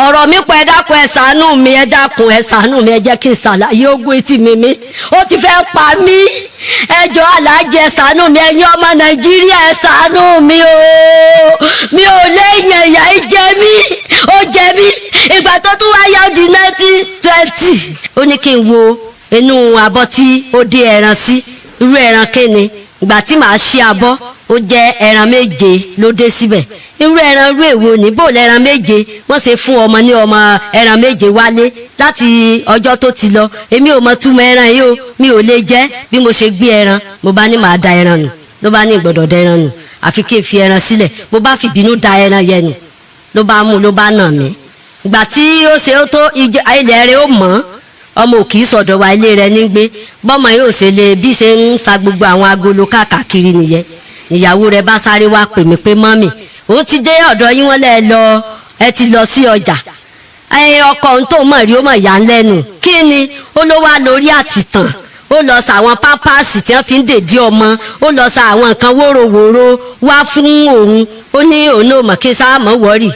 ọ̀rọ̀ mi pọ̀ ẹ dákun ẹ ṣàánú mi, ẹ dákun ẹ ṣàánú mi, ẹ jẹ́ kí n ṣàlàyé ogún etí mi ó ti fẹ́ pa mí. ẹ jọ̀ọ́ aláàjì ẹ ṣàánú mi, ẹ̀yin ọmọ Nàìjíríà ẹ ṣàánú mi o, mi ò léyìn, ìyà yìí jẹ mí, ó jẹ mí. ìgbà tó tún wáyé ó di 1920 ó ní kí n wo inú abọ́ tí ó dé ẹran sí, irú ẹran kéne. ìgbà tí màá ṣí abọ́ ó jẹ́ ẹran méje ló dé síbẹ̀. irú ẹran irú èwo ní bò lẹ́ran méje wọ́n ṣe fún ọmọ ní ọmọ ẹran méje wálé láti ọjọ́ tó ti lọ. èmi ò mọ túmọ̀ ẹran yìí o, mi ò lè jẹ. bí mo ṣe gbé ẹran mo bá ní màá da ẹran nù, ló bá ní ìgbọ́dọ̀ da ẹran nù, àfi kí n fi ẹran sílẹ̀. mo bá fi bínú da ẹran yẹn nù, ló bá mú ló bá nà mí. ìgbà tí ó ṣe ó tó ilẹ̀ rẹ̀ ó mọ́, ọmọ òkì sọ̀dọ̀ wa ilé rẹ̀ ní gbé. bọ́mọ yóò ṣe lè bí ṣe ń sa gbogbo àwọn agolo káàkiri nìyẹn. ìyàwó rẹ̀ bá sáré wá pè mí pé mọ́mì òun ti dé ọ̀dọ̀ yín, wọ́n lẹ́ lọ ẹ ti lọ sí ọjà. ọkọ òun tó mọ̀ rí ó mọ̀ yá ń lẹ́nu. kí ni ó ló wá lórí àtìtàn, ó lọ sa àwọn pápásì tí wọ́n fi ń dèdí ọmọ, ó lọ sa àwọn nǹkan wórówóró wá fún òun. ó ní òun ò mọ̀ kí n sáà mọ̀ wọ́rì,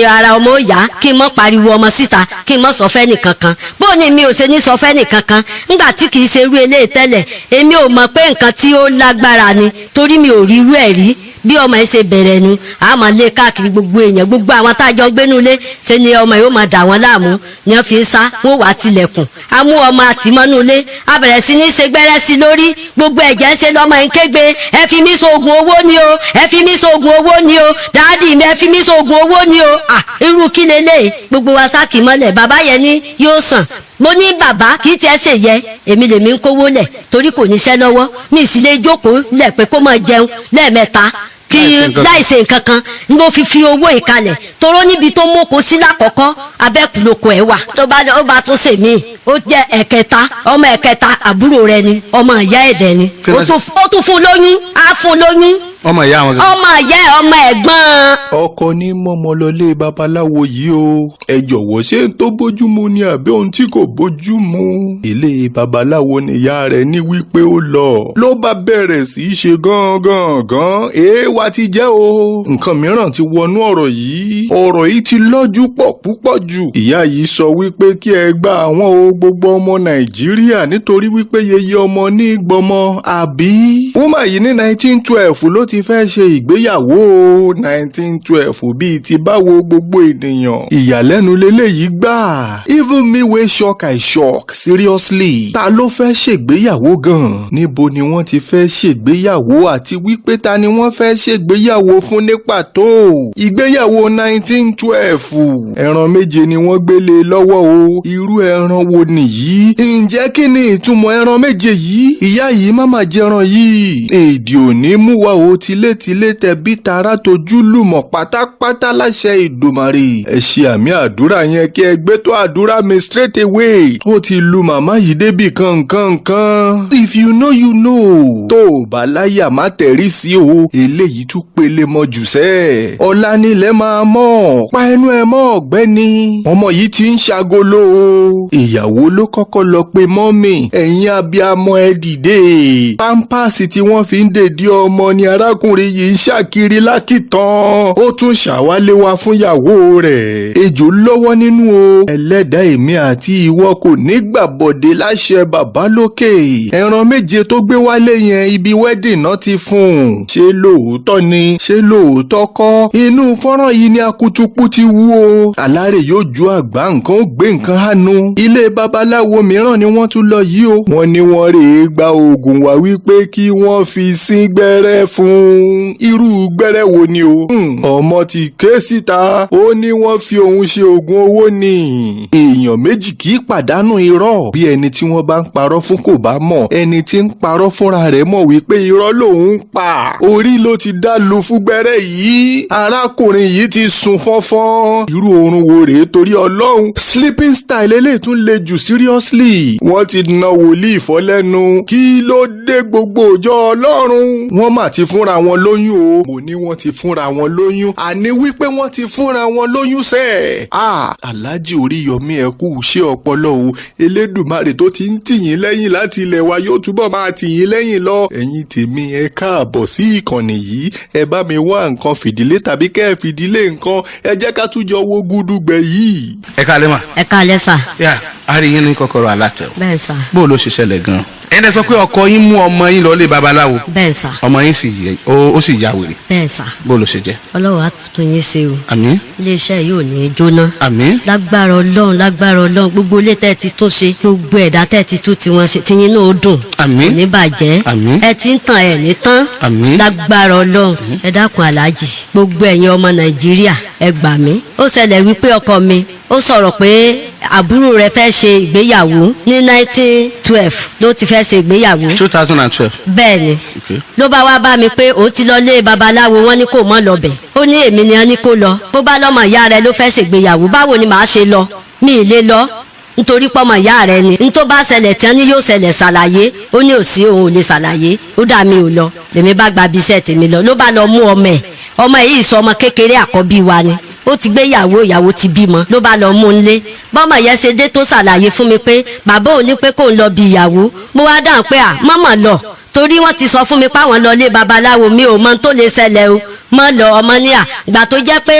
ara ọmọ òyà kí n mọ pariwo ọmọ síta, kí n mọ sọ fẹ́ nìkankan. bó ni mi ò ṣe ní sọ fẹ́ nìkankan ńgbà tí kì í ṣe irú eléyìí tẹ́lẹ̀. èmi ò mọ̀ pé nǹkan tí ó lágbára ni, torí mi ò rí irú ẹ̀ rí. bí ọmọ yìí ṣe bẹ̀rẹ̀ nu, àmọ́ lé káàkiri gbogbo èèyàn, gbogbo àwọn tájọ gbénú lé ṣe ni ọmọ yìí ó máa dà wọ́n láàmú, ni wọ́n fi ń sá, wọ́n wà á tilẹ̀kùn. a mú ọmọ àtìmọ́nú lé, a bẹ̀rẹ̀ sí ní ṣe gbẹ́rẹ́ sí lórí, gbogbo ẹ̀jẹ̀ ṣe lọ́mọ yìí kégbe, ẹ fi mí ṣoògùn owó ni o, ẹ fi mí ṣoògùn owó ni o, dáàdì mi ẹ fi mí ṣoògùn owó ni o. irú kí lélẹ̀ gbogbo wa sáàkì mọ́lẹ̀. bàbá yẹn ní yóò sàn. mo ní bàbá kì í tiẹ̀ ṣe yẹ, èmi lèmi ń kówó lẹ̀ torí kò níṣẹ́ lọ́wọ́, mi sì lè jókòó lẹ̀ pé kó máa jẹun lẹ́ẹ̀mẹ́ta kí láìsè nǹkan kan. ni mo fi owó ìkalẹ̀ toró níbi tó mọ́kò sí lákọ̀ọ́kọ́ abẹ́kùlókò ẹ̀ wà. ó bá tó ṣe mí, ó jẹ́ ẹ̀kẹta, ọmọ ẹ̀kẹta àbúrò rẹ ni, ọmọ ìyá ẹ̀dẹ̀ ni. ó tún fún lóyún, á fún lóyún. ọmọ ìyá wọn. ọmọ ìyá ẹ, ọmọ ẹ̀gbọ́n. ọkọ ní mọ́mọ́ lọlé babaláwo yìí o, ẹ jọ̀wọ́ ṣé n tó bójúmu ni àbí ohun tí kò bójúmu. ilé babaláwo nìyá rẹ̀ ní wípé ó ló bá bẹ̀rẹ̀ sí í ṣe gángan. èèwà ti jẹ́ o. nǹkan mìíràn ti wọnú ọ̀rọ̀ yìí ti lọ́jú pọ̀ púpọ̀ jù. ìyá yìí sọ wípé kí ẹ gba àwọn o gbogbo ọmọ Nàìjíríà nítorí wípé yeye ọmọ ní gbọmọ àbí. wúmà yìí ní 1912 ló ti fẹ́ ṣe ìgbéyàwó 1912 bíi ti báwo gbogbo ènìyàn. ìyàlẹ́nu leléyìí gbà. even me wey shock I shock seriously. ta ló fẹ́ ṣègbéyàwó gan? níbo ni wọ́n ti fẹ́ ṣègbéyàwó àti wípé ta ni wọ́n fẹ́ ṣègbéyàwó fún ní pàtó? ìgbéyàwó 1912 ẹran méje ni wọ́n gbélé lọ́wọ́ o. irú ẹran wo nìyí? ǹjẹ́ kí ni ìtumọ̀ ẹran méje yìí? ìyá yìí má mà jẹran yìí. èdè ò ní mú wa o, tilétilé tẹbí tará tojú lùmọ̀ pátápátá láṣẹ Ìdùmarè. ẹ ṣe àmì àdúrà yẹn kí ẹ gbé tó àdúrà mi straight away. ó ti lu màmá yìí débì kankan. if you know you know. tó o bá láyà má tẹ̀rí sí o. eléyìí tún pele mọ́ jù sẹ́. ọ̀la nílẹ̀ máa mọ̀. pa ẹnu ẹ mọ́ ọ̀gbẹ́ni. ọmọ yìí ti ń ṣagolo o. ìyàwó ló kọ́kọ́ lọ pe mọ́mì. ẹ̀yin abiyamọ ẹ dìde. pampasì tí wọ́n fi ń dèdí ọmọ ni arákùnrin yìí ń ṣàkiri lákìtàn. ó tún ṣàwálé wa fún ìyàwó rẹ̀. ejò lọ́wọ́ nínú o. ẹlẹ́dàá èmi àti ìwọ kò ní gbàbọ̀dé láṣẹ bàbá lókè. ẹran méje tó gbé wálé yẹn ibi wedding náà ti fún un. ṣé lóòótọ́ ni? ṣé lóòótọ́ kọ́? inú fọ́nrán yìí ni akutuku ti wú o. alárè yóò ju àgbá nǹkan ó gbé nǹkan hánu. ilé babaláwo mìíràn ni wọ́n tún lọ yìí o. wọ́n ní wọ́n rèé gba oògùn wá wípé kí wọ́n fi sín gbẹ́rẹ́ fún. irú gbẹ́rẹ́ wo ni o? ọmọ ti ké síta. ó ní wọ́n fi òun ṣe oògùn owó ni. èèyàn méjì kì í pàdánù irọ́. bí ẹni tí wọ́n bá ń parọ́ fún kò bá mọ̀, ẹni tí ń parọ́ fúnra rẹ̀ mọ̀ wípé irọ́ lòun ń pa. orí ló ti dá lu fún gbẹ́rẹ́ yìí. arákùnrin yìí ti sùn fọ́nfọ́n. irú oorun wo rèé torí Ọlọ́run? sleeping style eléyìí tún le jù seriously. wọ́n ti na wòlíì fọ́lẹ́nu. kí ló dé gbogbo òjò Ọlọ́run? wọ́n mà ti fúnra wọn lóyún o. mo ní wọ́n ti fúnra wọn lóyún. àní wípé wọ́n ti fúnra wọn lóyún sẹ́ẹ̀. Alhaji Oríyọmí ẹ kú iṣẹ́ ọpọlọ o. Elédùmarè tó ti ń tì yín lẹ́yìn láti ilẹ̀ olólùfẹ́ wa yóò túbọ̀ máa tì yín lẹ́yìn lọ. ẹ̀yin tèmi ẹ káàbọ̀ sí ìkànnì yìí, ẹ bá mi wá nǹkan fìdílé tàbí kẹ́ ẹ fìdílé nǹkan, ẹ jẹ́ ká tún jọ wo gúdúgbẹ yìí. ẹ káalẹ́ mà. ẹ káalẹ́ sà. yà á rí yín ní kọ́kọ́rọ́ alátẹ o. bẹ́ẹ̀ sà. bó ló ṣe ṣẹlẹ̀ gan-an. ẹnẹ sọ pé ọkọ yín mú ọmọ yín lọ lé babaláwo. bẹ́ẹ̀ sà. ọmọ yín sì ya wèrè. bẹ́ẹ̀ sà. bó ló ṣe jẹ́. ọlọ́run á tún yín ṣe o. àmín. iléeṣẹ́ yìí ò ní í jóná. àmín. lágbára ọlọ́run gbogbo ilé tẹ́ ti tún ṣe, gbogbo ẹ̀dá tẹ́ ti tún tiwọn ṣe, tiyín náà ó dùn. àmín. kò ní bàjẹ́. àmín. ẹ ti ń tàn ẹ̀ ní tán. àmín. lágbára ọlọ́run ẹ dákun aláàjì, gbogbo ẹ̀yin ọmọ nàìjíríà ẹ gbà mí. ó ṣẹlẹ̀ wípé ọkọ mi ó sọ̀rọ̀ pé àbúrò rẹ̀ fẹ́ ṣe ìgbéyàwó ní 1912 ló ti fẹ́ ṣe ìgbéyàwó. 2012. bẹ́ẹ̀ ni Okay. ló bá wá bá mi pé òun ti lọ lé babaláwo, wọn ní kó mọ́ lọ bẹ̀. ó ní èmi ni wọn ní kó lọ. bó bá lọ́mọ ìyá rẹ̀ ló fẹ́ ṣègbéyàwó, báwo ni màá ṣe lọ? mi ì lè lọ nítorí pọ́mọ ìyá rẹ̀ ni. n tó bá ṣẹlẹ̀ tí wọ́n ní yóò ṣẹlẹ̀ ṣàlàyé, ó ní òsì òun ò lè ṣàlàyé. ó dà mí ò lọ, lèmi bá gba bíṣẹ́ tèmi lọ. ló bá lọ mú ọmọ yìí sọ ọmọ kékeré àkọ́bí wa ni. ó ti gbé ìyàwó ti bímọ. ló bá lọ mú un lé. bọ́mọ yẹn ṣe dé tó ṣàlàyé fún mi pé bàbá òun ní pé kóun lọ bí ìyàwó. mo wá dáhùn pé mọ́mọ́ lọ, torí wọ́n ti sọ fún mi páwọn lọ lé babaláwo, mi ò mọ tó lè ṣẹlẹ̀ o. mọ́ lọ ọmọ níyà ìgbà tó jẹ́ pé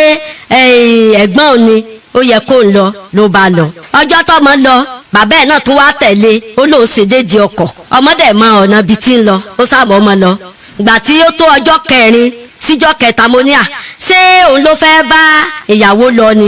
ẹ̀gbọ́n òun ni ó yẹ kóun lọ, ló bá lọ. ọjọ́ tọ́mọ lọ, bàbá ẹ̀ náà tó wá tẹ̀lé, ó lóun ṣèdéjì ọkọ̀. ọmọdé mọ ọ̀nà bíi tí ń lọ, ó sábà ọmọ lọ. ìgbà tí ó tó ọjọ́ kẹrin síjọ́ kẹta, mo ní ṣé òun ló fẹ́ bá ìyàwó lọ ni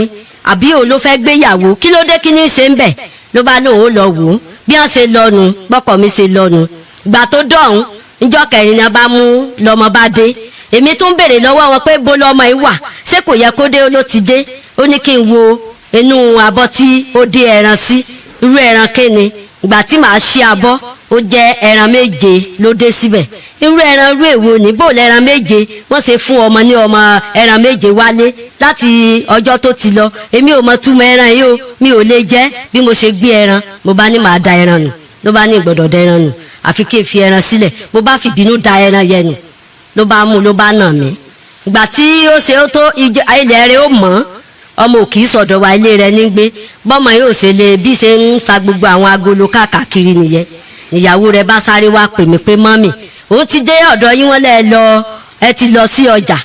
àbí òun ló fẹ́ gbéyàwó? kí ló dé, kí ní í ṣe ń bẹ̀? ló bá lóun ó lọ wò ó bí wọ́n ṣe lọ́nu, gbọ́kọ̀ mi ṣe lọ́nu. ìgbà tó dọ̀hún níjọ́ kẹrin ni a bá mú lọ́mọ bá dé. èmi tún béèrè lọ́wọ́ wọn pé bó lọ́mọ yìí wà, ṣé kò yẹ kó dé? ó ló ti dé. ó ní kí n wo inú abọ́ tí ó dé ẹran sí, irú ẹran kéne. ìgbà tí màá ṣí abọ́, ó jẹ́ ẹran méje ló dé síbẹ̀. irú ẹran irú èwo ní bò lẹ́ran méje? wọ́n ṣe fún ọmọ ní ọmọ ẹran méje wálé láti ọjọ́ tó ti lọ. èmi ò mọ túmọ̀ ẹran yìí o, mi ò lè jẹ. bí mo ṣe gbé ẹran, mo bá ní màá da ẹran nù. ló bá ní ìgbọ́dọ̀ da ẹran nù, àfi kí n fi ẹran sílẹ̀. mo bá fi bínú da ẹran yẹn nù. ló bá mú, ló bá nà mí. ìgbà tí ó ṣe ó tó ilẹ̀ rẹ̀ ó mọ́, ọmọ ò kì í sọ̀dọ̀ wa, ilé rẹ̀ ní gbé. bọ́mọ yóò ṣe lè bí ṣe ń sa gbogbo àwọn agolo káàkiri nìyẹn. ìyàwó rẹ̀ bá sáré wá pè mí pé mọ́mì, òun ti dé ọ̀dọ̀ yín, wọ́n ẹ ti lọ sí ọjà.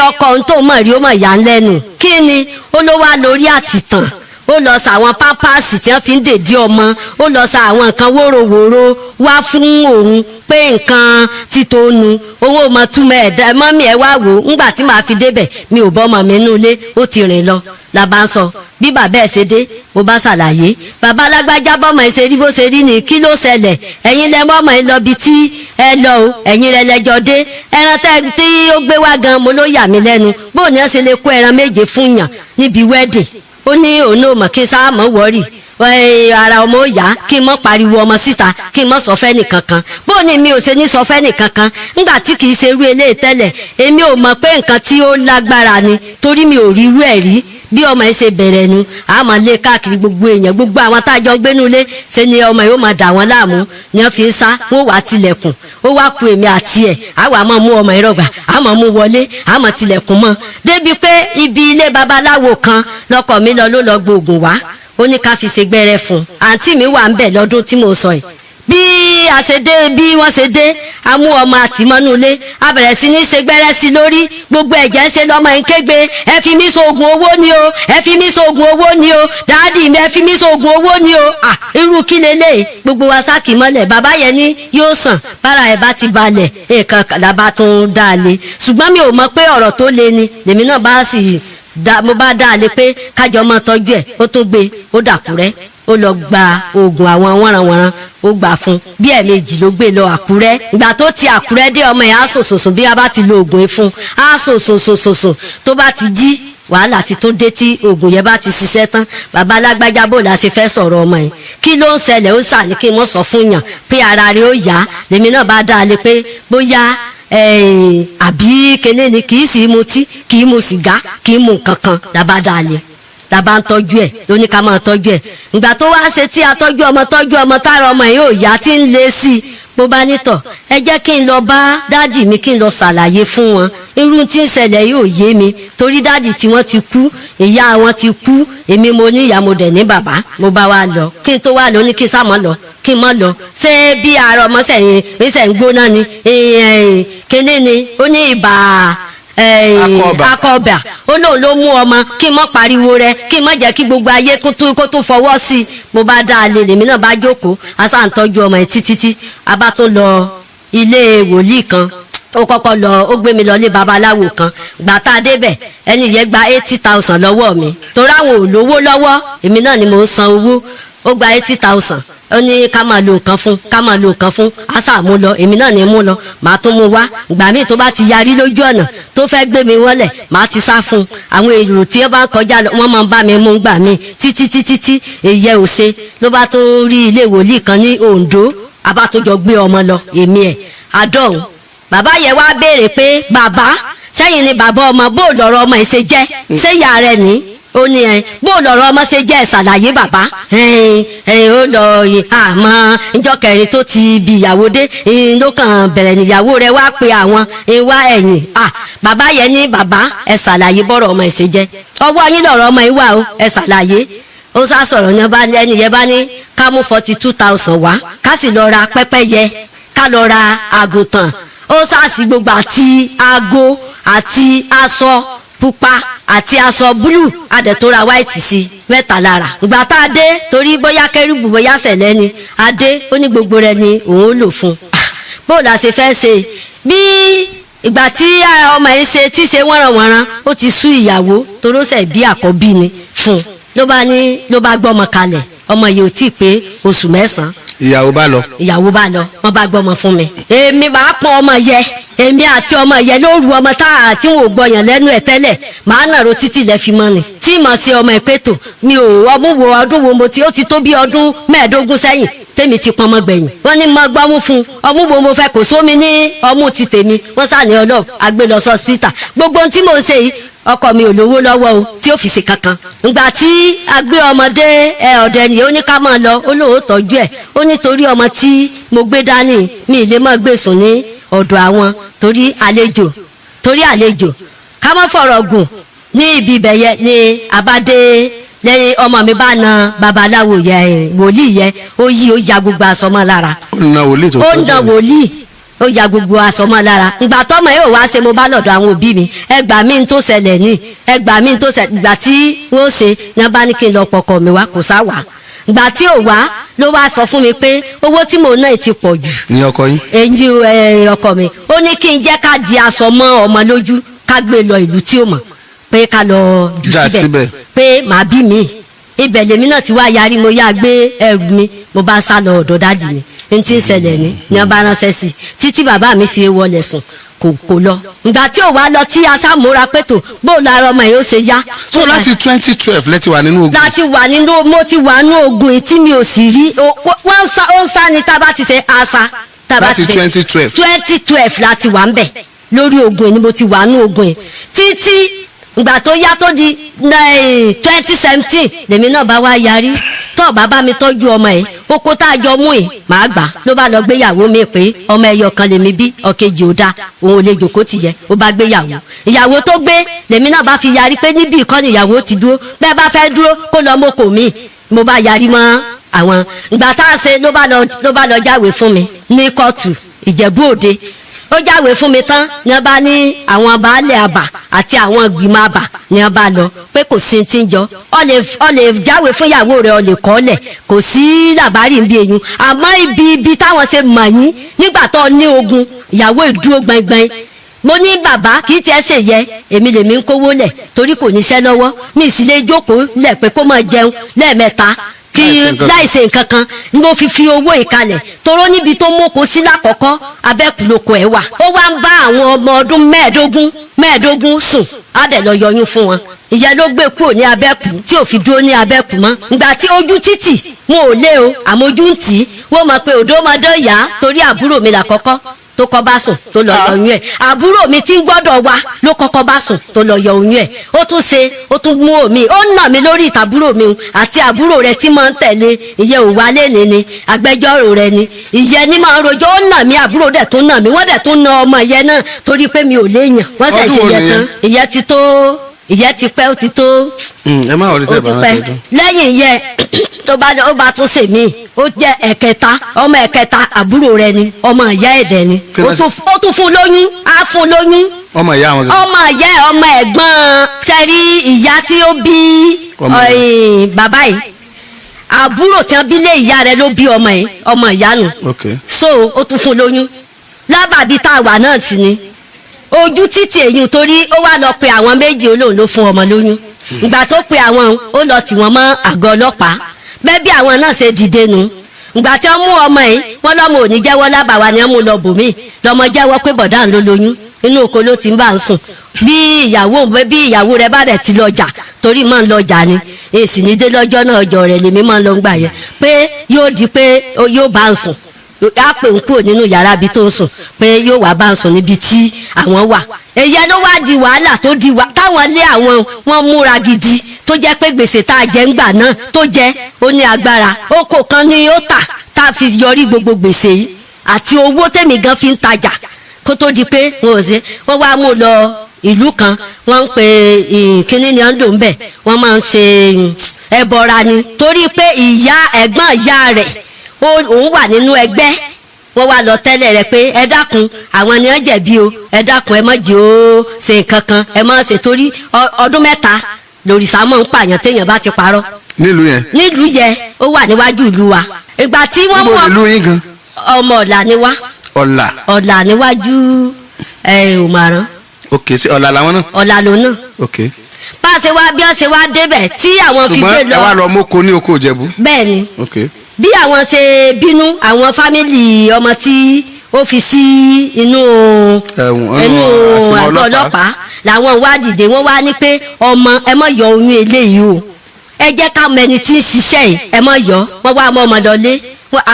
ọkọ òun tó mọ̀ rí ó mọ̀ yà ń lẹ́nu. kí ni? ó ló wá lórí àtìtàn, ó lọ sa àwọn pápásì tí wọ́n fi ń dèdí ọmọ, ó lọ sa àwọn nǹkan wóróworó wá fún òun pé nǹkan títónu. owó ọmọ túmọ̀ ẹ̀dá mọ́mì ẹ̀ wá wò ó. ńgbà tí màá fi débẹ̀, mi ò bọ́ ọmọ mi nínú ilé, ó ti rìn lọ. la bá ń sọ bí bàbá ẹ̀ ṣe dé, mo bá ṣàlàyé. bàbá alágbájá bọ́mọ ẹ̀ ṣe rí bó ṣe rí ni, kí ló ṣẹlẹ̀? ẹ̀yin lẹ mọ́mọ ẹ̀ lọ bí tí ẹ lọ o, ẹ̀yin rẹ lẹ́jọ́ dé. ẹran tí ó gbé wá gan, mo ló yà mí lẹ́nu. bóun ni wọ́n ṣe lè kó ẹran méje fún yàn níbi wedding? ó ní òun náà mọ̀ kí n sáà mọ̀ wọ́rì, ara ọmọ ó yá, kí n mọ̀ pariwo ọmọ síta, kí n mọ̀ sọ fẹ́ nìkankan. bó ni mi ò ṣe ní sọ fẹ́ nìkankan ńgbà tí kì í ṣe irú eléyìí tẹ́lẹ̀? èmi ò mọ̀ pé nǹkan tí ó lágbára ni, torí mi ò rí irú ẹ̀ rí. bí ọmọ yìí ṣe bẹ̀rẹ̀ nu, àmọ́ lé káàkiri gbogbo èèyàn, gbogbo àwọn tájọ gbénú lé, ṣe ni ọmọ yìí ó máa dà wọ́n láàmú, ni wọ́n fi ń sá, wọ́n wàá tilẹ̀kùn. ó wá ku èmi àti ẹ̀, àwa máa mú ọmọ yìí rọ̀gbà, àmọ́ mú wọlé, àmọ́ tilẹ̀kùn mọ́. débi pé ibi ilé babaláwo kan lọkọ mi lọ ló lọ gbóògùn wá, ó ní ká fi ṣe gbẹ́rẹ́ fún un. àǹtí mi wà ń bẹ̀ lọ́dún tí mo sọ yìí. bí wọ́n ṣe dé, a mú ọmọ àtìmọ́nú ilé, a bẹ̀rẹ̀ sí ní ṣe gbẹ́rẹ́ sí lórí, gbogbo ẹ̀jẹ̀ ń ṣe lọ́mọ yín kégbe, ẹ fi mí ṣoògùn owó ni o, ẹ fi mí ṣoògùn owó ni o, dáàdì mi ẹ fi mí ṣoògùn owó ni o. irú kí leléyìí? gbogbo wa sáàkì mọ́lẹ̀. bàbá yẹn ní yóò sàn, bára ẹ̀ bá ti balẹ̀, nǹkan làbá tó ń dá a lé. ṣùgbọ́n mi ò mọ̀ pé ọ̀rọ̀ tó le ni, lèmi náà bá sì mo bá dá a lé pé kájọ máa tọ́jú ẹ̀. ó tún gbé, ó dàkúrẹ́, ó lọ gba oògùn àwọn wọ́nranwọ́nran, ó gbà fún bí ẹ̀ẹ̀mejì ló gbé lọ Àkúrẹ́. ìgbà tó ti Àkúrẹ́ dé, ọmọ yẹn á sòsòsò, bí a bá ti lo oògùn fún, á sòsòsòsò. tó bá ti jí, wàhálà ti tún dé tí oògùn yẹn bá ti ṣiṣẹ́ tán. bàbá alágbájá bò la ṣe fẹ́ sọ̀rọ̀ ọmọ yẹn, kí ló ń ṣẹlẹ̀? ó sà ní kí wọ́n sọ fún yàn pé ara rẹ̀ ó yá. lèmi náà bá dá a lé pé bóyá àbí kéne ni, kì í sì mutí, kì í mu sìgá, kì í mu nǹkan kan. làbá dá a lé, làbá ń tọ́jú ẹ̀, lóní ká máa tọ́jú ẹ̀. ìgbà tó wá ṣe tí a tọ́jú ọmọ tára ọmọ yìí ò yá, tí ń lé sí i, mo bá nítọ̀ ẹ jẹ́ kí n lọ bá dáàdì mi kí n lọ ṣàlàyé fún wọn irú tí ń ṣẹlẹ̀ yóò yé mi torí dáàdì tí wọ́n ti kú ìyá wọn ti kú èmi mo ní ìyá mo dẹ̀ ní bàbá mo bá wa lọ kí n tó wá lọ ní kí n sá mọ́ lọ kí n mọ́ lọ ṣé bí ara ọmọ sẹ́yìn ìṣẹ̀ ń gbóná ni kíní ni ó ní ibà akọọbà ó lóun ló mú ọmọ kí n mọ pariwo rẹ kí n mọ jẹ́ kí gbogbo ayé kó tún fọwọ́ sí i mo bá dá a lè lèmi náà bá jókòó asá ń tọ́jú ọmọ ẹ̀ títí a bá tó lọ ilé wòlíì kan ó kọ́kọ́ lọ ó gbé mi lọ ilé babaláwo kan gbà tá a débẹ̀ ẹni yẹn gba 80,000 lọ́wọ́ mi torí àwọn ò lówó lọ́wọ́ èmi náà ni mò ń san owó ó gba 80,000 ó ní ká máa lo nǹkan fún àṣà mú lọ èmi náà ní mú lọ màá tún mú wá ìgbà míì tó bá ti yarí lójú ọ̀nà tó fẹ́ gbé mi wọlẹ̀ màá ti sá fún un àwọn èrò tí ó bá ń kọjá lọ wọ́n máa ń bá mi mú gbà míì títí èyẹ ò ṣe ló bá tún rí ilé wòlíì kan ní Oǹdó abátúnjọ gbé ọmọ lọ èmi ẹ̀ àdọ́hùn bàbá yẹn wá béèrè pé bàbá sẹ́yìn ni bàbá ọmọ bó lọ́rọ̀ ọmọ ẹ̀ ṣe jẹ́ ṣé ìyá rẹ̀ ní ó ní bó lọ́rọ̀ ọmọ ṣe jẹ́ ṣàlàyé bàbá ó lọ àmọ́ ìjọ kẹrin tó ti bí ìyàwó dé ló kàn bẹ̀rẹ̀ níyàwó rẹ̀ wá pé àwọn wá ẹ̀yìn bàbá yẹn ní bàbá ẹ ṣàlàyé bọ́rọ̀ ọmọ ẹ̀ ṣe jẹ́ ọwọ́ yín lọ́rọ̀ ọmọ ẹ̀ wà ó ẹ ṣàlàyé ó sá sọ̀rọ̀ ní ẹni yẹn bá ní ká mú 42,000 wá ká sì lọ ra pẹ́pẹ́yẹ ká lọ ra àgùntàn ó sá sí gbogbo àti aago àti aṣọ pupa àti aṣọ búlù adẹ̀tóra white sí mẹ́ta lára ìgbà tá a dé torí bóyá kẹrìbù bóyá sẹ̀lẹ̀ ni a dé ó ní gbogbo rẹ̀ ni òun lò fún bó la ṣe fẹ́ ṣe bí ìgbà tí ọmọ yìí ṣe tí ṣe wọ́nranwọ̀nran ó ti sú ìyàwó torósẹ̀ bí àkọ́bí ni fún ló bá gbọ́ ọmọ kalẹ̀ ọmọ yìí ò tí ì pé oṣù mẹ́sàn-án ìyàwó bá lọ wọ́n bá gbọ́ ọmọ fún mi èmi bá pọ́n ọmọ yẹ èmi àti ọmọ yẹ lóru ọmọ tá àti wọn ò gbọyàn lẹ́nu ẹ̀ tẹ́lẹ̀ màá nàró títí lẹ́ fi mọ́ ni tí mà sí ọmọ ìpètò mi ò ọmú wo ọdún wo mo ti ó ti tó bí ọdún 15 sẹ́yìn tèmi ti pọnmọ gbẹ̀yìn wọ́n ní mo gbọ́mú fún ọmú wo mo fẹ́ kò sómi ní ọmú ti tèmi wọ́n sàní ọlọ́ọ̀ agbé lọ sí hospital gbogbo ohun tí mo ṣe yìí ọkọ mi ò lówó lọ́wọ́ o tí ó fi ṣe kankan ìgbà tí a gbé ọmọdé ọ̀dẹ ni ó ní ká máa lọ ó lóun ó tọ́jú ẹ̀ ó nítorí ọmọ tí mo gbé dání mi ì lè má gbé sùn ní ọ̀dọ̀ àwọn torí àlejò ká má fọ̀rọ̀ gùn ní ibi ibẹ̀ yẹn ni àbádé lẹ́yìn ọmọ mi bá na babaláwo yẹ wòlíì yẹ ó ya gbogbo aṣọ mọ́ lára ó na wòlíì ó ya gbogbo aṣọ mọ́ lára ìgbà tọ́mọ yóò wá ṣe mo bá lọ́dọ̀ àwọn òbí mi ẹgbà mi tó ṣẹlẹ̀ ní ìgbà tí wọ́n ṣe ní wọ́n bá ní kí n lọ pọkọ mi wá kò sá wà ìgbà tí ò wá ló wá sọ fún mi pé owó tí mò ń ná ti pọ̀ jù. ní ọkọ yín. èyí ọkọ mi ó ní kí n jẹ́ ká di aṣọ mọ́ ọmọ lójú ká gbé lọ ìlú tí ó mọ̀ pé ká lọ jù síbẹ̀ pé màá bí mi ibẹ̀ lèmi náà ti wá yarí mo yá gbé ẹrù mi mo bá sá lọ ọ̀dọ̀ dáàdì mi n ti ń ṣẹlẹ̀ ní wọ́n bá ránṣẹ́ sí títí bàbá mi fi wọlé sùn kò lọ ìgbà tí ò wá lọ tí aṣáàmúra pẹ́tò bóòlù ara ọmọ yìí ó ṣe yá. so láti 2012 lẹ́tí wà nínú ogun. mo ti wà nínú ogun tí mi ò sì rí wọ́n ń sá ni tá a bá ti ṣe àṣà. láti 2012. 2012 láti wà ń bẹ̀ lórí ogun yìí ni mo ti wà nínú ogun yìí títí ìgbà tó yá tó di 2017 lèmi náà bá wá yarí tó bàbá mi tọ́jú ọmọ yìí oko tá a jọ mú yìí màá gbà ló bá lọ gbéyàwó mi pé ọmọ ẹyọ kan lèmi bí ọ̀kejì ò dáa òun ò lè jòkó ti yẹ ó bá gbéyàwó ìyàwó tó gbé lèmi náà bá fi yarí pé níbi ìkọ́ni ìyàwó ti dúró bẹ́ẹ̀ bá fẹ́ dúró kó lọ mọ́kò mi mo bá yarí mọ́ àwọn ìgbà tá a ṣe ló bá lọ jáwèé fún mi ní kóòtù Ìjẹ̀bú Òde ó jáwèé fún mi tán ní wọ́n bá ní àwọn baálé àbà àti àwọn ìgbìmọ̀ àbà ní wọ́n bá lọ pé kò sí ti ń jọ ọ lè jáwèé fún ìyàwó rẹ̀ ọ lè kọ́lẹ̀ kò sí làbárì ń bí eyín àmọ́ ibi táwọn ṣe mọ̀ yín nígbà tó ní ogun ìyàwó ìdúró gbẹngbẹng mo ní bàbá kì í tiẹ̀ ṣe yẹ èmi lèmi ń kówó lẹ̀ torí kò níṣẹ́ lọ́wọ́ mi sì lè jókòó lẹ̀ pé kó máa jẹun lẹ́ẹ̀mẹ́ta kí láìsè nǹkan kan ni mo fi owó ìkalẹ̀ toró níbi tó mọ́kò sí lákọ̀ọ́kọ́ abẹ́kùlókò ẹ̀ wà ó wá ń bá àwọn ọmọ ọdún mẹ́ẹ̀ẹ́dógún sùn á dẹ̀ lọ yọyún fún wọn ìyẹn ló gbé kúrò ní abẹ́kù tí ò fi dúró ní abẹ́kù mọ́ ìgbà tí ojú títì wọn ò lé o àmọ́ ojú ń tì í wọ́n mọ̀ pé òdó ọmọdé yá torí àbúrò mi làkọ́kọ́ tó kọ́ bá sùn tó lọ yọ oyún ẹ̀ àbúrò mi tí ń gbọ́dọ̀ wa ló kọ́kọ́ bá sùn tó lọ yọ oyún ẹ̀ ó tún mú omi ó nà mí lórí ìtàbúrò mi àti àbúrò rẹ̀ tí máa ń tẹ̀lé ìyẹn ò wálé ni agbẹjọ́rò rẹ̀ ni ìyẹn ní máa ń rojọ́ ó nà mí àbúrò dẹ̀ tún nà mí wọ́n dẹ̀ tún na ọmọ ìyẹn náà torí pé mi ò léèyàn wọ́n ṣẹ̀ ṣe yẹ tán ìyẹn ti pẹ́ ó ti tó ẹ má wọlé tẹ́ bá wọn ṣe dùn. lẹ́yìn ìyẹn ó bá tún ṣe mí ó jẹ́ ẹ̀kẹta ọmọ ẹ̀kẹta àbúrò rẹ̀ ni ọmọ ìyá ẹ̀dẹ̀ ni ó tún fún lóyún á fún lóyún ọmọ ìyá àwọn. ọmọ ìyá ọmọ ẹ̀gbọ́n sẹ́rí ìyá tí ó bí bàbá yìí àbúrò tí wọ́n bí lé ìyá rẹ̀ ló bí ọmọ ìyá nù so ó tún fún lóyún lábàbí tá a wà náà sí ni ojú títì èyí torí ó wá lọ pe àwọn méjì olóhùn ló fún ọmọ lóyún ìgbà tó pe àwọn ó lọ tì wọ́n mọ́ àgọ́ ọlọ́pàá bẹ́ẹ̀ bí àwọn náà ṣe dìde nu ìgbà tí wọ́n mú ọmọ yìí wọ́n lọ́mọ ò ní jẹ́wọ́ lábàwá ni wọ́n mú lọ bòmí lọ́mọ jẹ́wọ́ pé bọ̀dá ń ló lóyún inú oko ló ti ń bá ń sùn bí ìyàwó rẹ̀ bá rẹ̀ ti lọ́jà torí máa ń lọ́jà ni èsì ní dé lọ́jọ́ náà ọjọ́ rẹ̀ lèmi máa ń lọ gbà yẹn pé yóò di pé yóò bá ń sùn á pè ń kúrò nínú yàrá ibi tó ń sùn pé yóò wá bá ń sùn níbi tí àwọn wà èyí ló wá di wàhálà tó di táwọn lé àwọn wọn múra gidi tó jẹ́ pé gbèsè tá a jẹ ńgbà náà tó jẹ́ ó ní agbára oko kan ni ó tà tá a fi yọrí gbogbo gbèsè yìí àti owó tèmi gan fi ń tajà kó tó di pé wọ́n wá mú lọ ìlú kan wọ́n ń pe kínní ni wọ́n ń lò ń bẹ̀ wọ́n máa ń ṣe ẹbọra ni torí pé ẹ̀gbọ́n ìyá rẹ̀ òun wà nínú ẹgbẹ́ wọ́n wá lọ tẹ́lẹ̀ rẹ̀ pé ẹ dákun àwọn ni wọ́n jẹ̀bi o ẹ dákun ẹ má jẹ́ ó ṣe nǹkan kan ẹ má ṣe torí ọdún mẹ́ta lòrìṣà mọ̀ ń pààyàn téèyàn bá ti parọ́. nílùú yẹn ó wà níwájú ìlú wa ìgbà tí wọ́n mú ọmọ ọ̀la ni wá ọ̀la níwájú òmàrán. ok ṣe ọ̀la làwọn náà. ọ̀la ló náà. ok bá a ṣe wá bí wọ́n ṣe wá débẹ̀ tí àwọn fi gbé lọ. ṣùgbọ́n ẹ wá lọ mọ́kò ní oko Ìjẹ̀bú. bẹ́ẹ̀ ni. ok bí àwọn ṣe bínú àwọn fámìlì ọmọ tí ó fi sí inú àgọ́ ọlọ́pàá làwọn wá dìde wọ́n wá ní pé ọmọ ẹ má yọ oyún eléyìí o ẹ jẹ́ ká mọ ẹni tí ń ṣiṣẹ́ yìí ẹ má yọ wọ́n wá mọ ọmọ lọlé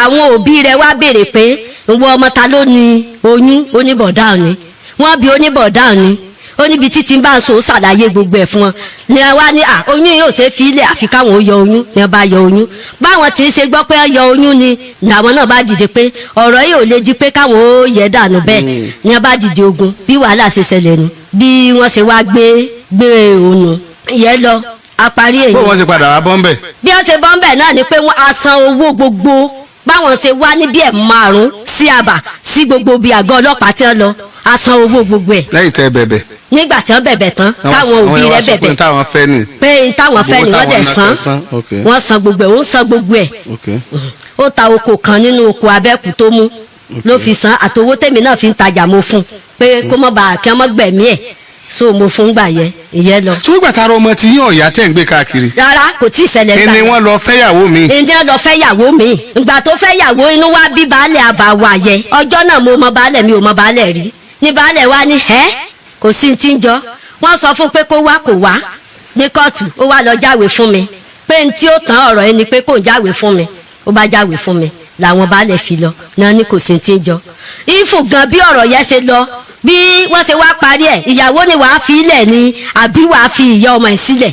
àwọn òbí rẹ̀ wá béèrè pé ìwọ ọmọ ta ló ní oyún oníbọ̀dá ni wọ́n bí oníbọ̀dá ni ó níbi títí bá ń so ṣàlàyé gbogbo ẹ̀ fún wọn ni a wá ní oyún yóò ṣe fi ilẹ̀ àfi káwọn ó yọ oyún ni a bá yọ oyún báwọn tí ń ṣe gbọ́ pé yọ oyún ni làwọn náà bá dìde pé ọ̀rọ̀ yìí ò lè jí pé káwọn ó yẹ dànù bẹ́ẹ̀ ni a bá dìde ogun bí wàhálà ṣe ṣẹlẹ̀ nu bí wọ́n ṣe wá gbé òun ìyẹn lọ a parí èyí. bó wọ́n ṣe padà wá bọ́m̀bẹ̀. bí wọ́n ṣe bọ́m̀bẹ̀ náà ni pé wọ́n á san owó gbogbo báwọn ṣe wá níbi ẹ̀ 5 sí àbà sí gbogbo bíi àgọ́ ọlọ́pàá tí wọ́n lọ á san owó gbogbo ẹ̀. lẹ́yìn tẹ́ bẹ̀bẹ̀. nígbà tí wọ́n bẹ̀bẹ̀ tán táwọn òbí rẹ̀ bẹ̀bẹ̀ pé táwọn fẹ́ ni wọ́n dẹ̀ san wọ́n san gbogbo ẹ̀ ó san gbogbo ẹ̀ ó ta oko kan nínú oko abẹ́kù tó mú ló fi san àtowó tèmi náà fi ń tajà mo fún pé kó mọ́ bá kí wọ́n mọ́ gbẹ̀mí ẹ̀ so mo fún gbà yẹ ìyẹn lọ. ṣùgbọ́n tààrà ọmọ tí yín ọ̀yà tẹ̀ ń gbé káàkiri. rárá kò tí ì ṣẹlẹ̀ gbà. ẹni wọ́n lọ fẹ́yàwó mi. ẹni wọ́n lọ fẹ́yàwó mi. ìgbà tó fẹ́yàwó inú wa bí baálẹ̀ àbàwà yẹ ọjọ́ náà mo mọ baálẹ̀ mi ò mọ baálẹ̀ rí ní baálẹ̀ wa ní ẹ́ kò sí ti ń jọ wọ́n sọ fún pé kó wá kó wá ní kóòtù ó wá lọ jáwèé fún mi pé n tí ó tán ọ̀rọ̀ ẹni pé kò ń jáwèé fún mi ó bá jáwèé fún mi làwọn baálẹ̀ fi lọ náà ní kò sí ti ń jọ ìfù gan bí ọ̀rọ̀ yẹn ṣe lọ bí wọ́n ṣe wá parí ẹ̀ ìyàwó ni wàá fi ilẹ̀ ni àbí wàá fi ìyá ọmọ ẹ̀ sílẹ̀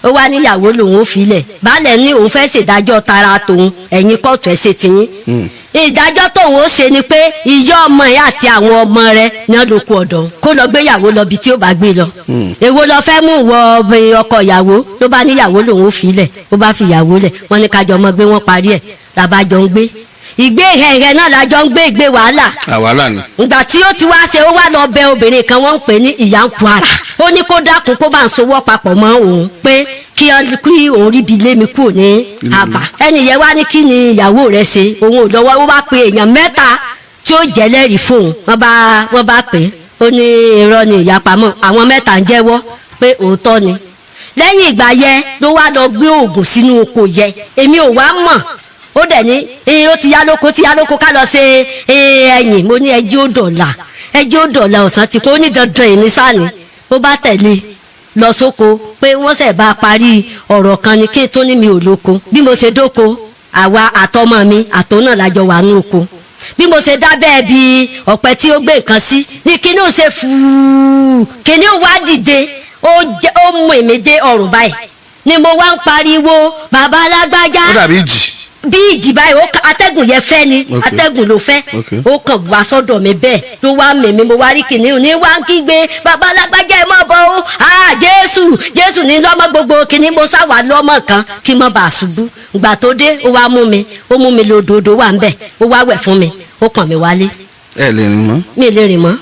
ó wá níyàwó lòun ó fi ilẹ̀ baálẹ̀ ní òun fẹ́ ṣèdájọ́ tara tòun ẹ̀yin kóòtù ẹ̀ ṣe tiyín ìdájọ́ tóun ó ṣe ni pé ìyá ọmọ ẹ̀ àti àwọn ọmọ rẹ̀ ní ọlọ́kù ọ̀dọ̀ kó lọ gbé ìyàwó lọ bí tí ó bá gbé lọ èwo lọ fẹ́ mú wọ ọkọ ìyàwó ló bá níyàwó lòun ó fi ilẹ̀ ó bá fi ìyàwó lẹ̀ wọ́n ní kájọ ọmọ gbé wọn parí ẹ̀ làbájọ ń gbé ìgbé ìhẹ̀hẹ̀ náà lájọ ń gbé ìgbé wàhálà. àwàlà ni. ìgbà tí ó ti wá ṣe ó wá lọ bẹ obìnrin kan wọ́n ń pè ní ìyá ń Kwara ó ní kó dákun kó bá ń sowọ́ papọ̀ mọ́ òun pé kí òun ríbi lé mi kúrò ní àbá ẹnì yẹn wá ní kí ni ìyàwó rẹ̀ ṣe òun ò lọ́wọ́ ó wá pe èèyàn 3 tí ó jẹ́lẹ́rìí fún òun wọ́n bá pè é ó ní irọ́ ni ìyapamọ́ àwọn 3 ń jẹ́wọ́ pé òótọ́ ni lẹ́yìn ìgbà yẹn ló wá lọ gbé oògùn sínú oko yẹn èmi ò wá mọ̀ ó dẹ̀ ní ó ti yá lóko ká lọ ṣe ẹ̀yìn mo ní ẹjọ́ ó dọ̀la ọ̀sán ti kó ní dandan ìní sáni ó bá tẹ̀lé lọ sóko pé wọ́n ṣẹ̀ bá parí ọ̀rọ̀ kan ni kí n tó ní mi ò lóko bí mo ṣe dóko àwa àtọmọ mi àtọ náà lájọ wà ní oko bí mo ṣe dábẹ́ bí ọ̀pẹ tí ó gbé nǹkan sí ní kíní ó ṣe fùú kíní ó wá dìde ó mú èmi dé ọrùn báyìí ni mo wá ń pariwo bàbá alágbájá. ó dàbí ìjì. bí ìjì báyìí atẹ́gùn yẹn fẹ́ ni atẹ́gùn ló fẹ́ ó kàn wá sọ́dọ̀ mi bẹ́ẹ̀ ló wá mèmí mo wá rí kìnìún ní wá ń kígbe bàbá alágbájá ẹ mọ̀ bọ́ ó jésù ní lọ́mọ gbogbo kìnìún mo sá wà lọ́mọ kan kí n má bàa ṣubú ìgbà tó dé ó wá mú mi lòdòdó wà ń bẹ̀ ó wá wẹ̀ fún mi ó pọ̀n mi wálé. ẹ lè rìn mọ́. mi lè rìn mọ́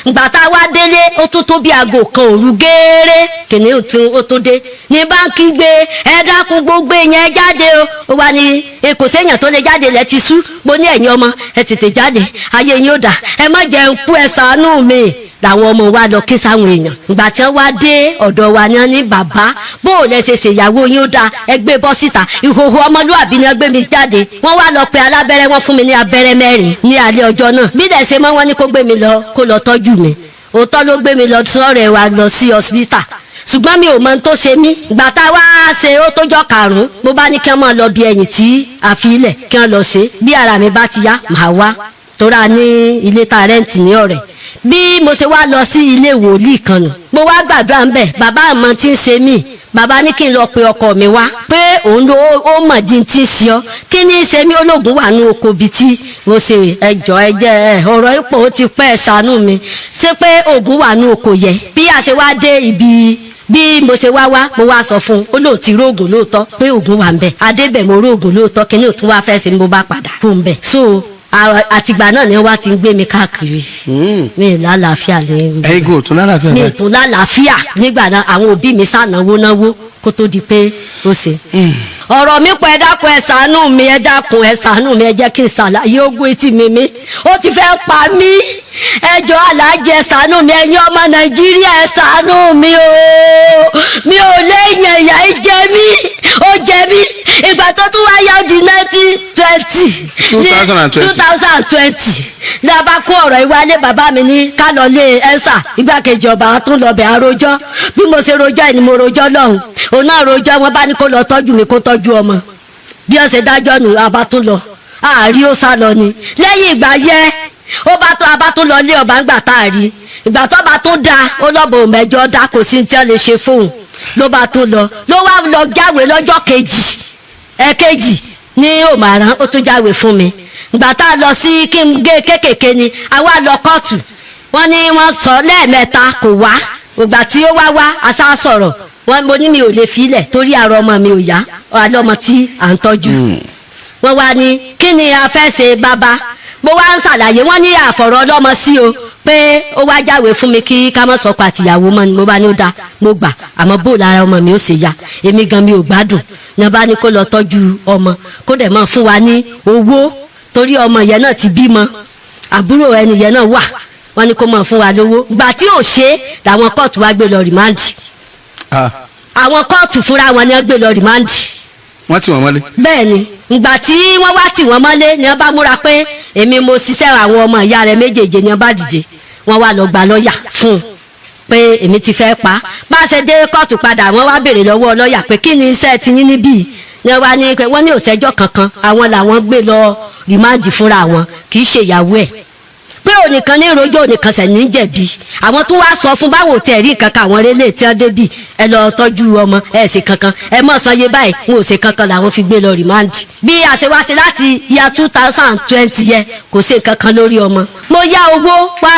ìgbà tá a wá délé ó tó bí aago kan òru gééré kìnìún tí ó tó dé ní báńkì gbé ẹ dákun gbogbo èèyàn jáde ó wá ní kò séèyàn tó lè jáde lẹ ti sú mo ní ẹ̀yin ọmọ ẹ tètè jáde ayé yín ó dà ẹ má jẹ́ ń kú ẹ ṣàánú mi làwọn ọmọ wa lọ ké sáwọn èèyàn ìgbà tí wọ́n wá dé ọ̀dọ̀ wa ní bàbá bó o lẹ ṣe ṣèyàwó yín ó dà ẹ gbé bọ́ síta ìhòòhò ọmọlúwàbí ni ẹ gbé mi jáde wọ́n wá lọ pe alábẹ́rẹ́ wọ́n fún mi ní abẹ́rẹ́ 4 ní alẹ́ ọjọ́ náà bí dẹ̀ ṣe mọ́ wọn ní kó gbé mi lọ kó lọ tọ́jú mi òótọ́ ló gbé mi lọ sọ́rẹ̀ wa lọ sí hospital ṣùgbọ́n mi ò mọ tó ṣe mí ìgbà tá a wá ṣe ó tó jọ karùn-ún mo bá ní kí wọ́n máa lọ bí ẹ̀yìn tí àfilẹ̀ kí wọ́n lọ ṣe bí ara mi bá ti yá màá wá tóra ní ilé tá a rẹ́ǹtì ní ọ̀rẹ́ bí mo ṣe wá lọ sí ilé wòlíì kan nù mo wá gbàdúrà ń bẹ̀ bàbá àmọ́ tí ń ṣe mí bàbá ní kí n lọ pe ọkọ mi wá pé òun ló ó mọ̀ jí tí ń ṣe ọ́ kí ní í ṣe mí ológun wà ní oko bíi tí mo ṣe ẹjọ́ ẹjẹ́ ọ̀rọ̀ ipò ó ti pẹ́ ṣàánú mi ṣé pé oògùn wà ní oko yẹ bí a ṣe wá dé ibi bí mo ṣe wá mo wá sọ fún un ó lóun ti róògùn lóòótọ́ pé oògùn wà ń bẹ̀ adébẹ̀ mo róògùn lóòótọ́ kí ní òtún wá fẹ́ ṣe mo bá padà fún bẹ̀ so àtìgbà náà ni wọ́n ti ń gbé mi káàkiri mi ì lálàáfíà lẹ́yìn. ẹ̀yin kò tún lálàáfíà. mi ì tún lálàáfíà nígbà náà àwọn òbí mi náwó kó tó di pé ó ṣe. ọ̀rọ̀ mi pọ̀ ẹ dákun ẹ ṣàánú mi ẹ dákun ẹ ṣàánú mi ẹ jẹ́ kí n ṣàlàyé ogún etí mi ó ti fẹ́ pa mí ẹ jọ̀ọ́ aláàjì ẹ ṣàánú mi ẹ̀yin ọmọ nàìjíríà ẹ ṣàánú mi o mi ò léèyàn ìyà ẹ jẹ mí ó jẹ mí ìgbà tó tún wáyé di 2020 ní a bá kó ọ̀rọ̀ ìwálé bàbá mi ní ká lọ lé ẹ́sà igbákejì ọba tún lọ bẹ̀ àròjọ́ bí mo ṣe rojọ́ ẹ̀ ni mo rojọ́ lọ́hùn òun náà rojọ́ wọn bá ní kó lọ tọ́jú mi kó tọ́jú ọmọ bí ó ṣe dájọ́ nù abá tún lọ àárí ó sá lọ ni lẹ́yìn ìgbà yẹ abá tún lọ lé ọba ńgbà tá a rí ìgbà tó bá tún da ó lọ́bọ̀ òmẹ́jọ dá kò sí tí wọ́n lè ṣe fóun ló bá tún lọ ló wá lọ jáwèé lọ́jọ́ ẹ̀kejì ní òmàrán ó tún jáwèé fún mi ìgbà tá a lọ sí kí n gé kékèké ni àwa lọ kóòtù wọ́n ní wọ́n sọ lẹ́ẹ̀mẹ́ta kò wá ìgbà tí ó wá aṣá sọ̀rọ̀ mo ní mi ò lè filẹ̀ torí àrò ọmọ mi ò yá ọlọ́mọ tí à ń tọ́jú wọ́n wá ní kí ni a fẹ́ ṣe bàbá mo wá ń ṣàlàyé wọ́n ní àfọ̀rọ̀ ọlọ́mọ sí o pé ó wá jáwèé fún mi kí ká má sọkọ àtìyàwó mọ́ ni mo bá ní ó dáa mo gbà àmọ́ bó lára ọmọ mi ó ṣe ya èmi gan mi ò gbádùn ní bá ní kó lọ tọ́jú ọmọ kó dẹ̀ máa fún wa ní owó torí ọmọ yẹn náà ti bímọ àbúrò ẹni yẹn náà wà wọ́n ní kó máa fún wa lówó gbà tí ò ṣe làwọn kóòtù wá gbé lọ rìmáǹdì àwọn kóòtù fúnra wọn ni wọ́n gbé lọ rìmáǹdì. wọ́n tì wọ́n mọ́lé. bẹ́ẹ̀ ni ìgbà tí wọ́n wá tì wọ́n mọ́lé ni wọ́n bá múra pé èmi mo ṣiṣẹ́ àwọn ọmọ ìyá rẹ̀ méjèèjì ni wọ́n bá dìde wọ́n wá lọ gba lọ́ọ̀yà fún un pé èmi ti fẹ́ pa bá a ṣe dé kóòtù padà wọ́n wá béèrè lọ́wọ́ lọ́ọ̀yà pé kí ni iṣẹ́ ti yín níbí ni wọ́n wá ní pé wọ́n ní òṣẹ́jọ́ kankan àwọn làwọn gbé lọ rìmáǹdì fúnra wọn kì í ṣe ìyàwó ẹ̀ pé onìkan ní ìròjọ́ onìkan sẹ̀ ní jẹ̀bi àwọn tó wá sọ fún báwo tẹ̀ rí kankan àwọn rélé tí wọ́n débì ẹ lọ tọ́jú ọmọ ẹ ṣe kankan ẹ mọ̀ sanye báyìí wọn ò ṣe kankan làwọn fi gbé lọ rìmáǹdì bí àṣewáṣe láti ya 2020 yẹ kò ṣe kankan lórí ọmọ mo yá owó pa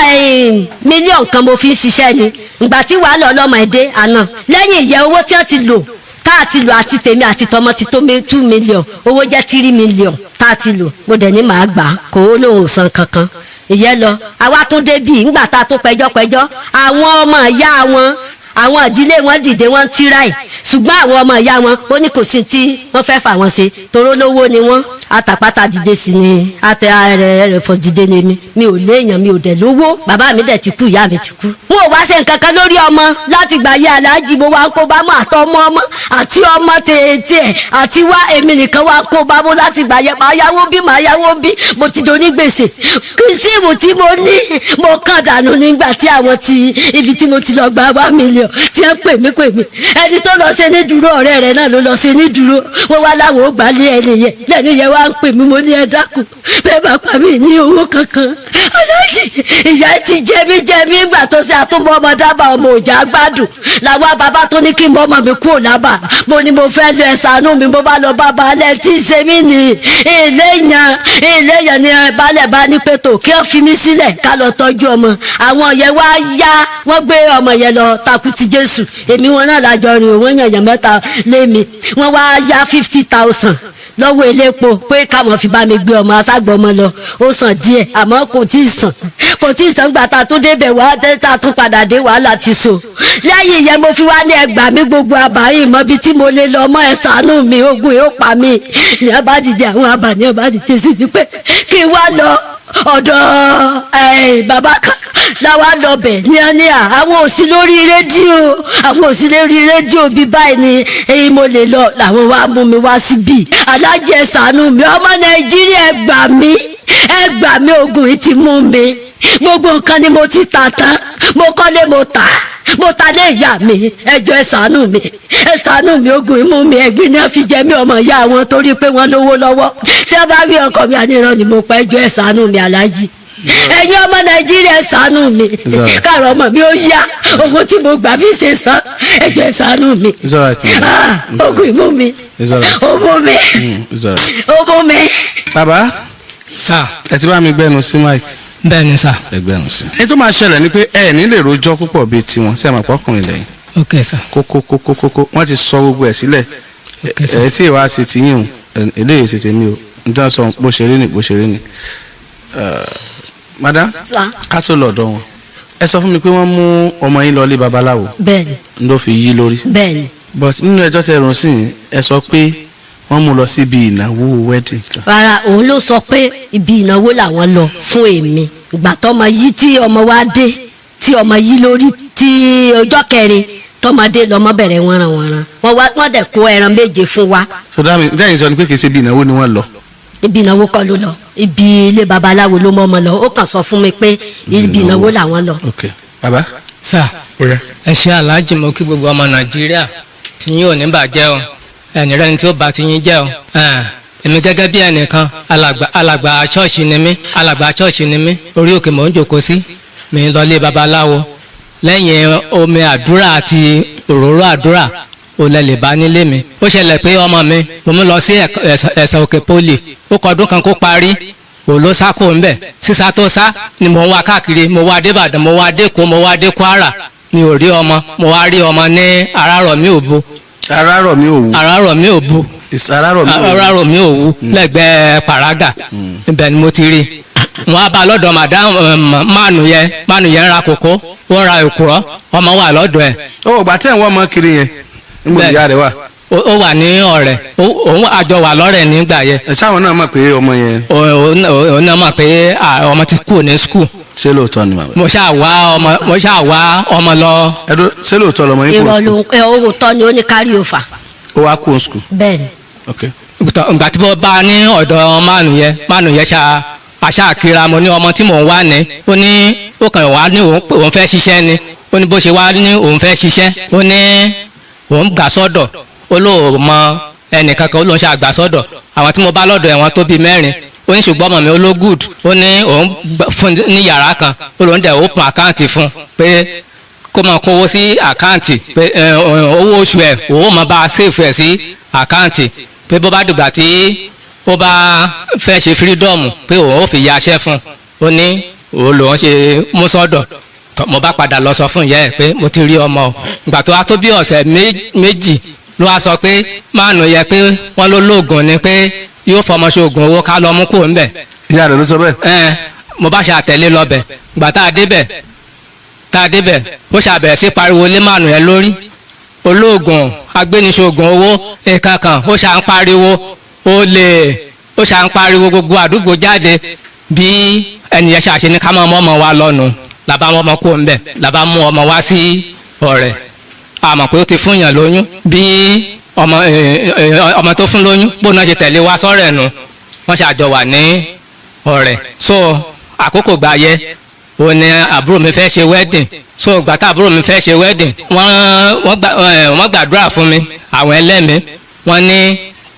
mílíọ̀nù kan mo fi ń ṣiṣẹ́ ni ìgbà tí wàá lọ lọ́mọ ẹ̀dẹ́ àná lẹ́yìn ìyẹ owó tí wọ́n ti lò tá a ti lò àti tèmi àti tọmọ ti tó 2 mílíọ̀nù owó jẹ́ 3 mílíọ̀nù tá a ti lò mo dẹ̀ ní màá gbà kó lóun ò san kankan ìyẹn lọ àwa tún débì ńgbà tá a tó pẹjọ́ àwọn ọmọ ìyá wọn àwọn ìdílé wọn dìde wọn tíráì ṣùgbọ́n àwọn ọmọ ìyá wọn ó ní kò sí tí wọ́n fẹ́ fà wọ́n ṣe toró lówó ni wọ́n àtàpátá dìde sí ni àtẹ rẹ̀ fọ dìde ni mi ò léèyàn mi ò dẹ̀ lówó bàbá mi dẹ̀ ti kú ìyá mi ti kú. wọn ò wá ṣe nǹkan kan lórí ọmọ láti gbà yé aláàjì mo wá ń kó bámú àtọmọ ọmọ àti ọmọ tèètè ẹ àti wá èmi nìkan wá ń kó bámú láti gbà yẹ màá yáwó bí mo ti do ní gbèsè kìsìmù tí mo ní mo kàn dànù nígbà tí àwọn ti ibi tí mo ti lọ gba 1 mílíọ̀nù tí ẹ pè mí ẹni tó lọ ṣe ní dúró ọ̀rẹ́ rẹ̀ náà ló lọ ṣe ní dúró wọn wá láwọn ó gbà lé ẹni yẹn lẹ́ni yẹn wá wá ń pè mí mo ní ẹ dákun bẹ́ẹ̀ bá pa mí ní owó kankan aláàjì ìyá ti jẹ mí ìgbà tó ṣe àtúbọ̀ ọmọ dábàá ọmọ òjà gbádùn làwọn bàbá tó ní kí n bọ́ ọmọ mi kúrò lábà mo ní mo fẹ́ lọ ẹ ṣàánú mi mo bá lọ bá baálẹ̀ tí ì ṣe mí ní ilé yẹn ni baálẹ̀ bá ní pé tó kí ó fi mí sílẹ̀ ká lọ tọ́jú ọmọ àwọn yẹn wá yá wọ́n gbé ọmọ yẹn lọ takuti Jésù èmi wọn náà lájọ rìn òun yànyàn mẹ́ta lé mi wọ́n wá yá 50,000 lọ́wọ́ elépo pé káwọn fi bá mi gbé ọmọ aṣágbọ́ ọmọ lọ ó sàn díẹ̀ àmọ́ kò tí ì sàn gbàtà tó débẹ̀ wá tẹ́tà tó padà dé wàhálà ti so lẹ́yìn yẹn mo fi wá ní ẹgbàá mi gbogbo àbáyé mọ́bi tí mo lè lọ ọmọ ẹ̀ ṣàánú mi ogun yóò pa mí ní abájíjẹ àwọn àbàní abájíjẹ sí ti pé kí n wá lọ ọ̀dọ̀ bàbá kan láwa lọbẹ̀ ní àwọn òsì lórí rédíò bíi báyìí ni èyí mo lè lọ làwọn wá mú mi wá síbí alájẹ ṣàánú mi ọmọ Nàìjíríà ẹ gbà mí ogun yìí ti mú mi gbogbo nǹkan ni mo ti tà tán mo kọ́lé mo ta lé ìyá mi ẹjọ́ ẹ ṣàánú mi ogun yìí mú mi ẹ̀gbin náà fi jẹ mí ọmọ ìyá wọn torí pé wọ́n lówó lọ́wọ́ tí wọ́n bá rí ọkọ mi àníran ni mo pa ẹjọ́ ẹ ṣàánú mi alájì ẹ̀yin ọmọ Nàìjíríà ẹ ṣàánú mi káàrọ̀ ọmọ mi ó yá owó tí mo gbà bí ṣe san ẹjọ́ ẹ ṣàánú mi ogun ìmú mi ó mú mi. bàbá sà ẹ ti bá mi gbẹnu sí mike. bẹ́ẹ̀ ni sà. ẹ gbẹnu sí. ní tó máa ṣẹlẹ̀ ni pé ẹ ní lè rojọ́ púpọ̀ bíi tiwọn sí àmọ̀pọ̀kùnrin lẹ́yìn. ok sà. kókó wọ́n ti sọ gbogbo ẹ̀ sílẹ̀ ẹ̀ tí ìwà ṣe ti yín o eléyìí ṣe ti ní o nítorí sọ bó ṣe rí ni. madam ká tó lọ ọ̀dọ̀ wọn ẹ sọ fún mi pé wọ́n mú ọmọ yín lọ ilé babaláwo. bẹ́ẹ̀ni. ló fi yí lórí. bẹ́ẹ̀ni. but nínú ẹjọ́ tẹ́ rùn sí ẹ sọ pé wọ́n mú lọ síbi ìnáwó wedding. rárá òun ló sọ pé ibi ìnáwó làwọn lọ fún èmi ìgbà tọmọ yìí tí ọmọ wa dé tí ọmọ yìí lórí tí ọjọ́ kẹrin tọmọdé lọmọ bẹ̀rẹ̀ wọ́nranwọ́nran wọ́n dẹ̀ kó ẹran méje fún wa. so dáhùn sọ ni pé kì í ṣe ibi ìnáwó ni wọ́n lọ. ibi ìnáwó kọ́ ló lọ ibi ilé babaláwo ló mọ́ ọmọ lọ ó kàn sọ fún mi pé ibi ìnáwó làwọn lọ. ok baba. sà ẹ ṣe aláàjì mo kí gbogbo ọmọ Nàìjíríà tí yín ò ní bàjẹ́ o ẹni rẹni tí ó bá ti yín jẹ́ o èmi gẹ́gẹ́ bí ẹnìkan alàgbà ṣọ́ọ̀ṣì ni mí orí òkè mò ń jòkó sí mi lọ lé babaláwo lẹ́yìn omi àdúrà àti òróró àdúrà ó lè bá nílé mi ó ṣẹlẹ̀ pé ọmọ mi mo mú lọ sí ẹ̀sẹ̀ òkè poli ó kọdún kan kó parí ò ló sá kó ń bẹ̀ sísá tó sá ni mò ń wá káàkiri mo wá dé Ìbàdàn mo wá dé Èkó mo wá dé Kwara mi ò rí ọmọ mo wá rí ọmọ ní Arárọ̀mí Òbu. Arárọ̀mí Òwu. Arárọ̀mí Òbu. Arárọ̀mí Òwu lẹ́gbẹ̀ẹ́ Paraga ibẹ̀ ni mo ti rí wọn á bá lọ́dọ̀ mánu yẹn ra kòkó ó ra èkùrọ́ ọmọ wà lọ́dọ̀ ẹ̀. ó gbà tẹ́ ń wọ́n mọ́ kiri yẹn níbo ìyá rẹ̀ wà. ó wà ní ọ̀rẹ́ òun àjọ wà lọ́rẹ̀ nígbà yẹn. sáwọn náà mọ̀ pé ọmọ yẹn. òun náà mọ̀ pé ọmọ ti kú ní skul. ṣé lóòótọ́ ni màmá. mo ṣáà wá ọmọ lọ. ẹdún ṣé lóòótọ́ lọmọ yín kú ní skul. òótọ́ ni ó ní kárí òfà. ó wá kú ní skul. bẹ́ẹ̀ni. ok. ìgbà tí mo bá ní ọ̀dọ̀ mánu yẹn aṣáàkiri mo ní ọmọ tí mò ń wá ní ó ní ó kàn wá ní òun fẹ́ ṣiṣẹ́ ni ó ní bó ṣe wá ní òun fẹ́ ṣiṣẹ́ ó ní òun gbà sọ́dọ̀ ó lóun mọ ẹnìkankan ó lóun ṣe àgbà sọ́dọ̀ àwọn tí mo bá lọ́dọ̀ ẹ̀wọ̀n tó bí mẹ́rin ó ní ṣùgbọ́n ọmọ mi ó ló good ó ní òun fún ní yàrá kan ó lóun dẹ̀ open àkáǹtì fún pé kó máa kówó sí àkáǹtì pé owó oṣù ẹ̀ òun máa bá a save ẹ̀ sí àkáǹtì pé bó bá dìgbà tí ó bá fẹ́ ṣe freedom pé òun ó fi ya aṣẹ́ fún ó ní òun lòun ṣe mú sọ́dọ̀ mo bá padà lọ sọ fún ìyá ẹ̀ pé mo ti rí ọmọ o ìgbà tó wá tó bí ọ̀sẹ̀ méjì ló wá sọ pé máànù yẹ pé wọ́n ló lóògùn ni pé yóò fọmọ ṣoògùn owó ká lọ mú kúrò ńbẹ̀. ìyá rẹ̀ ló sọ bẹ́ẹ̀. mo bá ṣe àtẹ̀lé lọ́bẹ̀ ìgbà tá a débẹ̀ ó ṣàbẹ̀rẹ̀ sí pariwo lé máànù yẹn lórí olóògùn agbéniṣoògùn owó nǹkan kan ó ṣà ń pariwo ó ṣà ń pariwo gbogbo àdúgbò jáde bí ẹnìyẹn ṣàṣe ní ká máa mú ọmọ wa lọ́nu làbá mú ọmọ kúrò ńbẹ̀ làbá mú ọmọ wá sí ọ̀rẹ́ àmọ́ pé ó ti fún yàn lóyún bí ọmọ tó fún lóyún bó náà ṣe tẹ̀lé wa sọ́rẹ̀ nu wọ́n ṣàjọ wà ní ọ̀rẹ́ so àkókò gbà yẹ òun ni àbúrò mi fẹ́ ṣe wedding so gbàtà àbúrò mi fẹ́ ṣe wedding wọ́n gbàdúrà fún mi àwọn ẹlẹ́mìí wọ́n ní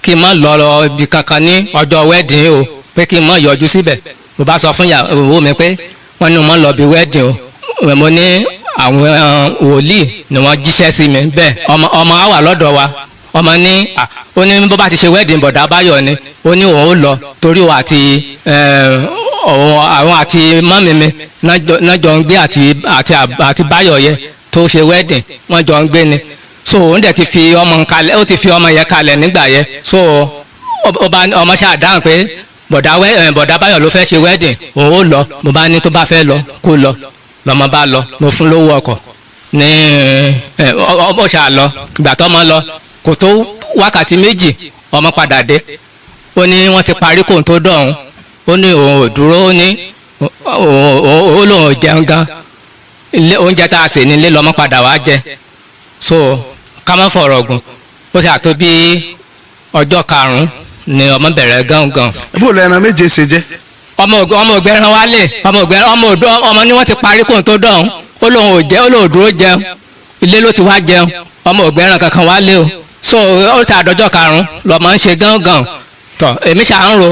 kí n má lọ ibi kankan ní ọjọ́ wedding o pé kí n má yọjú síbẹ̀ mo bá sọ fún ìyàwó mi pé wọ́n ní mo má lọ bí wedding o mo ní àwọn wòlíì ni wọ́n jíṣẹ́ sí mi bẹ́ẹ̀ ọmọ á wà lọ́dọ̀ wa ọmọ ní ó ní bó bá ti ṣe wedding bọ̀dá báyọ̀ ni ó ní òun ó lọ torí òun àti àwọn àti mọ́mì mi náà jọ ń gbé àti báyọ̀ yẹ tó ṣe wedding wọ́n jọ ń gbé ni so òun dẹ̀ ti fi ọmọ kalẹ̀ ó ti fi ọmọ yẹn kalẹ̀ nígbà yẹn so ọmọ ṣáà dáhùn pé bọ̀dá báyọ̀ ló fẹ́ ṣe wedding òun ó lọ mo bá ní tó bá fẹ́ lọ kó lọ lọ́mọ bá lọ mo fún lówó ọkọ̀ ní ọmọ ṣáà lọ ìgbà tó ọmọ lọ kò tó wákàtí méjì ọmọ padà dé ó ní wọ́n ti parí kóun tó dọ̀hún ó ní òun ò dúró ó ní ó lóun ò jẹun gan oúnjẹ tá a sè nílé lọ́mọ padà wá jẹ so ká má fọ̀rọ̀ gùn ó ṣáà tó bí ọjọ́ karùn-ún ni ọmọ bẹ̀rẹ̀ gángan. bó lọ ẹran méje ṣe jẹ́. ọmọ ògbẹ́ran wálé ọmọ ni wọ́n ti parí kóun tó dọ̀hún ó lóun ò jẹ́ ó lóun ò dúró jẹun ilé ló ti wá jẹun ọmọ ògbẹ́ran kankan wálé o so ó ti àdọ́jọ́ karùn-ún lọ́mọ ń ṣe gángan tọ̀ èmi ṣáà ń ro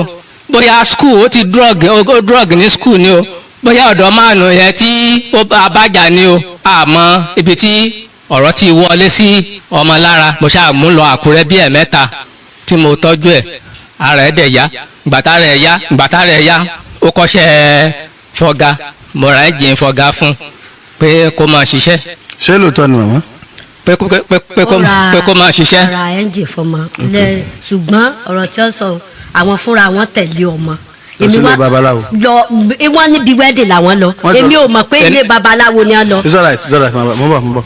bóyá school ó ti drug ní school ni o bóyá ọ̀dọ́ máàlù yẹn tí ó abájà ni o àmọ́ ibi tí ọ̀rọ̀ ti wọlé sí ọmọ lára mo ṣáà mú lọ Àkúrẹ́ bí ẹ̀mẹ́ta tí mo tọ́jú ẹ̀ ara ẹ̀ dẹ̀ yá gbàtà rẹ̀ yá ó kọ́ṣẹ́ fọ́gá mo ra ẹ́jìn fọ́gá fún pé kó máa ṣiṣẹ́. ṣé lóòótọ́ ni màmá. pé kó máa ṣiṣẹ́. ra ẹ́jìn fọmọ ṣùgbọ́n ọ̀rọ̀ tí ó sọ àwọn fúnra wọn tẹ̀lé ọmọ ilé babaláwo. wọ́n níbi wedding làwọn lọ èmi ò mọ̀ pé ilé babaláwo ni a lọ. it's alright mo bọ̀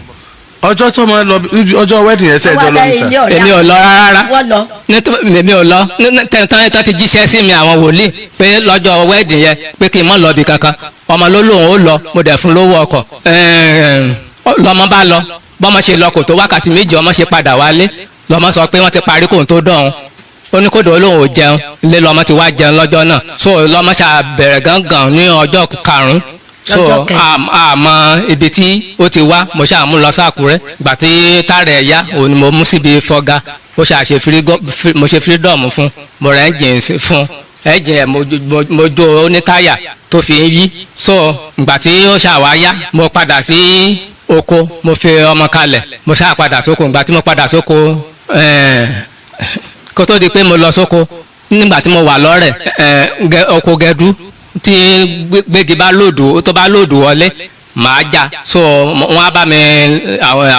ọjọ́ tó máa lọ ọjọ́ wedding ẹsẹ̀ ìjọ lọ nìsa. èmi ò lọ rárá èmi ò lọ tán ti jíṣẹ́ sí mi àwọn wòlíì pé lọ́jọ́ wedding yẹn pé kí n má lọ bí kankan ọmọ ló lóun ó lọ mo dẹ̀ fún lówó ọkọ̀ lọ́mọ bá lọ bọ́mọ ṣe lọ kò tó wákàtí méjì ọmọ ṣe padà wálé lọ́mọ sọ pé wọ́n ti parí kóun tó dọ̀hún ó ní kódò olóhùn ò jẹun ilé lọ́mọ ti wá jẹun lọ́jọ́ náà so lọ́mọ ṣá bẹ̀rẹ̀ gángan ní ọjọ́ karùn-ún so àmọ́ ibi tí ó ti wá mo ṣáà mú lọ sákúrẹ́ gbà tí tààrẹ̀ ẹ̀yá òun ni mo mú síbi fọ́gá ó ṣáà mo ṣe freedom fún mo rẹ̀ ẹ́jìn fún ẹ́jìn ẹ̀ mo jó onítáyà tó fi ń yí so gbà tí ó ṣáà wá yá mo padà sí oko mo fi ọmọ kalẹ̀ mo ṣáà padà sóko gbà tí mo padà sóko kó tó di pé mo lọ sóko nígbà tí mo wà lọ́rẹ̀ oko gẹdú tí gbégi bá lòdù tó bá lòdù wọlé màá já so wọn á bá mi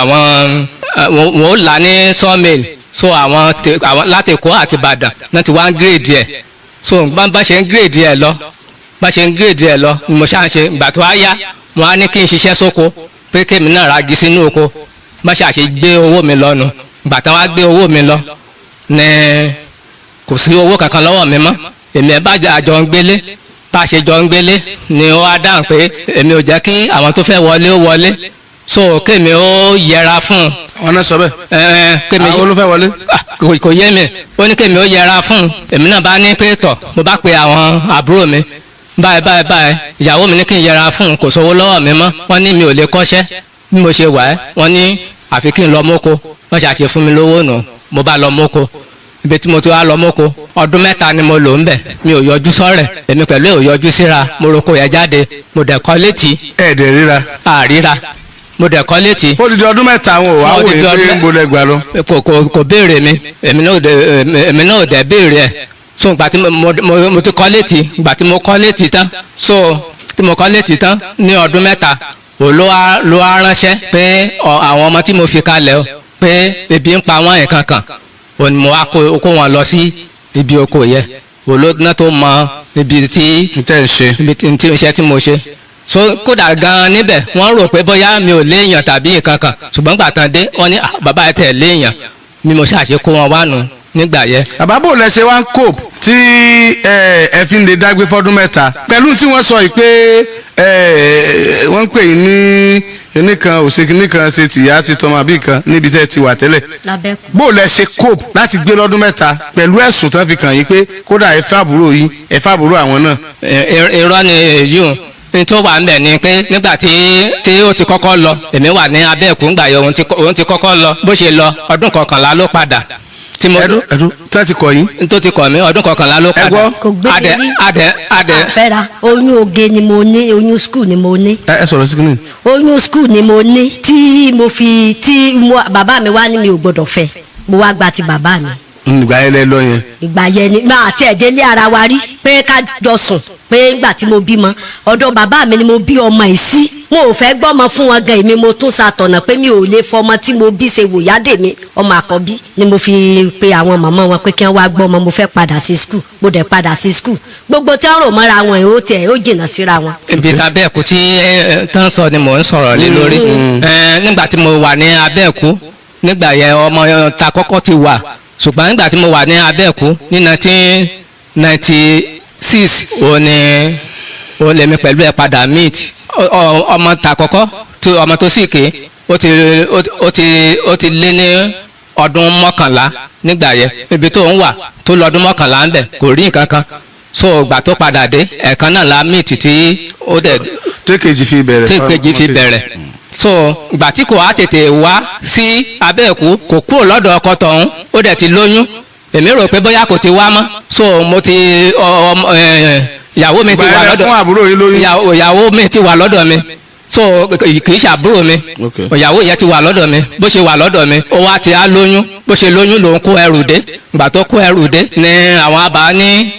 àwọn wọn ó là ní sawmill so àwọn láti Èkó àti Ìbàdàn náà ti wá ń gírèdì ẹ̀ so bá ṣe ń gírèdì ẹ̀ lọ ni mo ṣáà ń ṣe ìgbà tó wá yá wọn á ní kí n ṣiṣẹ́ sóko pé kémi náà ragi sínú oko bá ṣàṣe gbé owó mi lọ nù ìgbà tí wọn á gbé owó mi lọ ní kò sí owó kankan lọ́wọ́ mi mọ́ èmi ẹ̀ bá àjọ ń gbélé bá a ṣe jọ ń gbélé ni ó wá dáhùn pé èmi ò jẹ́ kí àwọn tó fẹ́ wọlé ó wọlé so kémi ó yẹra fún un. wọn náà sọ bẹ́ẹ̀ kémi àwọn olùfẹ́ wọlé. kò yé mi ó ní kémi ó yẹra fún un èmi náà bá ní pé tọ̀ mo bá pe àwọn àbúrò mi báyìí ìyàwó mi ní kí n yẹra fún un kò sówó lọ́wọ́ mi mọ́ wọ́n ní mi ò lè kọ́ṣẹ́ bí mo ṣe wà ẹ́ wọ́n ní àfi kí n lọ mọ́kò wọ́n ṣàṣe fún mi lówó nù mo bá lọ mọ́kò ibi tí mo ti wá lọ mọ́kò ọdún mẹ́ta ni mo lò ń bẹ̀ mi ò yọjú sọ́rẹ̀ èmi pẹ̀lú ò yọjú síra mo roko yẹn jáde mo dẹ̀ kọ́ létí. ẹ̀ẹ́dẹ̀ ríra. àríra mo dẹ̀ kọ́ létí. ó di ọdún mẹ́ta àwọn ò wá wò yín pé ń bolẹ̀ gbà lọ. kò béèrè mi èmi náà ò dẹ̀ béèrè ẹ̀ so ìgbà tí mo ti kọ́ létí ìgbà tí mo kọ́ létí tán so tí mo kọ́ létí tán ní ọdún mẹ́ta ló wá ránṣẹ́ pé àwọn ọmọ tí mo fi kalẹ̀ o pé ebi ń pa wọ́n ẹ̀ kankan òun mo wá kó wọn lọ sí ibi oko yẹ olóògùn tó mọ ibi tí iṣẹ́ tí mo ṣe so kódà gan níbẹ̀ wọ́n rò pé bóyá mi ò léèyàn tàbí nǹkan kan ṣùgbọ́n gbà tán dé wọ́n ní bàbá ẹ̀ tẹ̀ léèyàn ni mo ṣàṣe kó wọn wá nù nígbà yẹ. àbábò lẹsẹ wá ń cope tí ẹ fi ń lè dágbé fọdún mẹ́ta pẹ̀lú tí wọ́n sọ yìí pé wọ́n ń pè yín ní oníkan òṣèkì nìkan ṣe tìyá ti tọmọ àbí kan níbi tẹ́ ti wà tẹ́lẹ̀. bó lẹ ṣe cope láti gbé lọ́dún mẹ́ta pẹ̀lú ẹ̀sùn tán fi kàn yín pé kódà ẹ fẹ́ àbúrò yín ẹ fẹ́ àbúrò àwọn náà. irọ́ ni èyí o ní tó wà ń bẹ̀ ni pé nígbà tí ó ti kọ́kọ́ lọ èmi wà ní Abẹ́òkúta ńgbà yẹn òun ti kọ́kọ́ lọ bó ṣe lọ ọdún kọkànlá ló padà tí mo dún. ẹdún tí wọ́n ti kọ̀ yín. tó ti kọ̀ mí ọdún kọkànlá ló padà. kò gbé mi rí àfẹ́ra oyún oge ni mo ní oyún skul ni mo ní. ẹ sọ̀rọ̀ sí kínní. oyún skul ni mo ní bàbá mi wá ní mi ò gbọdọ̀ fẹ́ mo wá gba ti bàbá mi. ìgbà yẹn lẹ lọ yẹn. ìgbà yẹn ni máa tiẹ̀ délé ara wa rí pé ká jọ sùn pé ìgbà tí mo bímọ ọ̀dọ̀ bàbá mi ni mo bí ọmọ yìí sí. wọn ò fẹ́ gbọ́mọ fún wọn gan èmi mo tún ṣàtọ̀nà pé mi ò lè fọmọ tí mo bí ṣe wòyáde mi ọmọ àkọ́bí ni mo fi pe àwọn màmá wọn pé kí wọ́n wá gbọ́mọ mo fẹ́ padà sí skul mo dẹ̀ padà sí skul gbogbo tí wọ́n rò mọ́ra wọn ó tiẹ̀ ó jìnnà síra wọn. ibi tí Abẹ́ẹ̀kú tí tán sọ ni mò ń sọ̀rọ̀ lé lórí nígbà tí mo wà ní Abẹ́ẹ̀kú nígbà yẹn ọmọ ta kọ́kọ́ ti wà ṣùgbọ́n nígbà tí mo wà ní Abẹ́ẹ̀kú ní 1996 òun lèmi pẹ̀lú ẹ̀ padà meet ọmọ ta kọ́kọ́ ọmọ tó sì ké ó ti lé ní ọdún mọ́kànlá nígbà yẹn ibi tó ń wà tó lọ́dún mọ́kànlá ń bẹ̀ kò rí nǹkan kan so ìgbà tó padà dé ẹ̀ẹ̀kan náà la meet tí ó dẹ̀ tékejì fi bẹ̀rẹ̀ so ìgbà tí kò á tètè wá sí Abẹ́ẹ̀kú kò kúrò lọ́dọ̀ ọkọ tọ̀hún ó dẹ̀ ti lóyún èmi rò pé bóyá kò ti wá mọ́ so mo ti ìyàwó mi ti wà lọ́dọ̀ ìyàwó mi ti wà lọ́dọ̀ mi so kì í ṣàbúrò mi ìyàwó yẹn ti wà lọ́dọ̀ mi bó ṣe wà lọ́dọ̀ mi ó wá ti á lóyún bó ṣe lóyún lòun kó ẹrù dé ìgbà tó kó ẹrù dé ni àwọn àbá ní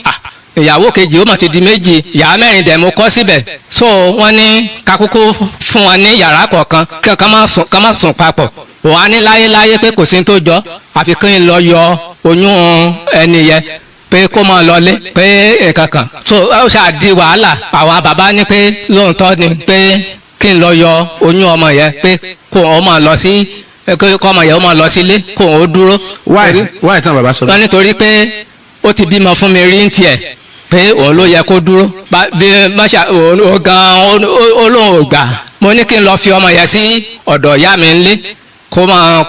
ìyàwó kejì ó mà ti di méjì yàrá mẹ́rin dẹ̀ mo kọ́ síbẹ̀ so wọ́n ní kakúkú fún wọn ní yàrá kọ̀ọ̀kan kí ká má sùn papọ̀ wọ́n á ní láyéláyé pé kò sí tó jọ àfi kí n lọ yọ oyún ẹni yẹn pé kó máa lọlé pé nǹkan kan so ó ṣàdí wàhálà àwọn bàbá ní pé lóòótọ́ ni pé kí n lọ yọ oyún ọmọ yẹn pé kó o máa lọ sí kó ọmọ yẹn ó máa lọ sílé kó o dúró. wáyé tán bàbá sọ. wọ́n nítorí pé ó ti bímọ fún mi rí ń tiẹ̀ pé òun ló yẹ kó dúró bí mọ́ṣá òun gan-an ó lóun ò gbà mo ní kí n lọ fi ọmọ yẹn sí ọ̀dọ̀ ìyá mi ńlé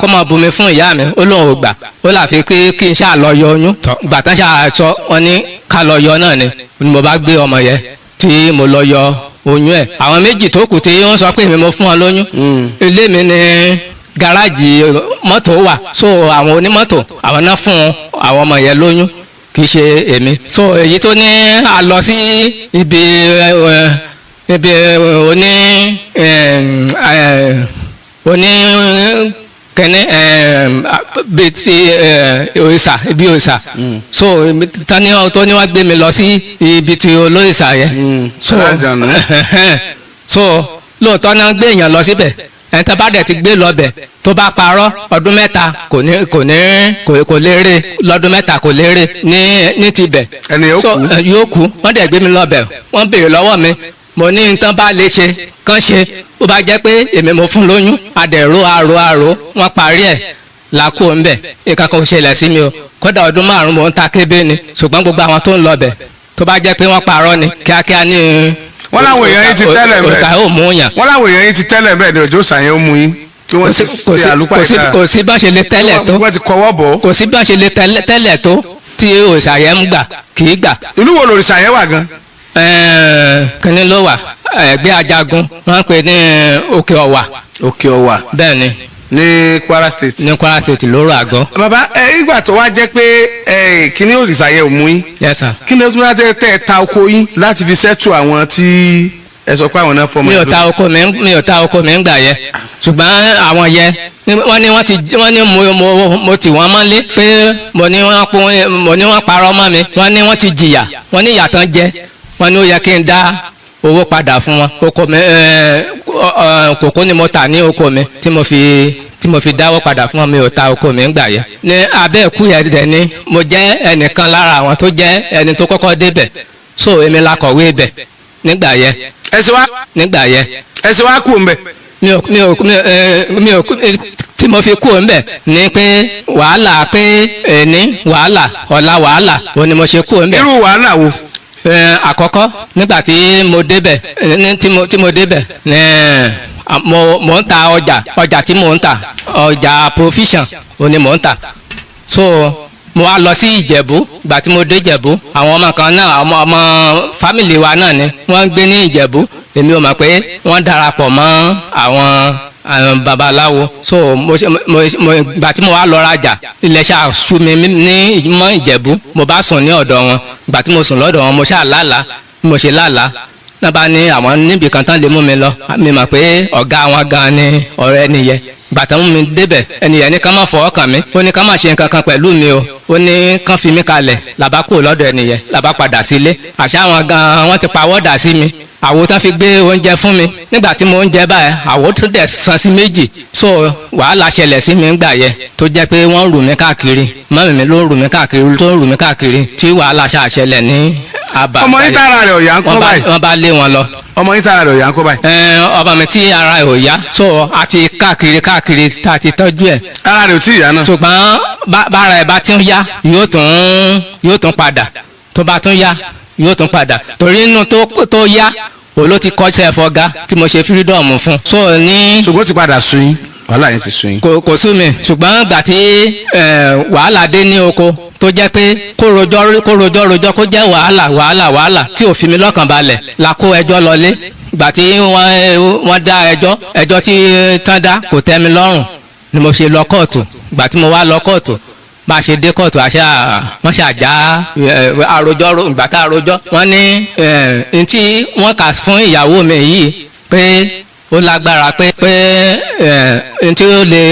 kó máa bumi fún ìyá mi ó lóun ò gbà ó láfi pé kí n ṣáà lọ yọ oyún gbà tán ṣáà sọ wọn ní ká lọ yọ náà ni mo bá gbé ọmọ yẹn tí mo lọ yọ oyún ẹ̀ àwọn méjì tó kù tí wọ́n sọ pé mi mo fún wọn lóyún ilé mi ní gáràjì mọ́tò wà so àwọn onímọ́tò àwọn náà fún àwọn ọmọ yẹn lóyún kì í ṣe èmi so èyí tó ní a lọ sí ibi oní kẹ́ni bíi ti òrìṣà ibi òrìṣà so tani tó ní wá gbé mi lọ sí ibi ti olóòṣà yẹn so lóòótọ́ náà gbé èèyàn lọ síbẹ̀ ẹni tó bá dẹ̀ ti gbé lọ́bẹ̀ tó bá parọ́ ọdún mẹ́ta kò lè rè lọ́dún mẹ́ta kò lè rè ní tibẹ̀ yóò kú wọ́n dẹ̀ gbé mi lọ́bẹ̀ wọ́n béèrè lọ́wọ́ mi mo ní nǹkan bá lè ṣe kán ṣe ó bá jẹ́ pé èmi mo fún lóyún adẹ̀ró àrò wọ́n parí ẹ̀ làkó ńbẹ̀ nǹkan kan ò ṣẹlẹ̀ sí mi o kódà ọdún márùn-ún mò ń ta kébé ni ṣùgbọ́n gbogbo àwọn tó ń lọ́bẹ̀ tó bá jẹ́ pé wọ́n parọ́ ni kíákíá ní wọ́n láwọn èèyàn yín ti tẹ́lẹ̀ bẹ́ẹ̀ òòṣà ò mú yàn. wọ́n láwọn èèyàn yín ti tẹ́lẹ̀ bẹ́ẹ̀ ni òjò sàyẹn ó mú yín tí wọ́n ti ṣe àlùpàá kò sí bá ṣe lè tẹ́lẹ̀ tó wọ́n ti kọ́wọ́ bọ̀. kò sí bá ṣe lè tẹ́lẹ̀ tó tí òòṣà yẹn ń gbà kì í gbà. ìlú wo lòrìṣà yẹn wà gan. kíní ló wà ẹgbẹ́ ajagun wọ́n ń pè ní òkè ọ̀wà. òkè ọ̀wà. bẹ́ẹ̀ ni. ní Kwara State. ní Kwara State lóru àgọ́. bàbá ìgbà tó wá jẹ́ pé kíní òrìṣà yẹn ò mú yín. yes sir. kí ni o tún wá tẹ́ ẹ ta oko yín láti fi ṣẹ́tù àwọn tí ẹ sọ pé àwọn náà fọmọ. mi ò ta oko mi ń gbà yẹ ṣùgbọ́n àwọn yẹ wọ́n ní mo tì wọ́n mọ́lé pé mo ní wọ́n parọ́ mọ́ mi wọ́n ní wọ́n ti jìyà wọ́n ní ìyàtọ̀ jẹ wọ́n ní ó yẹ kí n dá owó padà fún wọn oko mi kòkó ni mo tà ní oko mi tí mo fi dáwọ́ padà fún wọn mi ò ta oko mi ń gbà yẹ. ní Abẹ́ẹ̀kú yẹn dẹ̀ ni mo jẹ́ ẹnìkan lára àwọn tó jẹ́ ẹni tó kọ́kọ́ débẹ̀ so èmi la kọ̀wé bẹ̀ nígbà yẹ. ẹsẹ wa nígbà yẹ. ẹsẹ wa kú mbẹ. mi ò tí mo fi kú mbẹ ni pé wàhálà pé ẹni wàhálà ọ̀la wàhálà òun ni mo ṣe kú mbẹ. irú wàhálà wo. àkọ́kọ́ nígbà tí mo débẹ̀ tí mo débẹ̀ mo ń ta ọjà tí mo ń ta ọjà provision òun ni mo ń ta so mo wá lọ sí Ìjẹ̀bú gbà tí mo dé Ìjẹ̀bú àwọn ọmọ kan náà ọmọ fámìlì wa náà ni wọ́n ń gbé ní Ìjẹ̀bú èmi ò mọ̀ pé wọ́n darapọ̀ mọ́ àwọn babaláwo so ìgbà tí mo wá lọ rajà ilẹ̀ ṣáà sú mi ní mọ́ Ìjẹ̀bú mo bá sùn ní ọ̀dọ̀ wọn ìgbà tí mo sùn lọ́dọ̀ wọn mo ṣáà lálàá mo ṣe lálàá náà bá ní àwọn níbi kan tán lè mú mi lọ mi mọ̀ pé ọ̀gá wọn gan ni ọ̀rẹ́ nìyẹn gbàtà mú mi débẹ̀ ẹnìyẹn ní ká má fọwọ́ kàn mí ó ní ká má ṣe nǹkan kan pẹ̀lú mi o ó ní kán fi mí kalẹ̀ làbá kúrò lọ́dọ̀ ẹnìyẹn làbá padà sílé àṣà wọn gan wọ́n ti pawọ́ dà sí mi àwo tán fi gbé oúnjẹ fún mi nígbà tí mo ń jẹ báyìí àwo tó dẹ̀ san sí méjì so wàhálà ṣẹlẹ̀ sí mi ńgbà yẹn tó jẹ́ pé wọ́n rù mí káàkiri mọ́mì mi ló ń rù mí káàkiri tó ń rù mí káàkiri tí wàhálà ṣàṣẹlẹ̀ ní àbá. ọmọ yín tára rẹ̀ ò yá ń kó báyìí. wọ́n bá lé wọn lọ. ọmọ yín tára rẹ̀ ò yá ń kó báyìí. ọmọ mi tí ara ẹ̀ ò yá so a ti káàkiri tá a ti tọ́jú ẹ̀. ara rẹ̀ ò tí ì yá náà. ṣùgbọ́n bára ẹ̀ bá ti ń yá yóò tún padà tó bá tún yá yóò tún padà torí inú tó yá òun ló ti kọ́ṣẹ́ fọ́gá tí mo ṣe fírídọ̀mù fún. so ní. ṣùgbọ́n ó ti padà sun yín wàhálà yẹn ti sun yín. kò sú mi ṣùgbọ́n gbà tí wàhálà dé ní oko tó jẹ́ pé kó rojọ́ kó jẹ́ wàhálà tí ò fi mi lọ́kàn balẹ̀ la kó ẹjọ́ lọlé gbà tí wọ́n dá ẹjọ́ tí tán dá kò tẹ́ mi lọ́rùn ni mo ṣe lọ kóòtù gbà tí mo wá lọ kóòtù bá a ṣe dé kóòtù wọ́n ṣàjá àròjọ́ ìgbà tá àròjọ́ wọ́n ní n tí wọ́n kà fún ìyàwó mi yìí pé ó lágbára pé n tí ó lè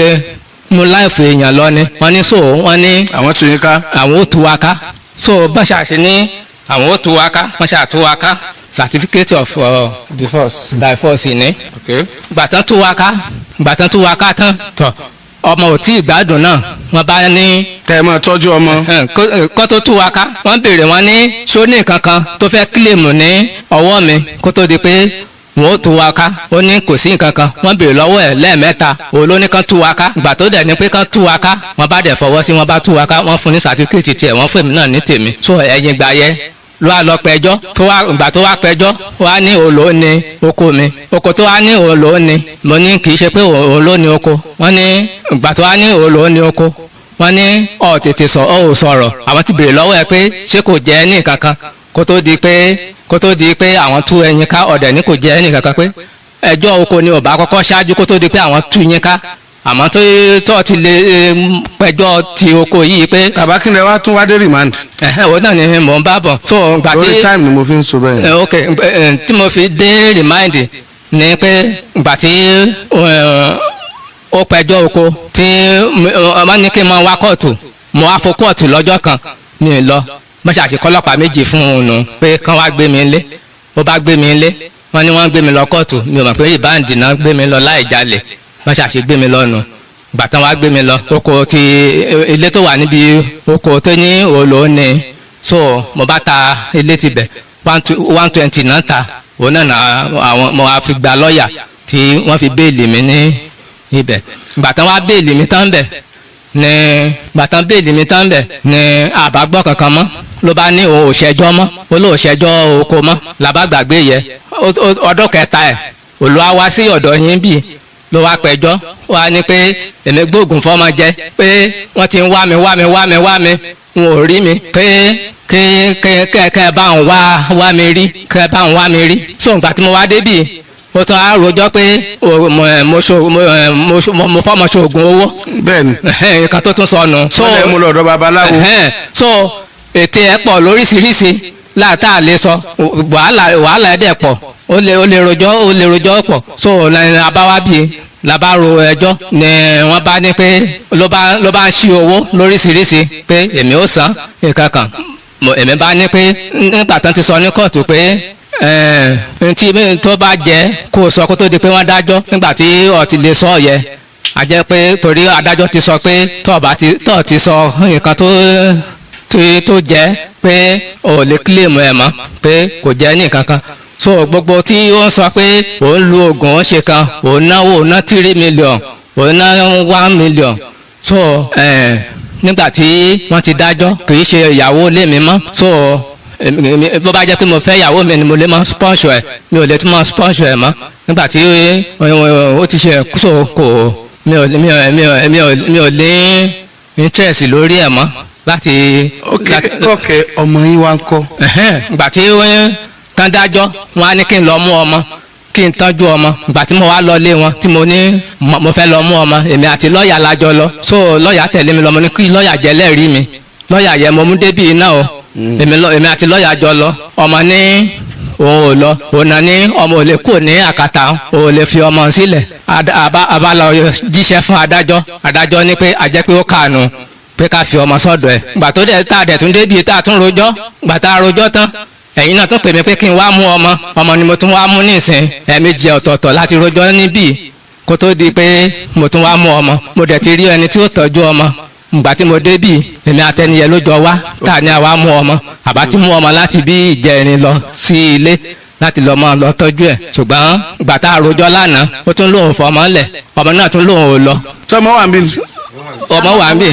mú láìfò èèyàn lọ ni wọ́n ní so wọ́n ní. àwọn tún yín ká. àwọn ò tú wa ká so bá ṣàṣe ní àwọn ò tú wa ká wọ́n ṣàtú wa ká certificate of divorce ni. gbàtàn tú wa ká tán tọ̀ ọmọ ò tí ì gbádùn náà wọ́n bá ní. kẹ́ ẹ máa tọ́jú ọmọ. kó tó tú wa ká wọ́n béèrè wọ́n ní ṣó ní nǹkan kan tó fẹ́ kílèmù ní ọwọ́ mi kó tó di pé wọ́n ó tú wa ká ó ní kò sí nǹkan kan wọ́n béèrè lọ́wọ́ ẹ̀ lẹ́ẹ̀mẹ́ta òun ló ní kán tú wa ká ìgbà tó dẹ̀ ní pé kán tú wa ká wọ́n bá dẹ̀ fọwọ́ sí wọ́n bá tú wa ká wọ́n fún ní sàtífíkẹ́tì tiẹ̀ wọ́n fún èmi náà ní tèmi so ẹ̀yìn gbà yẹ ló wá lọ pẹjọ́ ìgbà tó wá pẹjọ́ wá ní òun ló ní oko mi oko tó wá ní òun ló ní mo ní kì í ṣe pé òun ló ní oko wọ́n ní ìgbà tó wá ní òun ló ní oko wọ́n ní ọ̀ tètè sọ̀rọ̀ àwọn ti béèrè lọ́wọ́ ẹ pé ṣé kò jẹ́ ní nǹkan kan kó tó di pé àwọn tú ẹyin ká ọ̀dẹ̀ ní kò jẹ́ ní nǹkan kan pé ẹjọ́ oko ni ò bá kọ́kọ́ ṣáájú kó tó di pé àwọn tú yín ká àmọ́ tó ti lè pẹjọ́ ti oko yìí pé. bàbá kí ni wàá tún wá dé remand. òun náà ni mò ń bá bọ̀. so gbà tí lórí time ni mo fi ń sọ bẹ́ẹ̀. ok tí mo fi dé remand ni pé gbà tí ó pẹjọ́ oko tí ọmọ ní kí n máa wá kóòtù mo wá fo kóòtù lọ́jọ́ kan ní ìlọ mo ṣàṣì kọ́lọ́pàá méjì fún un nù pé kán wá gbé mi lé ó bá gbé mi lé wọ́n ní wọ́n gbé mi lọ kóòtù mi ò mọ̀ pé ìbáǹdì náà gbé mi lọ láì jalè wọ́n ṣàṣì gbé mi lọ́nu gbàtàn wá gbé mi lọ oko ti ilé tó wà níbi oko tó ní òòlò ní so mo bá ta ilé tibẹ̀ 120 náà ta òun náà àwọn mo wá fi gba lọ́ọ̀yà tí wọ́n fi béèlì mi ní ibẹ̀ gbàtàn wá béèlì mi tán bẹ̀ ní gbàtàn béèlì mi tán bẹ̀ ní àbágbọ́ kankan mọ́ ló bá ní òun ò ṣẹjọ́ mọ́ ó lóun ṣẹjọ́ oko mọ́ làbá gbàgbé yẹ ọdún kẹta ẹ̀ olùwà wá sí ọ̀dọ̀ yín bíi ló wá pẹjọ́ wá ní pé èmi gbóògùn fọmọ jẹ pé wọ́n ti ń wá mi n ò rí mi pé kẹ́ bá ń wá mi rí kẹ́ bá ń wá mi rí so nǹkan tí mo wá débì ó tún á rojọ́ pé mo fọmọ ṣoògùn owó. bẹ́ẹ̀ni nǹkan tó tún sọnù. so ẹ mú lọ́dọ̀ babaláwo. so ètè ẹ̀ pọ̀ lóríṣiríṣi láàtà lè sọ wàhálà ẹ̀dẹ̀ pọ̀ ó lè rojọ́ pọ̀ so abáwá bíi labaro ẹjọ́ ni wọ́n bá ní pé ló bá ń ṣí owó lóríṣiríṣi pé èmi ò san ìkankan èmi bá ní pé nígbà tán ti sọ ní kóòtù pé tí tó bá jẹ́ kó sọ kó tó di pé wọ́n dájọ́ nígbà tí ó ti lè sọ yẹ a jẹ́ pé torí adájọ́ ti sọ pé tó ti sọ nǹkan tó jẹ́ pé ò lè kílèmù ẹ̀ mọ́ pé kò jẹ́ ní kankan so gbogbo tí ó ń sọ pé òun lu oògùn ó ṣe kan òun náwó òun ná 3 million òun ná 1 million so nígbà tí wọ́n ti dájọ́ kì í ṣe ìyàwó lé mi mọ́ so bó bá jẹ́ pé mo fẹ́ ìyàwó mi ni mo lè máa sponsor ẹ̀ mi ò lè tún máa sponsor ẹ̀ mọ́ nígbà tí ó ti ṣe so kò mi ò lè interest lórí ẹ̀ mọ́ láti. ok ọmọ yín wá ń kọ́. ìgbà tí tán dájọ́ wọn á ní kí n lọ mú ọmọ kí n tọ́jú ọmọ ìgbà tí mo wá lọ lé wọn tí mo ní mo fẹ́ lọ mú ọmọ èmi àti lọ́ọ̀yà lájọ lọ so lọ́ọ̀yà tẹ̀lé mi lọ mo ní kí lọ́ọ̀yà jẹ́ lẹ́rìí mi lọ́ọ̀yà yẹn mo mú débì iná o èmi àti lọ́ọ̀yà jọ lọ ọmọ ní òun ò lọ òun náà ní ọmọ ò lè kú ní àkàtà òun ò lè fi ọmọ sílẹ̀ àbá lọ jíṣẹ́ fún adájọ́ ní pé àjẹ́ pé ó kànú pé ká fi ọmọ sọ́dọ̀ ẹ̀ gbà tó dẹ̀ tá a dẹ̀ tún débi tá a tún rojọ́ gbà tá a rojọ́ tán ẹ̀yin náà tún pè mí pé kí n wá mú ọmọ ni mo tún wá mú nísìn ẹ̀ẹ̀mejì ọ̀tọ̀ọ̀tọ̀ láti rojọ́ níbí kó tó di pé mo tún wá mú ọmọ mo dẹ̀ ti rí ẹni tí ó tọ́jú ọmọ ìgbà tí mo débì èmi àtẹniyẹ ló jọ wá tá a ní àwa mú ọmọ àbá ti mú ọmọ láti bí ìjẹrin lọ sí ilé láti lọ máa lọ tọ́jú ẹ̀ ṣùgbọ́n ìgbà tá a rojọ́ lánàá ó tún lóun fọmọ lẹ̀ ọmọ náà tún lóun ò lọ. sọmọ wà mí ọmọ wà mí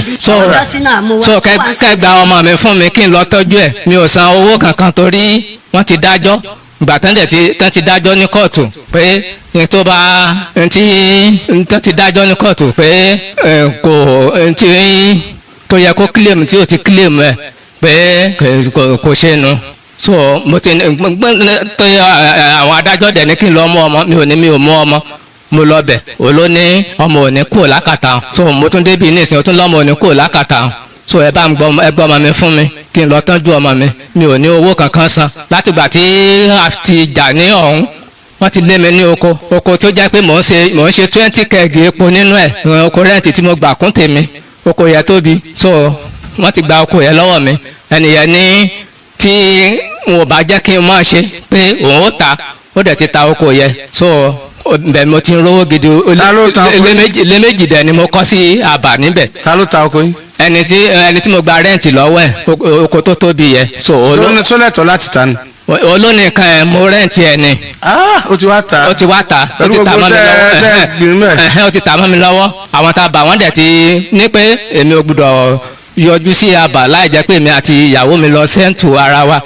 so kẹ gba ọmọ mi fún mi kí n lọ tọ́jú ẹ̀ mi ò san owó kankan torí wọ́n ti dájọ́ ìgbà tán ti dájọ́ ní kóòtù pé tó bá tán ti dájọ́ ní kóòtù pé kò tó yẹ kó claim tí ó ti claim ẹ̀ pé kò ṣe nu so mo ti tó àwọn adájọ́ dẹ̀ ní kí n lọ mú ọmọ mi ò mú ọmọ mo lọ bẹ̀ ò ló ní ọmọ òní kúrò lákàtà so mo tún débi nísìnyí ó tún lọ́mọ òní kúrò lákàtà so ẹ bá ń gbọ́ ẹgbẹ́ ọmọ mi fún mi kí n lọ tọ́jú ọmọ mi ò ní owó kankan san látìgbà tí a ti jà ní ọ̀hún wọ́n ti lé mi ní oko tó jẹ́ pé mò ń ṣe 20 kẹ́ẹ̀gì epo nínú ẹ̀ oko rẹ́ǹtì tí mo gbà kún tèmi oko yẹn tóbi so wọ́n ti gba oko yẹn lọ́wọ́ mi ẹnìyẹn ní tí n ò bá jẹ́ kí n máa ṣe pé òun ó ta ó dẹ̀ ti ta oko yẹn so bẹ́ẹ̀ mo ti ń rówó gidi ilé méjì dẹ̀ ni mo kọ́ sí àbà níbẹ̀. ta ló ta oko yín. ẹni tí mo gba rẹ́ǹtì lọ́wọ́ ẹ̀ oko tó tóbi yẹn. so lẹ́tọ̀ láti ta ni. olónìkan ẹ̀ mo rẹ́ǹtì ẹ̀ ni. ó ti wá ta. ó ti wá ta ó ti ta mọ́ mi lọ́wọ́ ó ti ta mọ́ mi lọ́wọ́ àwọn tá a bà wọ́n dẹ̀ ti ní pé èmi ò gbọ́dọ̀ yọjú sí àbà láì jẹ́ pé èmi àti ìyàwó mi lọ sẹ́ǹtù ara wa.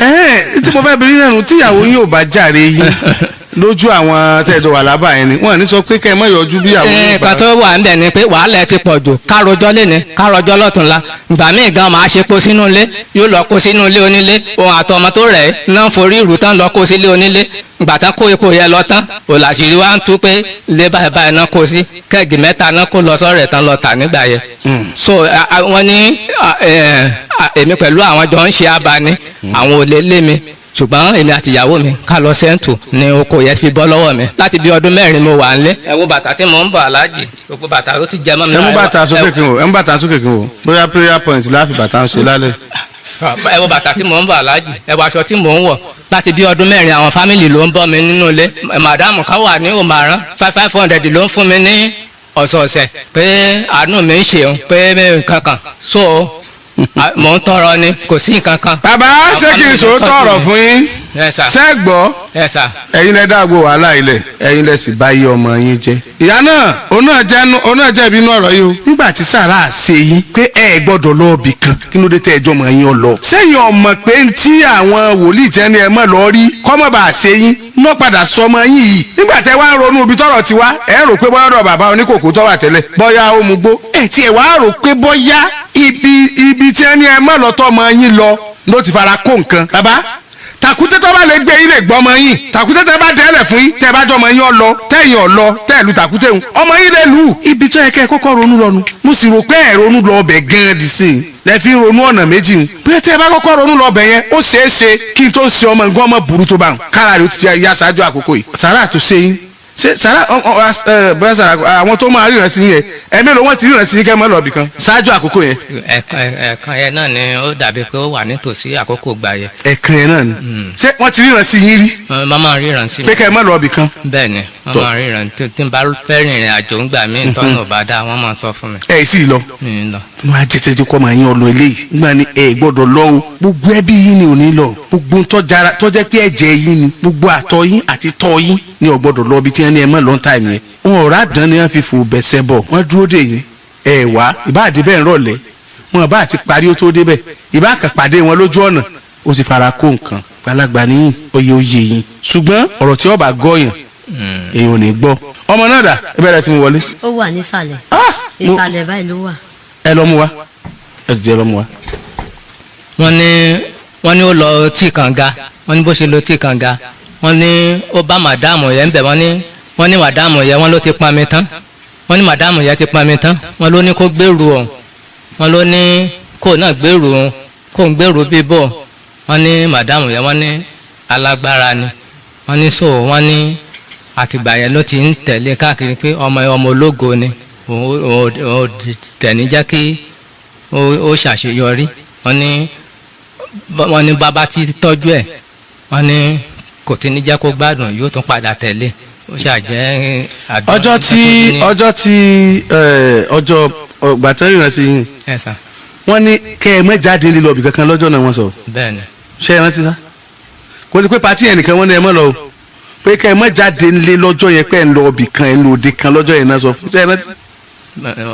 tí mo fẹ́ bẹ̀rẹ̀ nínú tíyàwó yín ò bá jàre yín lójú àwọn tẹ́ẹ̀dọ̀ wà lábà yẹn ni wọ́n ní sọ pé kẹ́ ẹ má yọjú bí àwọn. nǹkan tó wà ń bẹ̀ ni pé wàhálà ẹ ti pọ̀ jù károjọ́ lé ní károjọ́ lọ́túnla ìgbà míì gan máa ṣe kó sínú ilé yóò lọ kó sínú ilé onílé òun àtọmọ tó rẹ̀ náà forí ìrù tán lọ kó sílé onílé ìgbà tán kó epo yẹn lọ tán òlàṣírí wa ń tú pé ilé báyìí báyìí náà kó sí kẹ́ẹ̀gì mẹ́ta náà kó lọ sọ́rẹ̀ tán lọ tà nígbà yẹn. so wọ́n ní èmi pẹ̀lú àwọn jọ ń ṣe abani àwọn ò lè lé mi ṣùgbọ́n èmi àti ìyàwó mi ká lọ sẹ́ńtù ni oko yẹn fi bọ́ lọ́wọ́ mi láti bí ọdún mẹ́rin mo wà nílé. ẹ wo bàtà tí mò ń bọ̀ aláàjì gbogbo bàtà ó ti jẹ mọ́ mi. ẹ mú bàtà sókè kí n wò ẹ mú bàtà sókè kí n wò bóyá prayer point láàfin bàtà ń ṣe lálẹ́. ẹ wo bàtà tí mò ń bọ̀ aláàjì ẹ wo aṣọ tí mò ń wọ̀ láti bí ọdún mẹ́rin àwọn fámìlì ló ń bọ́ mi nínú ilé màdàmù ká wà ní òmàrán 500 ló ń fún mi ní ọ̀sọ̀ọ̀sẹ̀ pé àánú mi ń ṣeun pé nǹkan kan so mò ń tọrọ ni kò sí nǹkan kan. bàbá ṣé kí n sọ tọrọ fún yín ṣé gbọ́ ẹ̀yin lẹ dáàbò wàhálà ilẹ̀ ẹ̀yin lẹ sì bá yí ọmọ yín jẹ́. ìyá náà òun náà jẹ́ ìbínú ọ̀rọ̀ yìí o. nígbà tí sàrà ṣe yín pé ẹ gbọ́dọ̀ lọ ibì kan kí ló dé tẹ́ ẹjọ́ mọ̀ yín ọ lọ. sẹ́yìn ọmọ pé tí àwọn wòlíì tẹ́ ni ẹ mọ̀ lọ rí kọ́mọ̀ bá ṣe yín lọ́ padà sọ ọmọ yín yìí. nígbà tẹ́ wá ń ronú ibi tọ́rọ̀ ti wá ẹ rò pé bọ́yá bàbá oníkòkò tó wà tẹ́lẹ̀ bọ́yá ó mu gbó ẹ tiẹ̀ wá rò pé bọ́yá ibi tí ẹni ẹ mọ̀ lọ́tọ́ ọmọ yín ló ti fara kó nǹkan. bàbá tàkúté tó bá lè gbé yín lè gbọ́ ọmọ yín tàkúté tẹ́ bá dẹ́lẹ̀ fún yín tẹ́ bá jọ ọmọ yín ọ lọ tẹ́yìn ọ lọ tẹ́ẹ̀lú tàkúté ń ọmọ yín lè lù. ibi tó yẹ kẹ́ ẹ kọ́kọ́ ronú lọ́nu mo sì rò pé ẹ̀ ronú lọ ọbẹ̀ gan-an dì sí i lẹ fi ronú ọ̀nà méjì ń pé tẹ́ ẹ bá kọ́kọ́ ronú lọ ọbẹ̀ yẹn ó ṣeé ṣe kí n tó ṣe ọmọ nǹkan ọmọ burú tó bá ń kára rẹ̀ ó ti ya ṣáájú àkókò yìí sàrà tó ṣe yín sàrà bẹ́ẹ̀ sàrà àwọn tó máa ríran sí yẹn ẹ̀mí ló wọ́n ti ríran sí yín kẹ́ mọ́ lọ́ọ̀bì kan ṣáájú àkókò yẹn. ẹ̀ẹ̀kan yẹn náà ni ó dàbí pé ó wà nítòsí àkókò gbà yẹn. ẹ̀ẹ̀kan yẹn náà ni ṣé wọ́n ti ríran sí yín rí. màmá ríran sí mi. pé kẹ́ mọ́ lọ́ọ̀bì kan. bẹ́ẹ̀ ni màmá ríran tí n bá fẹ́ rìnrìn àjò ń gbà mí tọ́nà bá dá wọ́n máa sọ fún mi. ẹ sì lọ. mo á jẹ tẹjọ kọ́ máa yín ọ lọ eléyìí nígbà ni ẹ gbọ́dọ̀ lọ o gbogbo ẹbí yín ni ò ní lọ gbogbo tọ́jẹ́ pé ẹ̀jẹ̀ yín ni gbogbo àtọ̀ yín àti tọ́ yín ni ò gbọ́dọ̀ lọ bí tí wọ́n ní ẹ mọ̀ lọ́n táìmù yẹn wọn ò rà dán ni wọ́n fi fò bẹ̀sẹ̀ bọ̀ wọ́n dúró dè yín ẹ wá ìbá àdébẹ̀ ń rọ̀lẹ́ wọn bá àti parí ó tó débẹ̀ ìbá kàn pàdé wọn lójú ọ̀nà ó sì fara kó nǹkan gbalagbà níyìn oyè oyè yín ṣùgbọ́n ọ̀rọ̀ tí ọba gọ́yàn èèyàn ò ní gbọ́ ọmọ náà dà ẹ bẹ̀rẹ̀ tí mo wọlé. ó wà nísàlẹ̀ ìsàlẹ̀ báyìí ló wà. ẹ lọ mú wa ẹ jẹ́ lọ mú wa. wọ́n ní ó lọ tí kànga wọ́n ní bó ṣe lọ tí kànga wọ́n ní ó bá màdáàmù yẹn ń bẹ̀ wọ́n ní màdáàmù yẹn wọ́n ló ti pọn mi tán wọ́n ní màdáàmù yẹn ti pọn mi tán wọ́n ló ní kó gbèrú ọ̀hún wọ́n ló ní kó náà gbèrú ọ̀hún kó ń gbèrú bíbọ̀ wọ́n ní màdáàmù yẹn wọ́n ní alágbára ni wọ́n ní so wọ́n ní àtìgbà yẹn ló ti ń tẹ̀lé káàkiri pé ọmọ ológo ni òun tẹ̀ní jẹ́ kí ó ṣàṣeyọrí wọ́n ní bàbá ti tọ́jú ẹ̀ wọ́n ní kò tí ní jẹ́ kó gbádùn yóò tún padà tẹ̀lé ó ṣàjẹ́ àdúrà. ọjọ́ gbàtẹ́rì rẹ̀ sí yín wọ́n ní kẹ́ ẹ mẹ́jáde lílọ ibì kankan lọ́jọ́ náà wọ́n sọ. bẹ́ẹ̀ni. ṣé ẹ rántí sá kò sí pé pàtí yẹn nìkan wọ́n ní ẹ mọ́ lọ o pé kẹ́ ẹ mẹ́jáde lé lọ́jọ́ yẹn pé ẹ ń lọ ibì kan ẹ ń lọ òde kan lọ́jọ́ yẹn náà sọ fún ṣé ẹ rántí.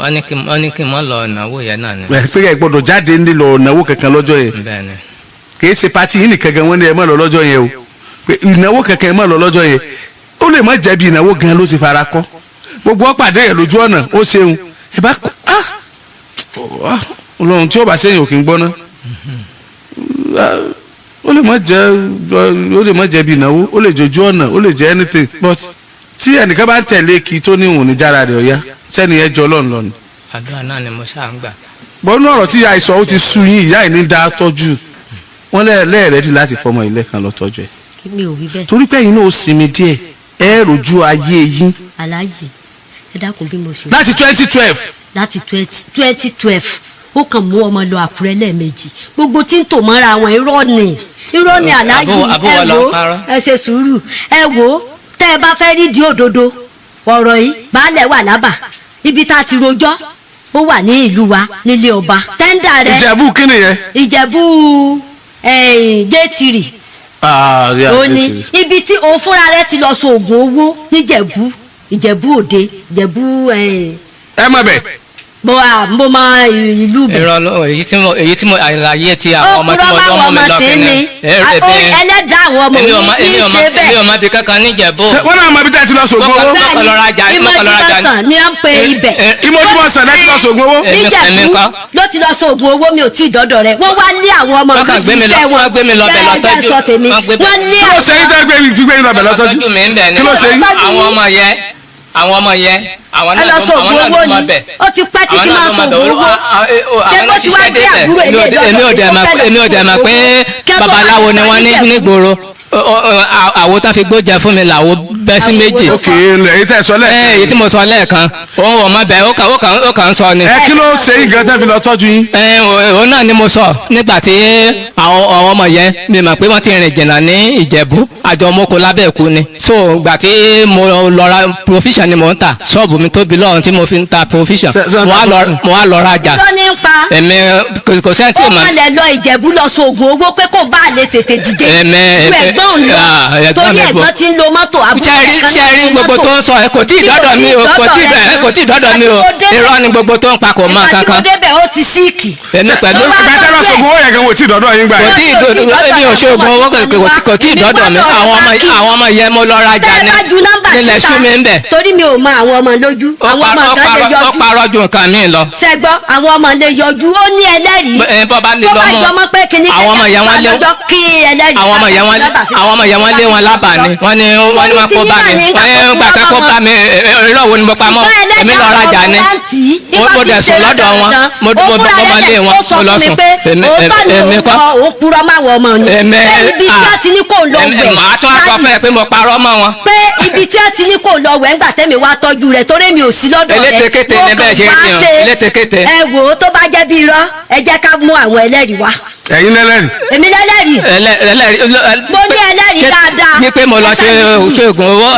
wọ́n ní kí n mọ́ lọ ìnáwó yẹn náà ni. pé kẹ́ ẹ gbọ́dọ̀ jáde lọ ìnáwó kankan lọ́jọ́ yẹn. bẹ́ẹ̀ni. kì í ṣe pàtí yìí nìkan gan wọ́n ní ẹ mọ́ lọ lọ́jọ́ yẹn o pé ìnáwó kankan ẹ mọ́ lọ lọ́jọ́ yẹn ó lè má jẹ̀bi ìnáwó gan ló ti fara kọ́ gbogbo ọ̀pàdé yẹn lójú ọ̀nà ó ṣeun ẹ bá kọ́ Ọlọ́run tí ó bá sẹ́yìn òkè ń gbọ́ ná ó lè má jẹ̀bi ìnáwó ó lè jojú ọ̀nà ó lè jẹ́ anything but tí ẹnìkan bá ń tẹ̀lé kí tó ní òun ní jára rẹ̀ ọ̀yá sẹ́ni ẹ jọ Ọlọ́run lọ́nu. àdúrà náà ni mo ṣáà ń gbà. bọ́nú ọ̀rọ̀ tí ìyá ìsọ̀ ó ti sú yín ìyá ìní dá tọ́jú wọ́n lẹ́ẹ̀rẹ́dì láti fọmọ ilé kan lọ tọ́jú ẹ̀. mi ò wí bẹ́ẹ̀. torí pé ẹ̀yin náà ó sinmi díẹ̀ ẹ rojú ayé yín. aláàjì ẹ dákun bí mo ṣe. láti 2012. láti 2012 ó kàn mú ọmọ lọ Àkúrẹ́ lẹ́ẹ̀mejì gbogbo tí ń tò mọ́ra àwọn irọ́ ni aláàjì ẹ wo ẹ ṣe sùúrù ẹ wo tẹ́ ẹ bá fẹ́ rí di òdodo ọ̀rọ̀ yìí baálẹ̀ wà lábà ibi tá a ti rojọ́ ó wà ní ìlú wa nílé ọba tẹ́ńdà rẹ ìjẹ̀bú kí nìyẹn. ìjẹ̀bú J3 ó ní ibi tí òun fúnra rẹ ti lọ so oògùn owó níjẹ̀bú Ìjẹ̀bú Òde Ìjẹ̀bú ẹ mọ̀ bẹ́ẹ̀. mo mọ ìlú bẹ̀. èyí tí mo àlàyé ti àwọn ọmọ tí mo lọ́mọ mi lọ́kùnrin ẹlẹ́dàá àwọn ọmọ mi ní ìṣe bẹ́ẹ̀. èmi ò mọ bí kankan níjẹ̀bú. wọ́n náà mọ bí tẹ́ ti lọ sògùn owó. ìmọ̀júmọ̀sán ni à ń pe ibẹ̀. ìmọ̀júmọ̀sán lẹ́ ti lọ sògùn owó. níjẹ̀bú ló ti lọ sògùn owó mi ò tí ì dọ́dọ̀ rẹ̀ wọ́n wá lé àwọn ọmọ mi jíṣẹ́ wọn bẹ́ẹ̀ sọ tèmi wọ́n lé àwọn. kí ló ṣe yín tẹ́ gbé yín lọ́bẹ̀ lọ́tọ́jú kí ló ṣe yín. àwọn ọmọ yẹn àwọn náà ló mọ bẹ ó ti pẹ́ títí máa sògùn owó ṣé bó ti wá gbé àbúrò ilé ìjọba èmi ò dẹ̀ mọ̀ pé babaláwo ni wọ́n ní nígboro àwo tán fi gbójà fún mi làwo bẹ́ sí méjì. ok èyí tẹ́ sọ lẹ́ẹ̀kan. èyí tí mo sọ lẹ́ẹ̀kan òun ò mọ bẹ́ẹ̀ ó kàn ń sọ ni. kí ló ṣe yín gan tẹ́ fi lọ tọ́jú yín. òun náà ni mo sọ nígbà tí àwọn ọmọ yẹn mi mọ̀ pé wọ́n ti rìn jìnnà ní Ìjẹ̀bú àjọ moko lábẹ́ ẹ̀kú ni. so ìgbà tí mo lọ ra provision ni mo ń ta ṣọ́ọ̀bù mi tóbi lọ́run tí mo fi ń ta provision mo wá lọ rajà. èmi kò sẹ́ni tí ò mọ̀. ó kàn lẹ̀ lọ Ìjẹ̀bú lọ sóògùn owó pé kò bá lè tètè dìde. ẹ̀gbọ́n lọ torí ẹ̀gbọ́n ti ń lo mọ́tò àbúrò sẹ́rí gbogbo tó ń sọ ẹ kò tí ì dọ́dọ̀ mi o kò tí ì dọ́dọ̀ mi o irọ́ ni gbogbo tó ń pa kò mọ kankan. ìgbà tí mo débẹ̀ ó ti síìkì. èmi pẹ̀lú bẹ́tẹ̀ lọ sọ̀gbọ́n owó yẹn kan wò tí ì dọ́dọ̀ yín gbà. kò tí ì èmi ò ṣoògùn owó kò tí ì dọ́dọ̀ mi àwọn ọmọ yẹn mo lọ rajà ní nílẹ̀ sú mi ń bẹ̀. torí mi ò mọ àwọn ọmọ lójú àwọn ọmọ kan lè yọjú. ó parọ́ ju nǹkan mi lọ. sẹ́gbọ́ àwọn ọmọ lè yọjú ó ní ẹlẹ́rìí. bọ́ bá lè lọ mú àwọn ọmọ yẹn wọ́n lé wọn lábàá ni wọ́n ní wọ́n kó bá mi gbà pé kó bá mi irọ́ wo ni mo pa mọ́ èmi lọ rajà ni mo dẹ̀ sùn lọ́dọ̀ wọn mo bá lé wọn mo lọ sùn èmi kọ́ òun purọ́ máa wọ ọmọ ni ibi tí a ti ní kó lọ wẹ̀ màá tún akọ fẹ́ pé mo parọ́ mọ́ wọn. pé ibi tí a ti ní kó lọ wẹ̀ ńgbà tẹ́mi wá tọ́jú rẹ̀ torí mi ò sí lọ́dọ̀ rẹ̀ elétekéte ni bẹ́ẹ̀ ṣe rí o elétekéte. ẹ wò ó tó bá jẹ́ bí irọ́ ẹ jẹ́ ká mú àwọn ẹlẹ́rìí wá. ẹ̀yin lẹ́lẹ́rìí. èmi lẹ́lẹ́rìí. mo ní ẹlẹ́rìí dáadáa. ní pé mo lọ ṣe oògùn owó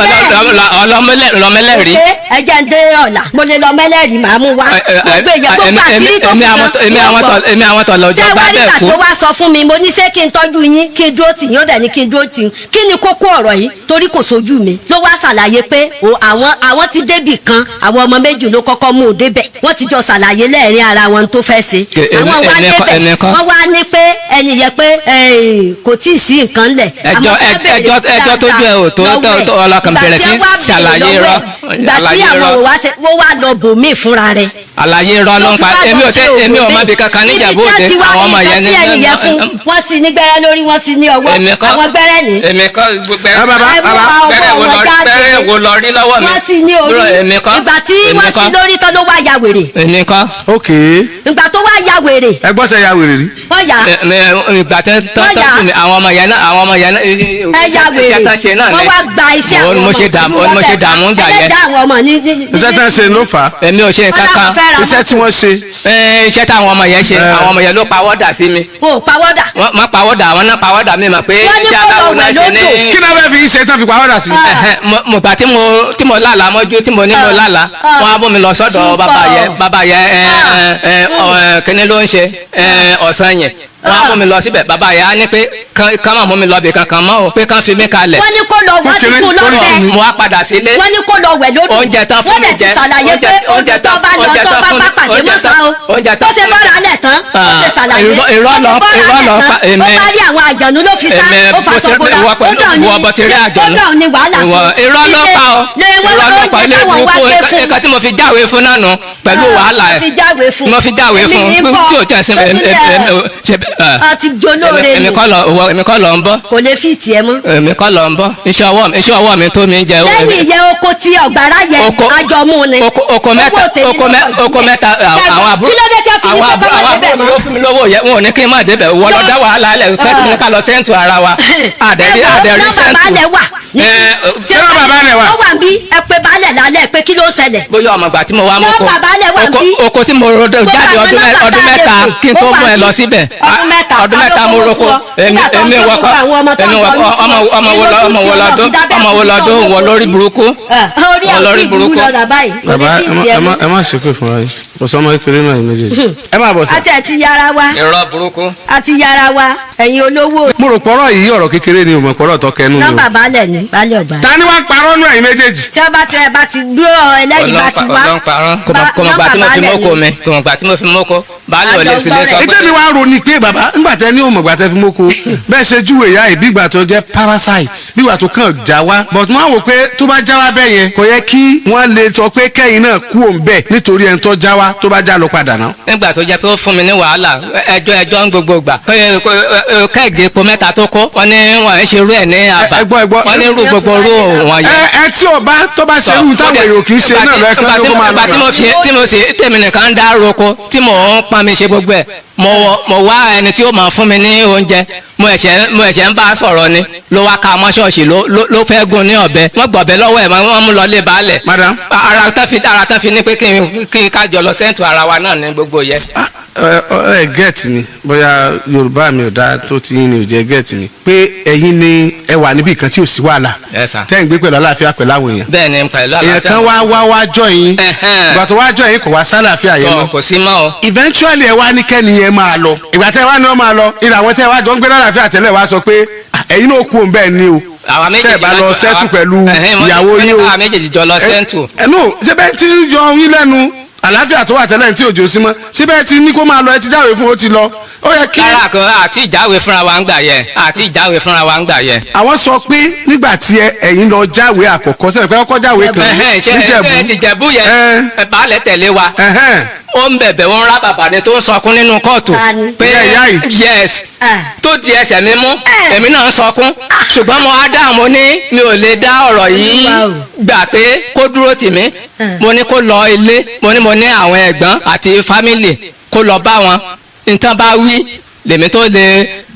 ọlọmọlẹ́rìí. ẹ jẹ́ ń dé ọ̀la mo lè lọ mẹ́lẹ́rìí màá mú wá. gbogbo èèyàn gbogbo àṣírí tó kù èmi àwọn tọ̀lọ̀ ọjọ́ bá bẹ́ẹ̀ kú. ṣé wàá nígbà tó wá sọ fún mi mo ní ṣé kí n tọ́jú yín kí n dúró tì yín ó dẹ̀ ní kí n dúró tì yín kí ni kókó ọ̀rọ̀ yìí torí kò sójú mi ló wá ṣàlàyé pé àwọn ti débì kan àwọn ọmọ méjì ló kọ́kọ́ mú un débẹ̀ wọ́n ti jọ ṣàlàyé lẹ́ẹ̀rin ara wọn tó fẹ́ ṣe àwọn wá débẹ̀ wọ́n wá ní pé ẹni yẹ pé kò tí ì sí nǹkan lẹ̀. ẹjọ́ tójú ẹ ò tó ọlọ́kàn bẹ̀rẹ̀ sí ṣàlàyé rọ. ìgbà tí àwọn wọ́n wá lọ bòmíì fúnra rẹ̀ àlàyé irọ́ ló ń pa èmi ò mọ ibi kankan níjàmbá òde àwọn ọmọ yẹn ní wọ́n sì ní gbẹ́rẹ́ lórí wọ́n sì ní ọwọ́ àwọn gbẹ́rẹ́ ní. èmi kọ́ gbẹ́rẹ́ wo lọ rí lọ́wọ́ mi. wọ́n sì ní orí ìgbà tí wọ́n sì lórí tán ló wá ya wèrè. èmi kọ́. ok. ìgbà tó wá ya wèrè. ẹ gbọ́ sẹ́ ya wèrè rí. wọ́n yà. ìgbà tó àwọn ọmọ yẹn náà ẹ ya wèrè wọ́n wá gba iṣẹ́ àwọn ọmọ. mo ṣe dààmú gbà yẹn. ẹlẹ́dàá àwọn ọmọ ní. iṣẹ́ tí wọ́n ṣe ló fà á. èmi ò ṣe kankan. iṣẹ́ tí wọ́n ṣe. iṣẹ́ táwọn ọmọ yẹn ṣe àwọn ọmọ yẹn ló pawọ́dà sí mi. o pawọ́dà. wọ́n pawọ́dà àwọn náà pawọ́dà mi mọ̀ pé iṣẹ́ aláwo náà ṣe ní. kí náà fẹ́ fi ṣe tán fi pawọ́dà sí. mo gbà tí mo lálàá mọ́jú tí mo ní mo lálàá wọ́n á bọ́ mi lọ sọ́dọ̀ bàbá yẹn kíní ló ń ṣe ọ̀sán yẹn wọ́n á mú mi lọ síbẹ̀ bàbá yẹn á ní pé ká má mú mi lọ bì kankan mọ́ o pé ká fi mí kalẹ̀. wọ́n ní kó lọ wọ́n ti fún lọ́sẹ̀. mo wá padà sílé. wọ́n ní kó lọ wẹ̀ lódò. oúnjẹ tán fún mi jẹ. wọ́n dẹ̀ ti ṣàlàyé pé oúnjẹ tó bá lọ tó bá bá pàdé mọ́sá o. oúnjẹ tó tán ṣe bọ́ra alẹ̀ tán. ó ṣe ṣàlàyé. irọ́ lọ pa èmi. ó bá rí àwọn àjànú ló fi sá. ó fa sọ́kúra. wọ́n bọ̀ ti rí àjànú. ó dàn ní wàhálà sí. irọ́ lọ pa o. irọ́ lọ pa ilé ìbùkún ẹ̀ka tí mo fi jáwé fún náà nù pẹ̀lú wàhálà ẹ̀. mo fi jáwé fún tí o tẹ̀ sí èmi kọ́ lọ ń bọ́. kò lè fi tiẹ̀ mọ́. èmi kọ́ lọ ń bọ́ iṣẹ́ ọwọ́ mi tó mi ń jẹ. lẹ́yìn ìyẹn oko tí ọ̀gbàrá yẹ àjọmú ni. oko mẹ́ta àwọn àbúrò ló fún mi lówó yẹ wọn ò ní kí n má débẹ̀ wọ́n lọ dá wàhálà alẹ́ kẹ́tù ká lọ sẹ́ńtù ara wa àdẹ̀rí sẹ́ńtù. sẹ́wọ́n bàbá rẹ̀ wà. ó wà bí ẹ pé baálẹ̀ lálẹ́ pé kí ló ṣẹlẹ̀. bóyá ọmọ ìgbà tí mo wá mọ́kò bàbá rẹ̀ wà bí. oko tí mo jáde ọdún mẹ́ta kí n tó mú ẹ lọ síbẹ̀ ọdún mẹ́ta mo roko èmi wọkọ ọmọ wo lọ́dún wọ lórí burúkú. orí burúkú lọ́dà báyìí. bàbá ẹ má ṣépè fún wa yìí kò sọ ọmọ ìpèrè náà méjèèjì. ẹ má bọ̀ sí. àti yára wa. irọ́ burúkú. àti yára wa ẹ̀yin olówó. mo rò pọ̀rọ̀ yìí ọ̀rọ̀ kékeré ni o mọ̀ pọ̀rọ̀ tọ́ kẹnu ni o. nọ́mbà baálẹ̀ ni baálẹ̀ ọ̀gbà. ta ni wàá parọ́ nù ẹ̀yin méjèèjì. tí wọ́n bá ti gbé ẹlẹ́rìí bá ti wá. kọmọgbà tí mo fi mọ́kò baálẹ̀ ò lè sílé sọ. ètò mi wàá ronú pé bàbá ńgbà tẹ ní òmùgbà tẹ fi mọ́kò bẹ́ẹ̀ ṣe júwe ìyá yìí bígbà tó jẹ́ parasite bígbà tó kàn já wa but wọ́n á wò pé tó bá já wa bẹ́ẹ̀ yẹn kò yẹ kí wọ́n lè sọ pé kẹ́yìn náà kú òun bẹ́ẹ̀ nítorí ẹni tó já wa tó bá já lọ padà náà. nígbà tó jẹ́ pé ó fún mi ní wàhálà ẹjọ́ ń gbogbo gbà kẹ́ẹ̀gì epo mẹ́ta tó kó wọ́n ní wọ́n ń ṣerú ẹ̀ ní àbá wọ́n ní rú gbogbo rú wọn yẹn. ẹ tí o bá tó bá ṣerú táwọn èrò kì í ṣe náà lẹ́kọ̀ọ́ ló máa lọ. tí mo ṣe tèmi nìkan ń dá roko tí mò ń pa mi ṣe gbogbo ẹ̀ mo wá ẹni tí ó máa fún mi ní oúnjẹ mo ẹ̀ṣẹ̀ ń bá a sọ̀rọ̀ ni ló wá ka mọ́ ṣọ́ọ̀ṣì ló fẹ́ gún ní ọ̀bẹ wọ́n gbọ̀bẹ lọ́wọ́ ẹ̀ wọ́n mú lọ lé baálẹ̀. madam. ara tán fi ní pé kí n ká jọ lọ sẹ́ǹtù ara wa náà ní gbogbo yẹn. ẹ gẹ́ẹ̀tì mi bóyá yorùbá mi ò dáa tó ti yín ni ò jẹ́ gẹ́ẹ̀tì mi pé ẹ̀yin ni ẹ wà níbi kan tí ò sí wàhálà tẹ́ ń gbé pẹ̀lú àlàáfíà pẹ̀lú àwọn èèyàn. bẹ́ẹ̀ ni pẹ̀lú àlàáfíà. èèyàn kan wá jọ yín ìgbà tó wá jọ yín kò wá sálàáfíà yẹn mọ́. kò sí mọ́ o. eventually ẹ wá ní kẹ́ni yẹn máa lọ ìgbà tẹ́ wá ní wọ́n máa lọ ìlà àwọn tẹ́ wá jọ ń gbé lálàáfíà tẹ́lẹ̀ wá sọ pé ẹ̀yin náà kú òun bẹ́ẹ̀ ni o tẹ́ ẹ bá lọ sẹ́tù pẹ̀lú ìyàwó yín o. àwa méjèèjì jọ lọ sẹ́ǹtù. no ṣé bẹ́ẹ̀ tí ń yọ yín lẹ́nu àlàáfíà tó wà tẹ́lẹ̀ tí òjò sí mọ́ síbẹ̀ tí ní kó máa lọ ẹ ti jáwèé fún ó ti lọ ó yẹ kí. rárá kan àti ìjáwèé fúnra wa ń gbà yẹn àti ìjáwèé fúnra wa ń gbà yẹn. àwọn sọ pé nígbà tí ẹ̀yin lọ jáwèé àkọ́kọ́ sẹ́yìn pé ọkọ̀ jáwèé kan ṣe ti jẹ̀bú yẹn baálẹ̀ tẹ̀lé wa ó ń bẹ̀bẹ̀ wọn rá bàbá ni tó ń sọkún nínú kóòtù pé yes tó di ẹsẹ̀ mi mú èmi náà ń sọkún ṣùgbọ́n mo á dá mo ní mi ò lè dá ọ̀rọ̀ yìí gbà pé kó dúró tì mí mo ní kó lọ ilé mo ní àwọn ẹ̀gbọ́n àti fámìlì kó lọ bá wọn nǹkan bá wí lèmi tó lè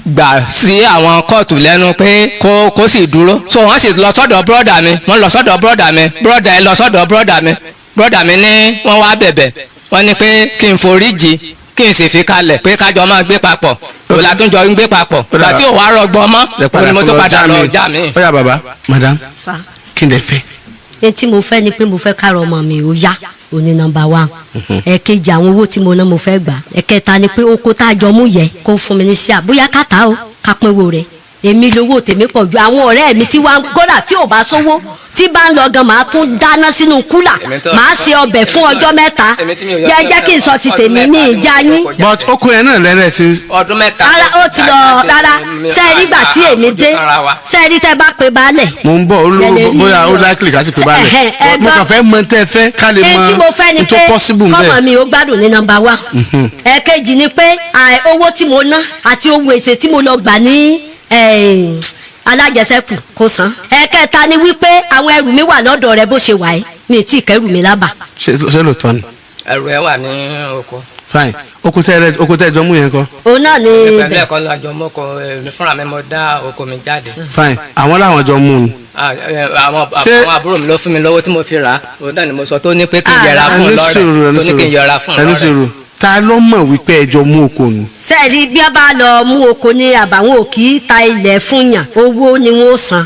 gbà sí àwọn kóòtù lẹ́nu pé kó sì dúró so wọ́n sì lọ sọ́dọ̀ bọ́dà mi wọ́n lọ sọ́dọ̀ bọ́dà mi bọ́dà ẹ lọ sọ́dọ̀ bọ́dà mi ní wọ́n wá bẹ̀bẹ̀ wọ́n ní pé kí n foríjì kí n sì fi kalẹ̀ pé kájọ máa gbé papọ̀ òun tún jọ ń gbé papọ̀ ìgbà tí ò wá rọgbọ́n mọ́ òun ni mo tún padà lọ já mi. ó yá bàbá madam kí n lè fẹ́. etí mo fẹ́ ni pé mo fẹ́ káàrọ̀ ọmọ mi ò yá òní nọ́mbà 1 ẹ̀kejì àwọn owó tí mo ná mo fẹ́ gbà ẹ̀kẹta ni pé oko tá a jọ mú yẹ kó fún mi ní sí àbúyá kàtà o ká pínwó rẹ̀ èmi lówó tèmi pọ̀ ju àwọn ọ̀rẹ́ mi tí wọ́n kódà tí ò bá sówó tí bá ń lọ gan máa tún dáná sínú kúlà máa ṣe ọbẹ̀ fún ọjọ́ mẹ́ta jẹ́ kí n sọ ti tèmi ní ìjà yín. but oko yẹn náà lẹ́rẹ̀ ti. ọdún mẹ́ta. rárá ó ti lọ rárá sẹ́ẹ̀rí gbà tí èmi dé sẹ́ẹ̀rí tẹ́ bá pe baálẹ̀. mo ń bọ̀ bóyá ó láìkìlì ká sì pe baálẹ̀ mo kàn fẹ́ mọ tẹ́ fẹ́ ká lè mọ tí mo fẹ́ ni pé kọ́mọ mi ó gbádùn ní nọ́mbà 1. ẹ̀ẹ̀kejì ni pé owó tí mo ná àti owó èsè tí mo lọ gbà ní alájẹsẹ́kù kò san. ẹ̀ẹ̀kẹta ni wípé àwọn ẹrù mi wà lọ́dọ̀ rẹ bó ṣe wà ẹ́ mi ì tí ì kẹ́rù mi lábà. ṣé lóòótọ́ ni. ẹrù ẹ wà ní oko. fine oko tẹ ẹjọ mú yẹn kọ. òun náà ni ibẹ̀. pẹ̀lú ẹ̀kọ́ lọ́jọ́ mọ́kọ èmi fúnra mi mo dá oko mi jáde. fine àwọn làwọn jọ mú un. àwọn àbúrò mi ló fún mi lówó tí mo fi rà á òun náà ni mo sọ tó ní pé kí n yẹra fún lọ́rẹ̀ tó ní kí n yẹra fún lọ́rẹ̀. ta ló mọ̀ wípé ẹjọ́ mú oko nù. sẹ́ẹ̀rí bí a bá lọ mú oko ní àbàwọn òkì ta ilẹ̀ fún yàn owó ni wọ́n san.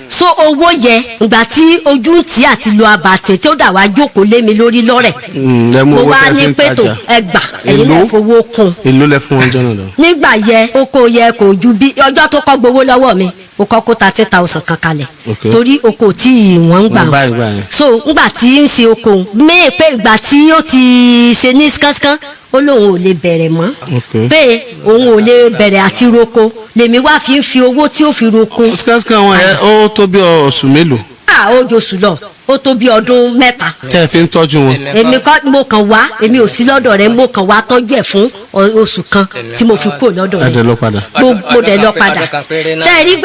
so owó yẹ ìgbà tí ojú ń tì àti lo àbàtì tí ó dà wá jókòó lé mi lórí lọ́rẹ̀. mo wá ní pẹ̀tò ẹgbà ẹ̀yin náà fowó kún. èló lẹ fún wọn jọ náà lọ. nígbà yẹ oko yẹ kò ju bí ọjọ́ tó kọ́ gbowó lọ́wọ́ mi o kọ́ kó 30,000 kan kalẹ̀ torí oko tí wọ́n ń gbà wọ́n. so ngbà tí ń ṣe oko mẹ́ẹ̀ pé ìgbà tí ó ti ṣe ní kánkán ó lóun ò lè bẹ̀rẹ̀ mọ́ pé òun ò lè bẹ̀rẹ̀ àti roko lèmi wá fi owó tí ó fi roko. kánkán wọn ẹ ó tó bí oṣù mélòó. ó josù lọ ó tó bí ọdún 3. tẹ́ ẹ fi ń tọ́jú wọn. èmi kọ́ mo kàn wá èmi ò sí lọ́dọ̀ rẹ̀ mo kàn wá tọ́jú ẹ̀ fún oṣù kan tí mo fi kúrò lọ́dọ̀ rẹ̀. ẹ dẹ̀ lọ padà. mo dẹ̀ lọ padà. sẹ́ẹ̀rí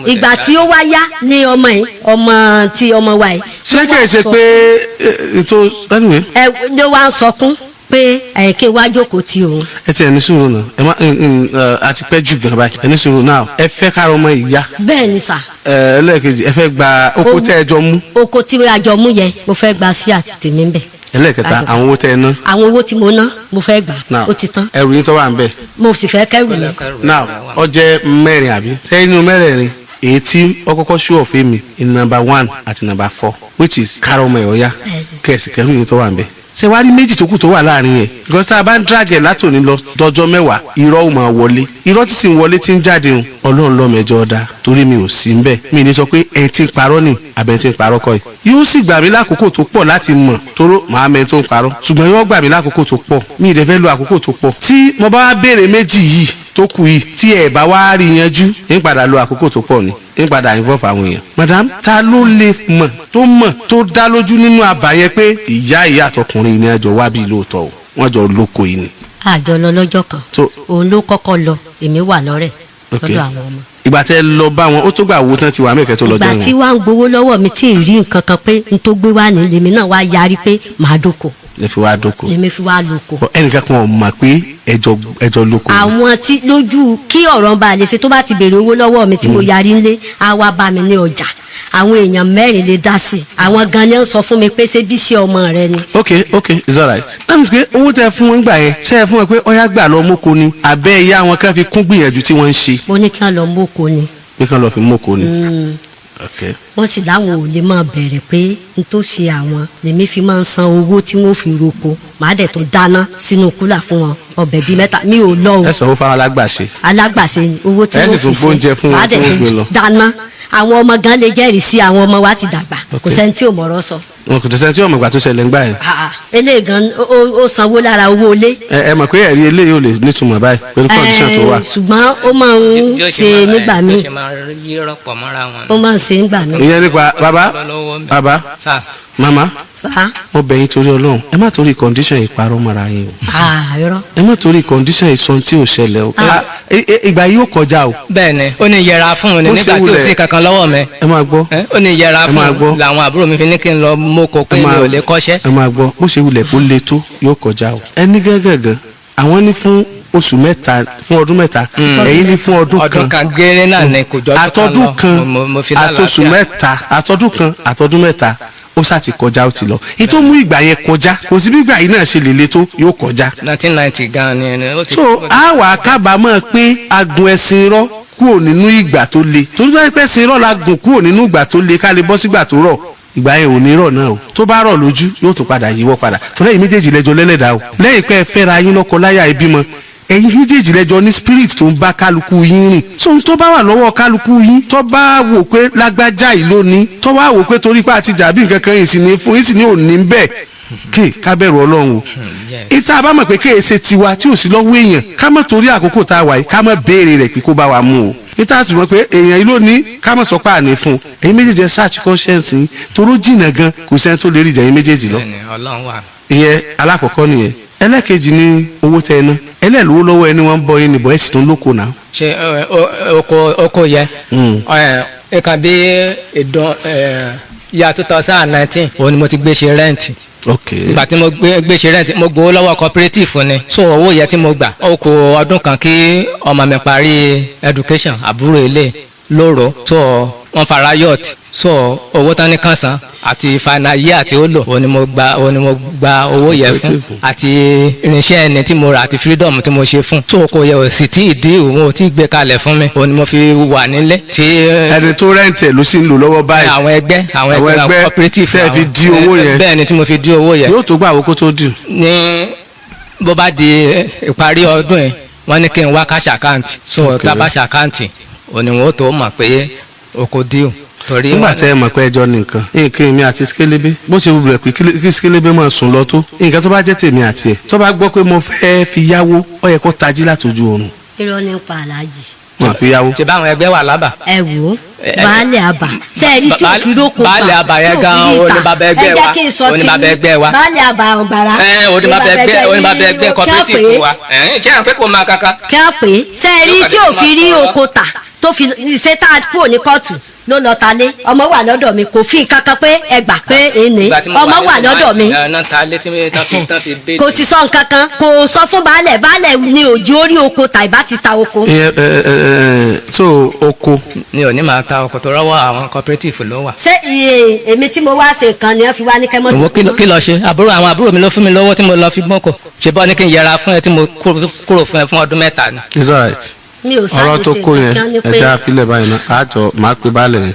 ìgbà tí ó wá yá ní ọmọ wa yìí. ṣé kìí ṣe pé ètò anyway. ẹ ló wá ń sọkún pé ẹ̀ẹ́kẹ́ wá jókòó tí òun. ẹ ti ẹni sùúrù náà ẹ má àti pẹ́ jù gan báyìí ẹni sùúrù náà ẹ fẹ́ káàrọ̀ ọmọ ìyá. bẹ́ẹ̀ ni sà. ẹlẹ́ẹ̀kejì ẹ fẹ́ gba oko tẹ́ ẹ jọ mú. oko tí a jọ mú yẹ mo fẹ́ gba sí àti tèmi ń bẹ̀. ẹlẹ́ẹ̀kẹta àwọn owó tẹ́ ẹ ná. àwọn owó tí mo ná mo fẹ́ gbà ó ti tán. ẹrù yín tó wà ń bẹ̀. mo sì fẹ́ kẹ́rù mi. now ó jẹ́ mẹ́rin àbí sẹ́yìn nínú mẹ́rẹ̀ẹ̀rin èyí tí ó kọ́kọ́ ṣú ọ̀fẹ́ mi ní number 1 àti number 4 which is káàrọ̀ ọmọ ẹ̀ ọ̀yá kẹ̀sì kẹ́rù yín tó wà ń bẹ̀. ṣe wá rí méjì tó kù tó wà láàrin yẹn because tá a bá ń dragẹ̀ látòní lọ dọjọ́ 10 irọ́ ò máa wọlé irọ́ tí sì ń wọlé tí ń jáde ń ọlọ́run lọ́mẹjọ ọ̀dà torí mi ò sí ń bẹ̀ mi ní sọ pé ẹ ti ń parọ́ nì àbẹ̀ ti ń parọ́ kọ́ yìí yóò sì gbà mí lákòókò tó pọ̀ láti mọ̀ tóró màá mẹ́ tó ń parọ́ ṣùgbọ́n yóò gbà mí lákòókò tó pọ̀ mi ì dẹ̀ fẹ́ lo àkókò tó pọ̀ tí mo bá wá béèrè méjì yìí tó kù yìí tí ẹ bá wá rí yanjú ń padà lo àkókò tó pọ̀ ni ń padà involve àwọn èèyàn. madam ta ló lè mọ̀ tó dá lójú nínú àbá yẹn pé ìyá àtọkùnrin ni ẹjọ́ wá bí lóòótọ́ o wọ́n jọ lóko yìí ni. àjọ lọ lọ́jọ́ kan òun ló kọ́kọ́ lọ èmi wà lọ́rẹ̀ lọ́dọ̀ àwọn ọmọ. ìgbà tẹ́ lọ bá wọn ó tó gbà wo tán ti wà mẹ́kẹ́ tó lọ jẹun. ìgbà tí wàá ń gbowó lọ́wọ́ mi tí ì rí nǹkan kan pé n tó gbé wá ní lèmi náà wá yarí pé màá dóko. lè fi wá dóko. lèmi fi wá lóko. ẹnìkan kan ò mọ̀ pé ẹjọ́ lóko. àwọn tí lójú kí ọ̀rọ̀ bá lè ṣe tó bá ti béèrè owó lọ́wọ́ mi tí mo yarí ńlé á wá bá mi ní ọjà àwọn èèyàn 4 lè dá sí i àwọn gan ni ó sọ fún mi pé ṣé bí ṣe ọmọ rẹ ni. ok it's alright. that means pé owó tẹ fún wọn gbà yẹn ṣe é fún wọn pé ọyá gbà lọ mọ́kò ni àbẹ́ ìyá wọn kàn fi kún gbìyànjú tí wọ́n ń ṣe. mo ní kí wọ́n lọ mọ́kò ni. pé kí wọ́n lọ fi mọ́kò ni. wọ́n sì láwọn ò lè máa bẹ̀rẹ̀ pé n tó ṣe àwọn lèmi fi máa ń san owó tí wọ́n fi roko màá dẹ̀ tó dáná sínú kúlà fún wọn ọbẹ̀ bíi 3 mi ò lọ o. ẹ sanwó fáwọn alágbàṣe. alágbàṣe owó tí wọ́n fi ṣe màá dẹ̀ tó dáná àwọn ọmọ gan lè jẹ́rìí sí àwọn ọmọ wa ti dàgbà kò sẹ́ni tí ò mọ̀rọ̀ sọ. wọn kò tẹ̀sẹ̀ tí ọmọ ìgbà tó ṣẹlẹ̀ ń gbà yẹn. eléyìí gan ó sanwó lára owó ilé. ẹ mọ̀ pé ẹ̀rí eléyìí ò lè nítumọ̀ báyìí pẹ̀lú condition tó wà. ṣùgbọ́n ó máa ń ṣe nígbà míì. ó máa ń ṣe nígbà míì. ìyẹn nípa bàbá mama mo bẹ̀ yín torí Ọlọ́run ẹ má torí condition ìparọ́ mọ́ra yín o. ẹ má torí condition ìsọ̀n tí ò ṣẹlẹ̀ o. ìgbà yìí ó kọjá o. bẹ́ẹ̀ni ó ní yẹra fún un nígbà tí ò sí kankan lọ́wọ́ mi. ẹ máa gbọ́. ó ní yẹra fún un làwọn àbúrò mi fi ní kí n lọ mọ́kò pé mi ò lè kọ́ṣẹ́. ẹ máa gbọ́ bó ṣe wulẹ̀ kó le tó yóò kọjá o. ẹ ní gángan àwọn ní fún oṣù mẹ́ta fún ọdún mẹ́ta ẹ̀yin ní fún ọdún kan. ọdún kan gẹ́rẹ́ náà ní kò jọ àtọdún kan àtọṣù mẹ́ta àtọdún kan àtọdún mẹ́ta ó sá ti kọjá ó ti lọ ètò mú ìgbà yẹn kọjá kò sí bí ìgbà yìí náà ṣe lè le tó yóò kọjá. 1990 gan ni ẹni. so a wà kábàámọ̀ pé agun ẹ̀sìn irọ́ kúrò nínú ìgbà tó le torí báyìí pé ẹ̀sìn irọ́ la gùn kúrò nínú ìgbà tó le ká lè bọ́ sígbà tó rọ̀ ìgbà yẹn ò ní rọ̀ náà o tó bá rọ̀ lójú yóò tún padà yíwọ́ padà torí ẹ̀yin méjèèjì lẹ́jọ́ lẹ́lẹ́dàá o lẹ́yìn pé ẹ fẹ́ra yín lọ́kọ láyà ìbímọ ẹ̀yin méjèèjì lẹ́jọ́ ní spirit tó ń bá kálukú yín rìn so tó bá wà lọ́wọ́ kálukú yín tó bá wò pé lágbájá yìí lónìí tó bá wò pé torí pé àti jàbí nǹkan kan yìí sì ní fún yín sì ní òní ń bẹ̀ ká bẹ̀rù Ọlọ́run o ìta bá mọ̀ pé kéèsè tiwa tí ò sí lọ́wọ́ èèyàn ká má torí àkókò tá a wà yìí ká má béèrè rẹ̀ pé kó bá wa mú o ìta sì mọ̀ pé èèyàn yìí ló ní ká má sọ pé àní fún un ẹ̀yin méjèèjì search conscience yín toró jìnnà gan kò sẹ́ni tó lè rí ìjà yín méjèèjì lọ ìyẹn alákọ̀ọ́kọ́ nìyẹn ẹlẹ́kejì ni owó tẹ ẹ ná ẹlẹ́lówó lọ́wọ́ ẹni wọ́n ń bọ́ yín nìbọn ẹ̀ sì tún lóko náà. ṣe oko yẹ ẹ̀ka bí ìdán ya 2019 òun ni mo ti gbé ṣe rẹ́ǹtì. ìgbà tí mo gbé ṣe rẹ́ǹtì mo gbowó lọ́wọ́ cooperative ni so owó yẹ tí mo gbà ó kù ọdún kan kí ọmọ mi parí education àbúrò ilé lóró so wọ́n fara yacht so owó tán ní kànsán àti final year àti olo òun ni mo gba owó yẹ fún àti irinṣẹ́ ẹni tí mo rà àti freedom tí mo ṣe fún so kò yẹ ò sì tí ì dí òun ò tí ì gbé kalẹ̀ fún mi òun ni mo fi wà nílé. tí ẹni tó rẹ́ǹtì ẹ̀ ló sì ń lò lọ́wọ́ báyìí. àwọn ẹgbẹ́ cooperative tẹ́ fi dí owó yẹn bẹ́ẹ̀ ni tí mo fi dí owó yẹn. yóò tó gbà owó kó tó dì. ní bó bá di ìparí ọdún yẹn wọ́n ní kí n wá cash account so tábàṣà account òun ni wọ́n tó mọ̀ pé oko díò. nígbà tẹ́ ẹ mọ̀ pé ẹjọ́ nìkan nǹkan èmi àti Skelebe bó ṣe wúlò pé kí Skelebe máa sùn lọ tó nǹkan tó bá jẹ́ tèmi àti ẹ̀ tó bá gbọ́ pé mo fẹ́ fi yáwó ó yẹ kó tají látọjú oorun. irọ́ ní pa aláàjì. wọn fi yáwó. ṣe báwọn ẹgbẹ́ wà lábà. ẹ wò ó baálé àbà sẹ́ẹ̀rí tí òfin lóko pa baálé àbà yẹn gan oníbàbà ẹgbẹ́ wa oníbàbà ẹgbẹ́ wa baálé àbà ọ̀gbàrá oníbàbà ẹgbẹ́ cooperative wa ṣé à ń pẹ́ kó máa kaka. kí á pè é sẹ́ẹ̀rí tí òfin rí oko tà tó fi ṣe tá a kúrò ní kóòtù ló lọ ta lé ọmọ wà lọ́dọ̀ mi kò fi kankan pé ẹgbà pé èèní ọmọ wà lọ́dọ̀ mi kò sì sọ nǹkan kan kò sọ fún baálẹ̀ ni òjì orí oko tà ìbá ti ta oko. so oko. mi ò ní máa ta ọkọ̀ tó rọ́wọ́ àwọn cooperative ló wà. ṣé èmi tí mo wá ṣe nǹkan ni wọ́n fi wá ní kẹ́mọ́. owó kí lọ ṣe àwọn àbúrò mi ló fún mi lọ́wọ́ tí mo lọ fi mọ́kọ̀ ṣe bọ́ ní kí n yẹra fún ẹ tí mo kúrò fún ẹ fún ọdún mẹ́ta ni. it's alright. mi ò sáré ọ̀rọ̀ tó kó yẹn ẹja àfilẹ̀ báyìí náà àjọ máa pe baálẹ̀ yẹn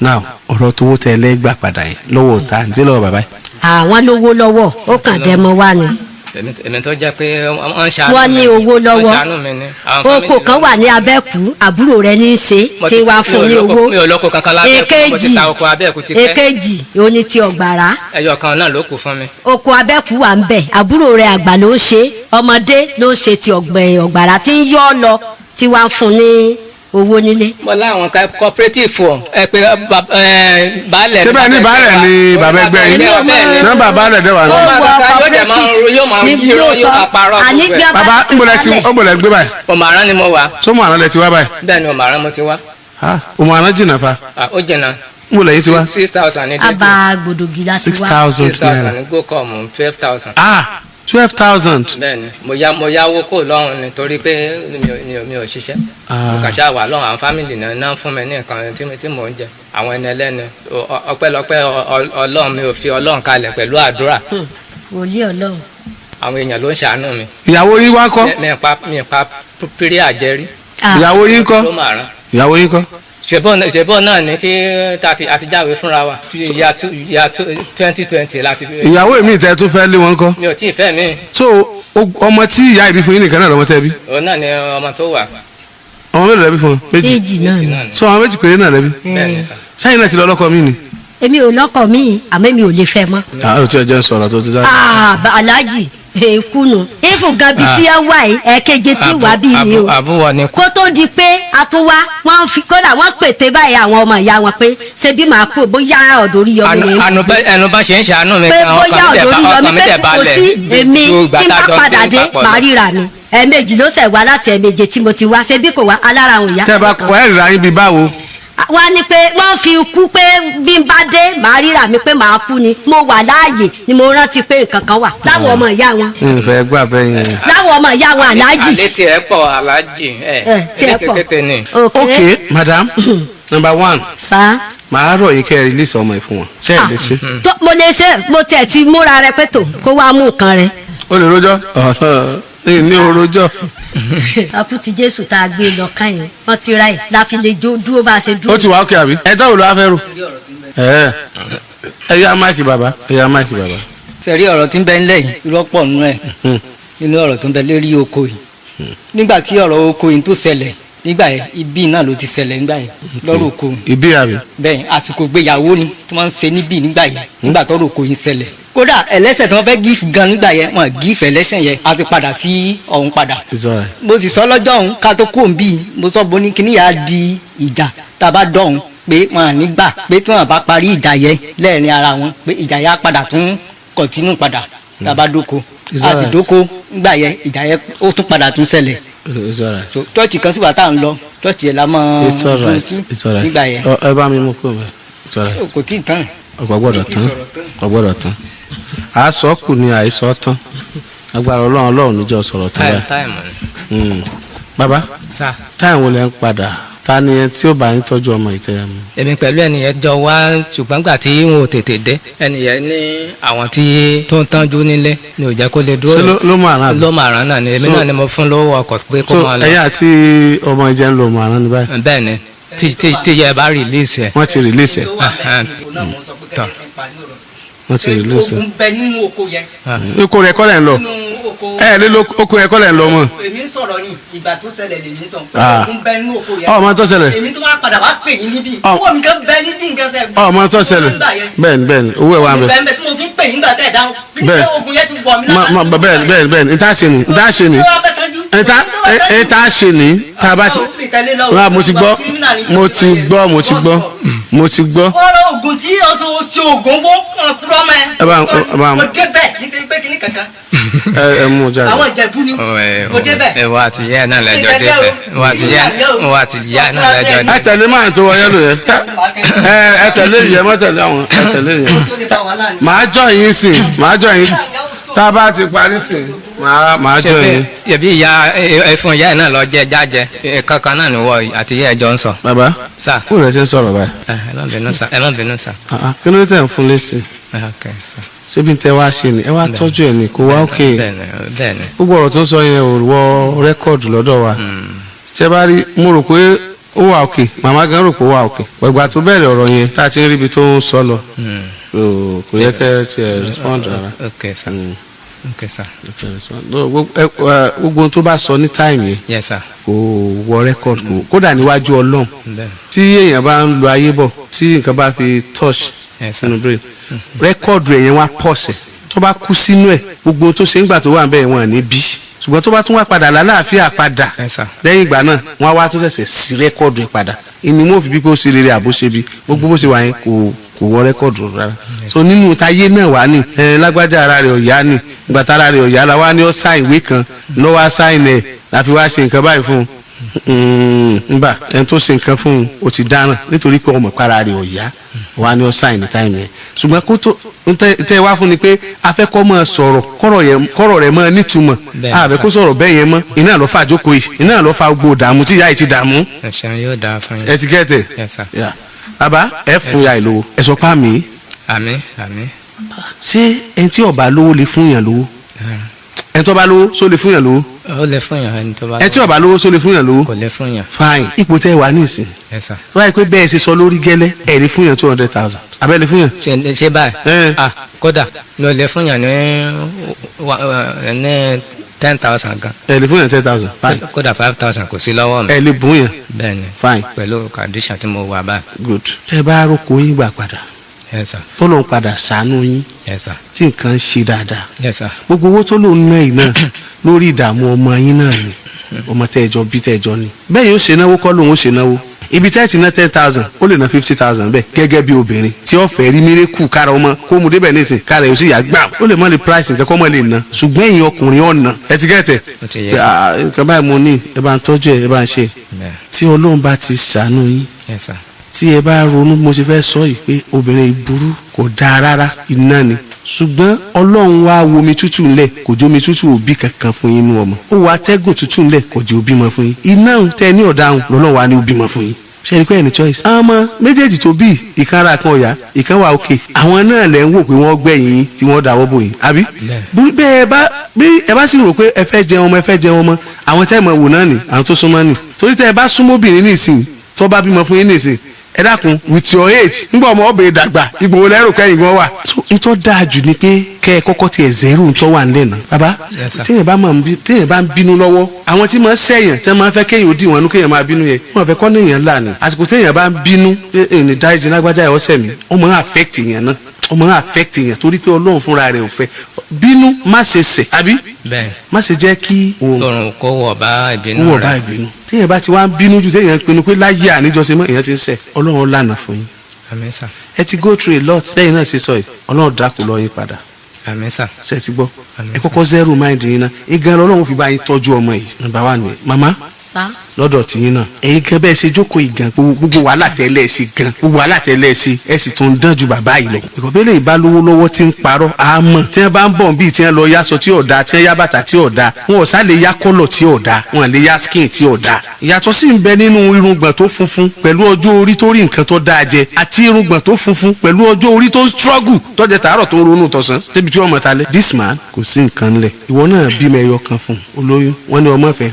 now ọ̀rọ̀ tó wó tẹ ẹ lẹ́gbà padà yẹn lọ́wọ́ ta ní lọ́wọ́ bàbá yìí. àwọn lówó lọ́wọ́ ó kàn dẹ́mọ wá ni. èmi tó jẹ́ pé wọ́n ń ṣàánú mi. wọ́n ní owó lọ́wọ́ oko kan wà ní abẹ́kú àbúrò rẹ̀ ní í ṣe tí wàá fún ní owó. mi ò lóko kankan lábẹ́kú mo ti ta oko abẹ́kú ti pẹ́. èkejì òní ti ọ̀gbàrá. ẹyọ kan náà ló kù fún mi. oko abẹ́kú wà ń bẹ̀ àbúrò rẹ̀ àgbà ló ń ṣe ọmọdé ló ń ṣe ti ọ̀gbàrá tí ń yọ́ ọ lọ tí wàá fún ní owó nílé. mo láwọn cooperative ẹ pé baálẹ̀. ṣé bẹ́ẹ̀ ni baálẹ̀ ni bàbá ẹgbẹ́ yín nọ́mbà baálẹ̀ dẹ̀ wà ní. yóò máa parọ́. bàbá ńgbọ̀lẹ̀ gbé báyìí. Òmàrán ni mo wà. sọ́mù àná lẹ ti wá báyìí. bẹ́ẹ̀ ni Òmàrán mo ti wá. Òmàrán jìnnà fa. ó jìnnà. ńgbọ̀lẹ̀ yìí ti wá. 6,000 ní dẹ́kun. àbá gbòdògì láti wá. 6,000 ní gókọ̀mù 12,000. 12,000. bẹ́ẹ̀ni mo yáwó kó lọ́rùn nítorí pé mi ò ṣiṣẹ́ mo kàn ṣáà wà lọ́rùn àwọn fámìlì náà fún mi ní nǹkan tí mò ń jẹ àwọn ẹni ẹlẹ́ni ọpẹ́lọpẹ́ Ọlọ́run mi ò fi Ọlọ́run kalẹ̀ pẹ̀lú àdúrà. wòlíì Ọlọ́run. àwọn èèyàn ló ń ṣàánú mi. ìyàwó yín wá kọ́. mi pa pírí àjẹrí. ìyàwó yín kọ́. ìyàwó yín kọ́. ṣèbọ̀ náà ní tí a ti jáwé fúnra wa ìyá 2020 láti. ìyàwó mi tẹ́ tún fẹ́ lé wọn kọ́. mi ò tí ì fẹ́ mi. so ọmọ tí ìyá ìbí fún yín nìkan náà lọ́mọ tẹ́ bí. òun náà ni ọmọ tó wà. ọmọ mélòó lẹ́bí fún wọn. méjì náà ni. so àwọn méjì péré náà lẹ́bí. bẹ́ẹ̀ni sà. sẹ́yìn náà ti lọ lọ́kọ mi ni. èmi ò lọ́kọ mi àmọ́ mi ò lè fẹ́ mọ́. ó ti ẹjọ́ sọ̀rọ̀ tó ti dá. aláàjì èkúnu ìfún gabi tí ẹ wá yìí ẹ̀ẹ́kẹ́jẹ tí wà bí ni o àbúwọ̀ ni. kó tó di pé a tún wá wọ́n fi kódà wọ́n pète báyìí àwọn ọmọ ìyá wọn pé ṣe bí màá kú bóyá ọ̀dọ̀ orí yọmi ni. ẹnu bá ṣe ń ṣàánú mi pé kan bóyá ọ̀dọ̀ orí yọmi pé kò sí èmi tí n bá padà dé màá ríra mi ẹ̀ẹ̀mejì ló ṣẹ̀ wá láti ẹ̀ẹ̀mejì tí mo ti wá ṣe bí kò wá alára àwọn ìyá. tẹ́ bá kọ ẹ̀ rà yín bí báwo. wọ́n ní pé wọ́n fi kú pé bí n bá dé màá ríra mi pé màá kú ni mo wà láàyè ni mo rántí pé nǹkan kan wà láwọn ọmọ ìyá wọn. nfẹ gbà bẹ́ẹ̀ yẹn. láwọn ọmọ ìyá wọn aláàjì. àlẹ́ tiẹ̀ pọ̀ aláàjì tiẹ̀ pọ̀ kété ni. ok madam number one. sa. màá rọ̀ yín kẹ́ ẹ release ọmọ ẹ̀ fún wọn. ṣé ẹ lè ṣe. mo lè ṣe mo tiẹ̀ ti múra rẹ pé tó kó wá mú nǹkan rẹ. o lè rojọ́ ní orojọ́. àkútì Jésù tá a gbé lọ káyìn wọn ti ra ẹ láfi lè jó dúró bá a ṣe dúró. ó ti wà ókè àbí. ẹ dọ́wọ́ ló wá fẹ́ rò. ẹ yá máìkì bàbá ẹ yá máìkì bàbá. sẹ́rí ọ̀rọ̀ tí ń bẹ ńlẹ̀ yìí rọ́pọ̀ nínú ẹ̀ nínú ọ̀rọ̀ tó ń bẹ lérí oko yìí nígbà tí ọ̀rọ̀ oko yìí tó ṣẹlẹ̀ nígbà yẹn ibi náà ló ti ṣẹlẹ̀ nígbà yẹn lọ́rọ̀ oko. ibi àbí. bẹ́ẹ̀ àsìkò gbéyàwó ni tí wọ́n ń ṣe níbí nígbà yẹn nígbà tọ́rọ̀ oko yìí ṣẹlẹ̀ kódà ẹlẹ́sẹ̀ tí wọ́n fẹ́ gíf gan nígbà yẹn wọ́n gíf ẹlẹ́sẹ̀ yẹn a ti padà sí ọ̀hún padà. mo sì sọ lọ́jọ́ ọ̀hún ká tó kó òǹbí mo sọ bó ní kíní yà á di ìjà tá a bá dọ̀hún pé wọn à ní gbà pé tí wọn bá parí ìjà yẹn lẹ́ẹ̀rin ara wọn pé ìjà yẹn á padà tún kọ̀tínú padà tá a bá dóko àti dóko nígbà yẹn ìjà yẹn ó tún padà tún ṣẹlẹ̀. so chọ́ọ̀chì kan sì wà tá à ń lọ chọ́ọ̀chì yẹn la mọ̀ ọ́n nígbà yẹn. ẹ bá mi mú kó mẹ. kò tí ì tán. ọgbọ́dọ̀ tán àásọ kù ni àìsọ tán agbára ọlọ́run níjọ́ sọ̀rọ̀ tán báyìí. bàbá táyà wo lẹ ń padà ta ni ẹni tí ó bá ń tọ́jú ọmọ ìtẹ́yà mi. èmi pẹ̀lú ẹnìyẹn jọ wá ṣùgbọ́n gbà tí wọn ò tètè dé ẹnìyẹn ní àwọn tí tó ń tọ́jú nílé ni ò jẹ́ kó lè dúró. ṣé ló mọ àrán. ló mọ àrán náà ni èmi náà ni mo fún lówó ọkọ̀ pé kó máa lọ. ẹ̀yà àti ọmọ ìjẹ́ ń lo mọ àrán ní báyìí. bẹ́ẹ̀ ni tí yẹ bá rìlíìsì ẹ̀. wọ́n ti rìlíìsì ẹ̀. wọ́n ti rìlíìsì ẹ̀. ogun bẹ nínú oko yẹn. oko rẹ̀ kọ́ lẹ̀ ń lọ. ẹ lé oko yẹn kọ́ lẹ̀ ń lọ mọ́. èmi ń sọ̀rọ̀ ni ìgbà tó ṣẹlẹ̀ lèmi sọ. ogun bẹ nínú oko yẹn. ọmọ tó ṣẹlẹ̀. èmi tó wá padà wá pè yín níbí. owó mi kan bẹ níbí nǹkan sẹ. ọmọ tó ṣẹlẹ̀ bẹ́ẹ̀ni owó ẹ̀ wà ń bẹ. bẹ́ẹ̀ tí mo fi ń pè yín gbà tẹ̀ dáhùn. bẹ́ẹ̀ ogun yẹn ti wọ̀ mí lára. bẹ́ẹ̀ni ìta ṣe ni tá a ṣe ni tá a bá ti. mo ti gbọ́. ọ̀rọ̀ ogun tí o ṣe ogun bó kúrọ́ mọ́ ẹ. mo débẹ̀ kì í ṣe pé kíní kankan. ẹ mú jáde. àwọn ìjẹ̀bú ni mo débẹ̀. ẹ wá àti yẹ náà lẹ́jọ́ débẹ̀ wá àti yẹ náà lẹ́jọ́ débẹ̀. ẹ tẹ̀lé máa tó wọlé lò yẹn ẹ tẹ̀lé yẹn mọ́ tẹ̀lé àwọn ẹ tẹ̀lé yẹn. màá jọ yín sìn tá a bá ti parí sìn màá jọ yín. yẹbi ìyá ẹfun ìyá ẹ náà lọ jẹ jájẹ kankan náà ni wọ àti ìyá ẹjọ ń sọ. bàbá sà. kúrò rẹ ṣe ń sọ̀rọ̀ báyìí. ẹ má bínú sà. kí ló tẹ̀ ń fún lẹ́sìn. ṣébi tẹ wá ṣe ni ẹ wá tọ́jú ẹ ní kó wá òkè. bẹ́ẹ̀ni. gbogbo ọ̀rọ̀ tó ń sọ yẹn ò wọ rẹ́kọ̀dù lọ́dọ̀ wa. ṣé bá rí mo rò pé ó wà òkè màmá gan rò pé ó wà òkè. gbàgbà tó bẹ̀rẹ̀ ọ̀rọ̀ yẹn tá a ti ń ríbi tó ń sọ lọ kò yẹ kẹ́ ẹ tiẹ̀ respond rárá. okay sir. okay sir. gbogbo ohun tó bá sọ ní táìmù yẹn yes sir. kò wọ rẹ́kọ̀dù kódà níwájú ọlọ́run tí èèyàn bá ń lo ayé bọ̀ tí nǹkan bá fi touch sínú brain rẹ́kọ̀dù ẹ̀yẹn wá pọ̀sẹ̀ tó bá kú sínú ẹ̀ gbogbo ohun tó ṣe ń gbà tó wà ń bẹ̀ wọ́n ní bí ṣùgbọ́n tó bá tún wá padà lálàáfíà padà lẹ́yìn ìgbà náà wọ́n á wá tó ṣẹ̀ṣẹ̀ sí rẹ́kọ̀dù ẹ̀ padà ìní mo fi bí pé ó ṣe rere àbó ṣe bí gbogbo bó ṣe wà yẹn kò wọ rẹ́kọ̀dù rárá so nínú táyé náà wà ní lágbájá ara rẹ̀ ọ̀yá ni gbàtà ara rẹ̀ ọ̀yá la wá ní ó sáìn ìwé kan ló wá sáìn ẹ̀ láfi wá ṣe nǹkan báyìí fún un nba ẹni tó ṣe nǹkan fún un ó ti dáràn nítorí pé ọmọ ìpara rẹ̀ ọ̀yá wá ní ó sáìn ní táìmù yẹn ṣùgbọ́n kó tó tẹ́ wá fún ni pé afẹ́kọ́ máa sọ̀rọ̀ kọ́rọ̀ rẹ̀ máa nítumọ̀ àbẹ̀ kó sọ̀rọ̀ bẹ́ẹ̀ yẹn mọ́ iná ló fa àjókòó yìí iná ló fa gbogbo dààmú tí ìyá yìí ti dààmú. ẹ ti gẹ́tẹ̀ bàbá ẹ fún ya ìlówó ẹ sọ pa mí. àmín. ṣé ẹni tí ó bá lówó lè fún yàn lówó ẹni tó bá lówó só lè fún yàn lówó. ó lè fún yàn ẹni tó bá lówó. ẹni tí ó bá lówó só lè fún yàn lówó. kò lè fún yàn. fine ipò tẹ́ wà nísìn. yes sir. wáyé pé bẹ́ẹ̀ ṣe sọ lórí gẹ́lẹ́ ẹ̀ lè fún yàn 200,000 abẹ́ lè fún yàn. ṣe báyìí kódà ló lè fún yàn ní 10,000 gan. ẹ lè fún yàn 10,000 fine. kódà 5,000 kò sí lọ́wọ́ mi. ẹ lè bùn yàn. bẹ́ẹ̀ni fine. pẹ̀lú condition tí mo wà báyìí. good. tẹ́ bá roko yín gbà padà. yes sir. tó lóun padà ṣàánú yín. yes sir. tí nǹkan ń ṣe dáadáa. yes sir. gbogbo owó tó lóun ná yìí náà lórí ìdààmú ọmọ yín náà ni ọmọ tẹ́ẹ̀jọ bí tẹ́ẹ̀jọ ni. bẹ́ẹ̀ yóò ṣe náwó kọ́ lóun ó ṣe náwó ibi tẹ́ ti ná 10,000 ó lè ná 50,000 bẹ́ẹ̀ gẹ́gẹ́ bí obìnrin tí ó fẹ́ rí mírèkù kára ọmọ kó mu débẹ̀ nísìn kára ẹ̀ ó sì yà gbà ó lè mọ lè price nǹkan kọ́ mọ́ lè ná ṣùgbọ́n ẹ̀yin ọkùnrin ọ̀nà ẹ ti gẹ́tẹ̀ nǹkan báyìí mo ní ẹ bá ń tọ́jú ẹ bá ń ṣe tí Ọlọ́run bá ti ṣàánú yín tí ẹ bá ronú mo ṣe fẹ́ sọ yìí pé obìnrin burú kò dáa rárá iná ni ṣùgbọ́n Ọlọ́run wá wo omi tútù ńlẹ̀ kò jó omi tútù òbí kankan fún yín nú ọmọ ó wá atẹ́gùn tútù ńlẹ̀ kò jẹ́ òbí mọ́ fún yín iná tẹ ní ọ̀daràn lọ́lọ́run wá ní òbí mọ́ fún yín ṣe ni pé ẹni choice. àwọn ọmọ méjèèjì tó bí ìkan ara kan ọ̀yá ìkan wà òkè àwọn náà lẹ̀ ń wò pé wọ́n gbẹ̀yìn yín tí wọ́n dáwọ́ bò yín àbí. bí ẹ bá sì rò pé ẹ fẹ́ jẹun ọmọ ẹ fẹ́ jẹun ọmọ àwọn tẹ́ ẹ mọ̀ wò náà nì àwọn tó súnmọ́ nì torí tẹ́ ẹ bá súnmọ́ obìnrin nísìnyí tó bá bímọ fún yín nísìnyí ẹ dákun with your age nígbà ọmọ ọbẹ̀ dàgbà ìgbòho lẹ́rù kẹ́yìn gan wà. so ntọ́ dáa jù ni pé kẹ́ ẹ kọ́kọ́ tiẹ̀ zẹ́rù ntọ́ wà nílẹ̀ náà. baba téèyàn bá ń bínú lọ́wọ́ àwọn tí máa ń sẹ́yìn tẹ́ máa ń fẹ́ kéèyàn ó dì wọ́n nú kéèyàn máa bínú yẹn wọ́n fẹ́ kọ́ níyàn ńlá ni àsìkò téèyàn bá ń bínú ẹni dáríjì lágbájá ẹ̀ ọ́sẹ̀ mi ó máa ń affect èèyàn náà ọmọ náà affect yẹn torí pé Ọlọ́run fúnra rẹ̀ ò fẹ́ bínú má ṣe ṣẹ̀ àbí má ṣe jẹ́ kí òòrùn kó wọ̀ bá ìbínú rẹ̀ téèyàn bá ti wá ń bínú jù téèyàn pinnu pé láyé àníjọsẹ mọ́ èèyàn ti ń ṣẹ̀ Ọlọ́run lànà fún yín. àmín sà. ẹ ti go through a lot lẹ́yìn náà ṣe sọ yìí Ọlọ́run dákú lọ yín padà. àmín sà. ṣe ti gbọ́ ẹ kọ́kọ́ zero mind yín náà igan Ọlọ́run fi bá yín tọ́jú ọmọ yìí number one ni mama lọ́dọ̀ tìyín náà ẹ̀yin kan bẹ́ẹ̀ ṣe jókòó ìgàn gbogbo wàhálà tẹ́lẹ̀ ẹ̀ sí gan gbogbo wàhálà tẹ́lẹ̀ ẹ̀ sí ẹ̀ sì tún dán ju bàbá yìí lọ. ìkọ̀bẹ́lẹ̀ ìbálòwò lọ́wọ́ ti ń parọ́ àmọ́ tí wọ́n bá ń bọ̀ bíi tí wọ́n lọ yáṣọ tí ọ̀dà tí wọ́n yá bàtà tí ọ̀dà wọn ò sá lè yá kọ́lọ̀ tí ọ̀dà wọn lè yá skin tí ọ̀dà. ìyàtọ̀ sì ń bẹ nínú irùngbọ̀n tó funfun pẹ̀lú ọjọ́ orí tó rí nǹkan tó dáa jẹ àti irùngbọ̀n tó funfun pẹ̀lú ọjọ́ orí tó struggle tọ́jẹ tààrọ̀ tó ń ronú tọ̀sán débi tí wọ́n mọ̀ ta lẹ̀. this man kò sí nǹkan lẹ̀ ìwọ náà bímọ ẹyọ kan fún olóyún wọn ní ọmọ ìfẹ́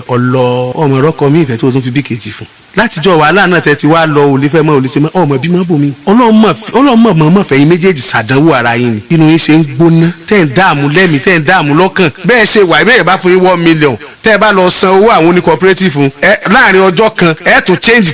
ọmọ ẹ̀rọ́kọ mi ìfẹ́ tó tún fi bí kejì fún látijọ́ wàhálà náà tẹ́ ti wá lọ òlé fẹ́ mọ́ òlé ṣe mọ́ ọmọ bí mọ́ bòmí ọlọ́mọ fẹ́ yín méjèèjì ṣàdánwò ara yín ni inú yín ṣe ń gbóná tẹ́ ń dààmú lẹ́mìí tẹ́ ń dààmú lọ́kàn bẹ́ẹ̀ ṣe wà bẹ́ẹ̀ bá fún yín 1 million tẹ́ ẹ bá lọ san owó àwọn oníkọ̀ọ́pẹ́rẹ́tìfù fún ẹ láàrin ọjọ́ kan ẹ tún change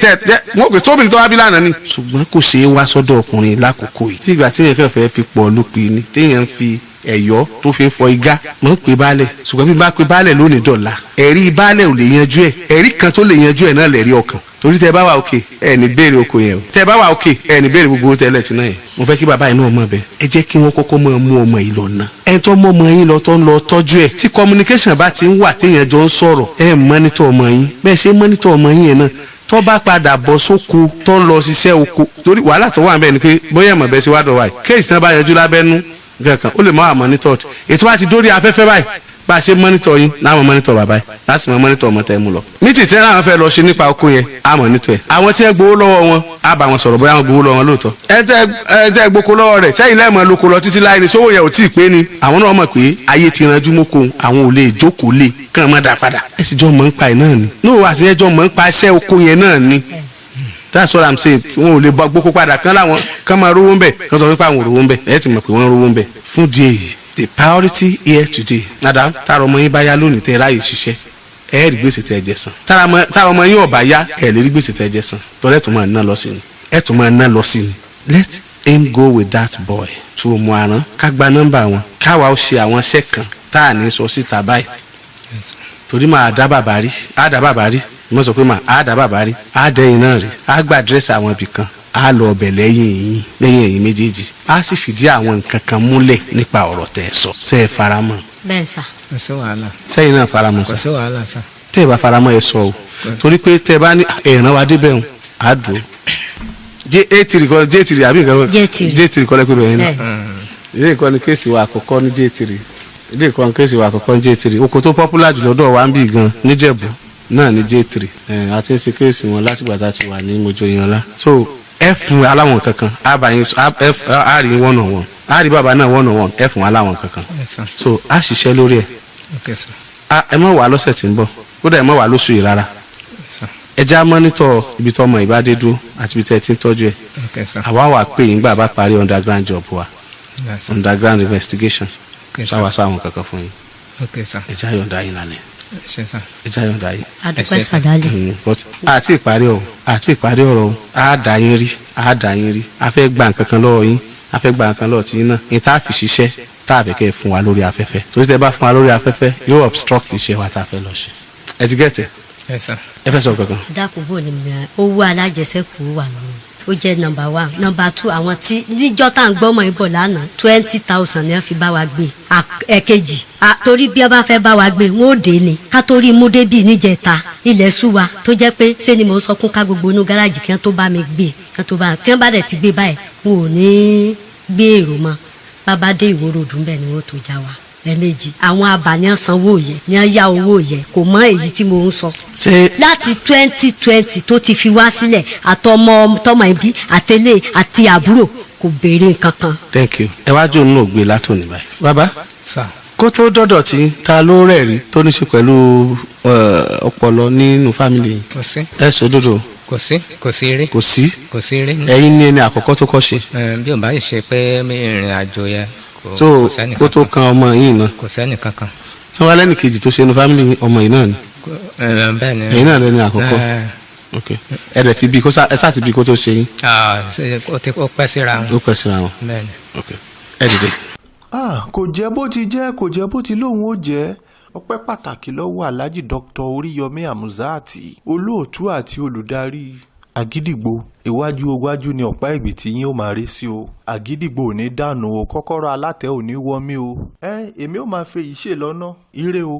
wọ́n pè tóbi tó wá bí lánàá ni. ṣùgbọ́n kò ṣeé wá sọ́dọ̀ ọkùnrin lákòókò yìí tí ìgbà tí yẹn fẹ́ fi pọ̀ lópin ni téèyàn fi ẹ̀yọ́ tó fi ń fọ igá mọ̀ ń pè baálẹ̀ ṣùgbọ́n bí n bá pè baálẹ̀ lónìí dọ̀la ẹ̀rí baálẹ̀ ò lè yanjú ẹ̀ ẹ̀rí kan tó lè yanjú ẹ̀ náà lẹ̀rí ọkàn torí tẹ bá wà òkè ẹ ní béèrè oko yẹn o tẹ bá wà òkè ẹ ní béèrè gbogbo tẹ́lẹ̀ tí náà yẹn mo fẹ́ kí bàbá yìí náà mọ̀ bẹ́ẹ̀ ẹ jẹ́ kí wọ́n kọ́kọ́ máa mú ọmọ yìí lọ ná ẹ tó mọ ọmọ yín lọ tó ń lọ tọ́jú ẹ̀ tí communication bá ti ń wà téèyàn jọ ń sọ̀rọ̀ ẹ mọ́nítọ̀ ọmọ yín bẹ́ẹ̀ ṣe mọ́nítọ̀ ọmọ yín yẹn náà tó bá padà bọ́ sóko tó ń lọ ṣiṣẹ́ oko torí wàhálà tó wà níbẹ̀ ni pé bóyá ẹ̀mọ̀ bẹ́ẹ̀ ṣe wá dọ̀wà yìí kéèsì náà bá yanjú lábẹ́nú gẹ̀kan ó lè mọ́ àmọ́ nítọ̀ ètò bá ti dórí afẹ́fẹ́ báyìí bá a ṣe mọ́nítọ̀ yín láwọn mọ́nítọ̀ bàbá yìí láti mọ mọ́nítọ̀ ọmọ tẹ́ mú lọ. mítì tí wọ́n fẹ́ lọ ṣe nípa oko yẹn á mọ́nítọ̀ ẹ̀ àwọn tí wọ́n gbowó lọ́wọ́ wọn á bá wọn sọ̀rọ̀ bóyá wọ́n gbowó lọ́wọ́ wọn lóòótọ́. ẹ tẹ́ gboko lọ́wọ́ rẹ̀ sẹ́yìn lẹ́ẹ̀mọ́ lóko lọ títí láì ní sówó yẹn ò tí ì pé ni àwọn náà mọ̀ pé ayé ti ranjú mọ́kò àwọn ò lè jókòó lé kàn má dá padà. ẹ sì jọ mọ̀ ń pa ẹ̀ náà ni níwò àti ẹjọ́ mọ̀ ń pa iṣẹ́ oko yẹn náà ni that's what I'm saying wọn ò lè bọ gboko padà kán máa rówó ń bẹ̀ kán sọ wípé àwọn ò rówó ń bẹ̀ ẹ ti mọ̀ pé wọ́n rówó ń bẹ̀ fún díẹ̀ yìí the priority here today madam tára ọmọ yín bá yá lónìí tẹ́ ráyè ṣiṣẹ́ ẹ rí gbèsè tẹ́ jẹ san tára ọmọ yín ọ̀bá yá ẹ lè rí gbèsè tẹ́ jẹ san tọ́lẹ̀ tó máa ná lọ sí ni ẹ tó máa ná lọ sí ni let him go with that boy tó mú àrán ká gba nọ́mbà wọn káwa ó ṣe àwọn iṣẹ́ kan tá à ní sọ síta báyìí torí máa dá bàbá rí mo sọ pé máa dá bàbá rí á dẹ́yìn náà rí á gba àdírẹ́sì àwọn ibì kan a lọ ọbẹ̀ lẹ́yìn ẹ̀yin méjèèjì a sì fìdí àwọn nǹkan kan múlẹ̀ nípa ọ̀rọ̀ tẹ́ ẹ sọ ṣé ẹ faramọ́. bẹ́ẹ̀ sà. kò sí wàhálà. sẹ́yìn náà faramọ́ sà. kò sí wàhálà sà. tẹ́ ẹ bá faramọ́ ẹ sọ o torí pé tẹ́ ẹ bá ní ẹ̀ràn wa débẹ̀ ń a dùn. J3 kọ́ J3 àbí nǹkan J3 kọ́ lẹ́kọ̀ọ́ bẹ̀rẹ̀ náà. ilé ìkọ́ni kéèsì wa àkọ́kọ́ ní J3 ilé ìkọ́ni kéèsì wa àkọ́kọ́ ní J3 oko tó popular jù lọ́dọ̀ wa ń bì gan níjẹ̀bú náà ní J3 àti ń ṣe kéèsì wọn látìgbà tá a ti wà ní Mojoyinlọ́lá so ẹ fún aláwọn kankan a rí one on one a rí bàbá náà one on one ẹ fún aláwọn kankan so a ṣiṣẹ́ lórí ẹ ẹ má wà lọ́sẹ̀ tí ń bọ̀ kódà ẹ má wà lóṣù yìí rárá ẹ já mọ́nítọ̀ ibi tó ọmọ ìbádé dúró àti ibi tẹ́ ẹ ti ń tọ́jú ẹ àwa wà pé yín gbà bá parí underground job wa underground investigation ṣáwa sáwọn kankan fún yín ẹ já yọ̀ǹda yín lálẹ́ ẹ já yọ̀ǹda yín. àdúpẹ́ sàdálẹ̀. but àti ìparí ọ̀rọ̀ o a dà yín rí a fẹ́ gba nǹkan kan lọ́wọ́ yín a fẹ́ gba nǹkan lọ́wọ́ tí yín náà ní tá a fi ṣiṣẹ́ tá a fẹ́ kẹ́ ẹ fún wa lórí afẹ́fẹ́ torí tẹ́ bá fún wa lórí afẹ́fẹ́ yóò obstruct iṣẹ́ wa tá a fẹ́ lọ ṣe ẹ ti gẹ̀tẹ̀ ẹ fẹ́ sọ kankan. dákun bò ní mi owó alájẹsẹ́kù wà lọ́wọ́ ó jẹ́ number 1 number 2 àwọn tí níjọ́ tá à ń gbọ́mọ̀ ìbò lánàá 20,000 ni wọ́n fi bá wa gbé ẹ̀kejì torí bí wọ́n bá fẹ́ bá wa gbé wọ́n ò dé ni ká torí mú débì níjẹta ilẹ̀ sú wa tó jẹ́ pé ṣé ni mò ń sọkún ká gbogbo inú gáràjì kí wọ́n tó bá mi gbé kí wọ́n tó bá tí wọ́n bá dẹ̀ ti gbé báyìí wọn ò ní gbé èrò mọ́ bàbá dé ìwòrò dùn bẹ́ẹ̀ ni wọ́n tó já wa ẹ̀ẹ̀mejì àwọn abàníyàn sanwó yẹ ní wọ́n yá owó yẹ kò mọ èyí tí mo ń sọ. láti 2020 tó ti fi wá sílẹ̀ àtọmọ ẹbí àtẹlé àti àbúrò kò béèrè kankan. thank you ẹ wá jò nínú ògbé látòní báyìí. bàbá kó tó dọ́dọ̀ tí ta ló rẹ̀ rí tó ní ṣe pẹ̀lú ọpọlọ nínú fámìlì yìí. kò sí. ẹ sòdodo. kò sí rí. kò sí. rí. ẹ̀yin ní ẹni àkọ́kọ́ tó kọ́ ṣe. bí o bá yìí ṣe pé ìrìn àjò yẹn so kó tó kan ọmọ yìí náà. kò sẹ́ni kankan. tí wọ́n lẹ́nu kejì tó ṣe inú fámìlì ọmọ yìí náà ni. bẹ́ẹ̀ ni. ẹ̀yin náà lẹ́ni àkọ́kọ́. ok ẹ dẹ̀ ti bí kó tó ṣe yín. ó pẹ́ síra wọn. ó pẹ́ síra wọn. bẹ́ẹ̀ ni. ok ẹ dìde. kò jẹ́ bó ti jẹ́ kò jẹ́ bó ti lóun ó jẹ́ ọpẹ́ pàtàkì lọ́wọ́ Alhaji Dr. Oríyọmí Hamzat olóòtú àti olùdarí Àgídìgbò. Iwájú ni ọ̀pá ìgbì tí yín ó máa rí sí o. Àgídìgbò ò ní dànù o, kọ́kọ́rọ́ alátẹ ò ní wọ́mí o. èmi ó máa fẹ́ yìí ṣe lọ́nà ire o.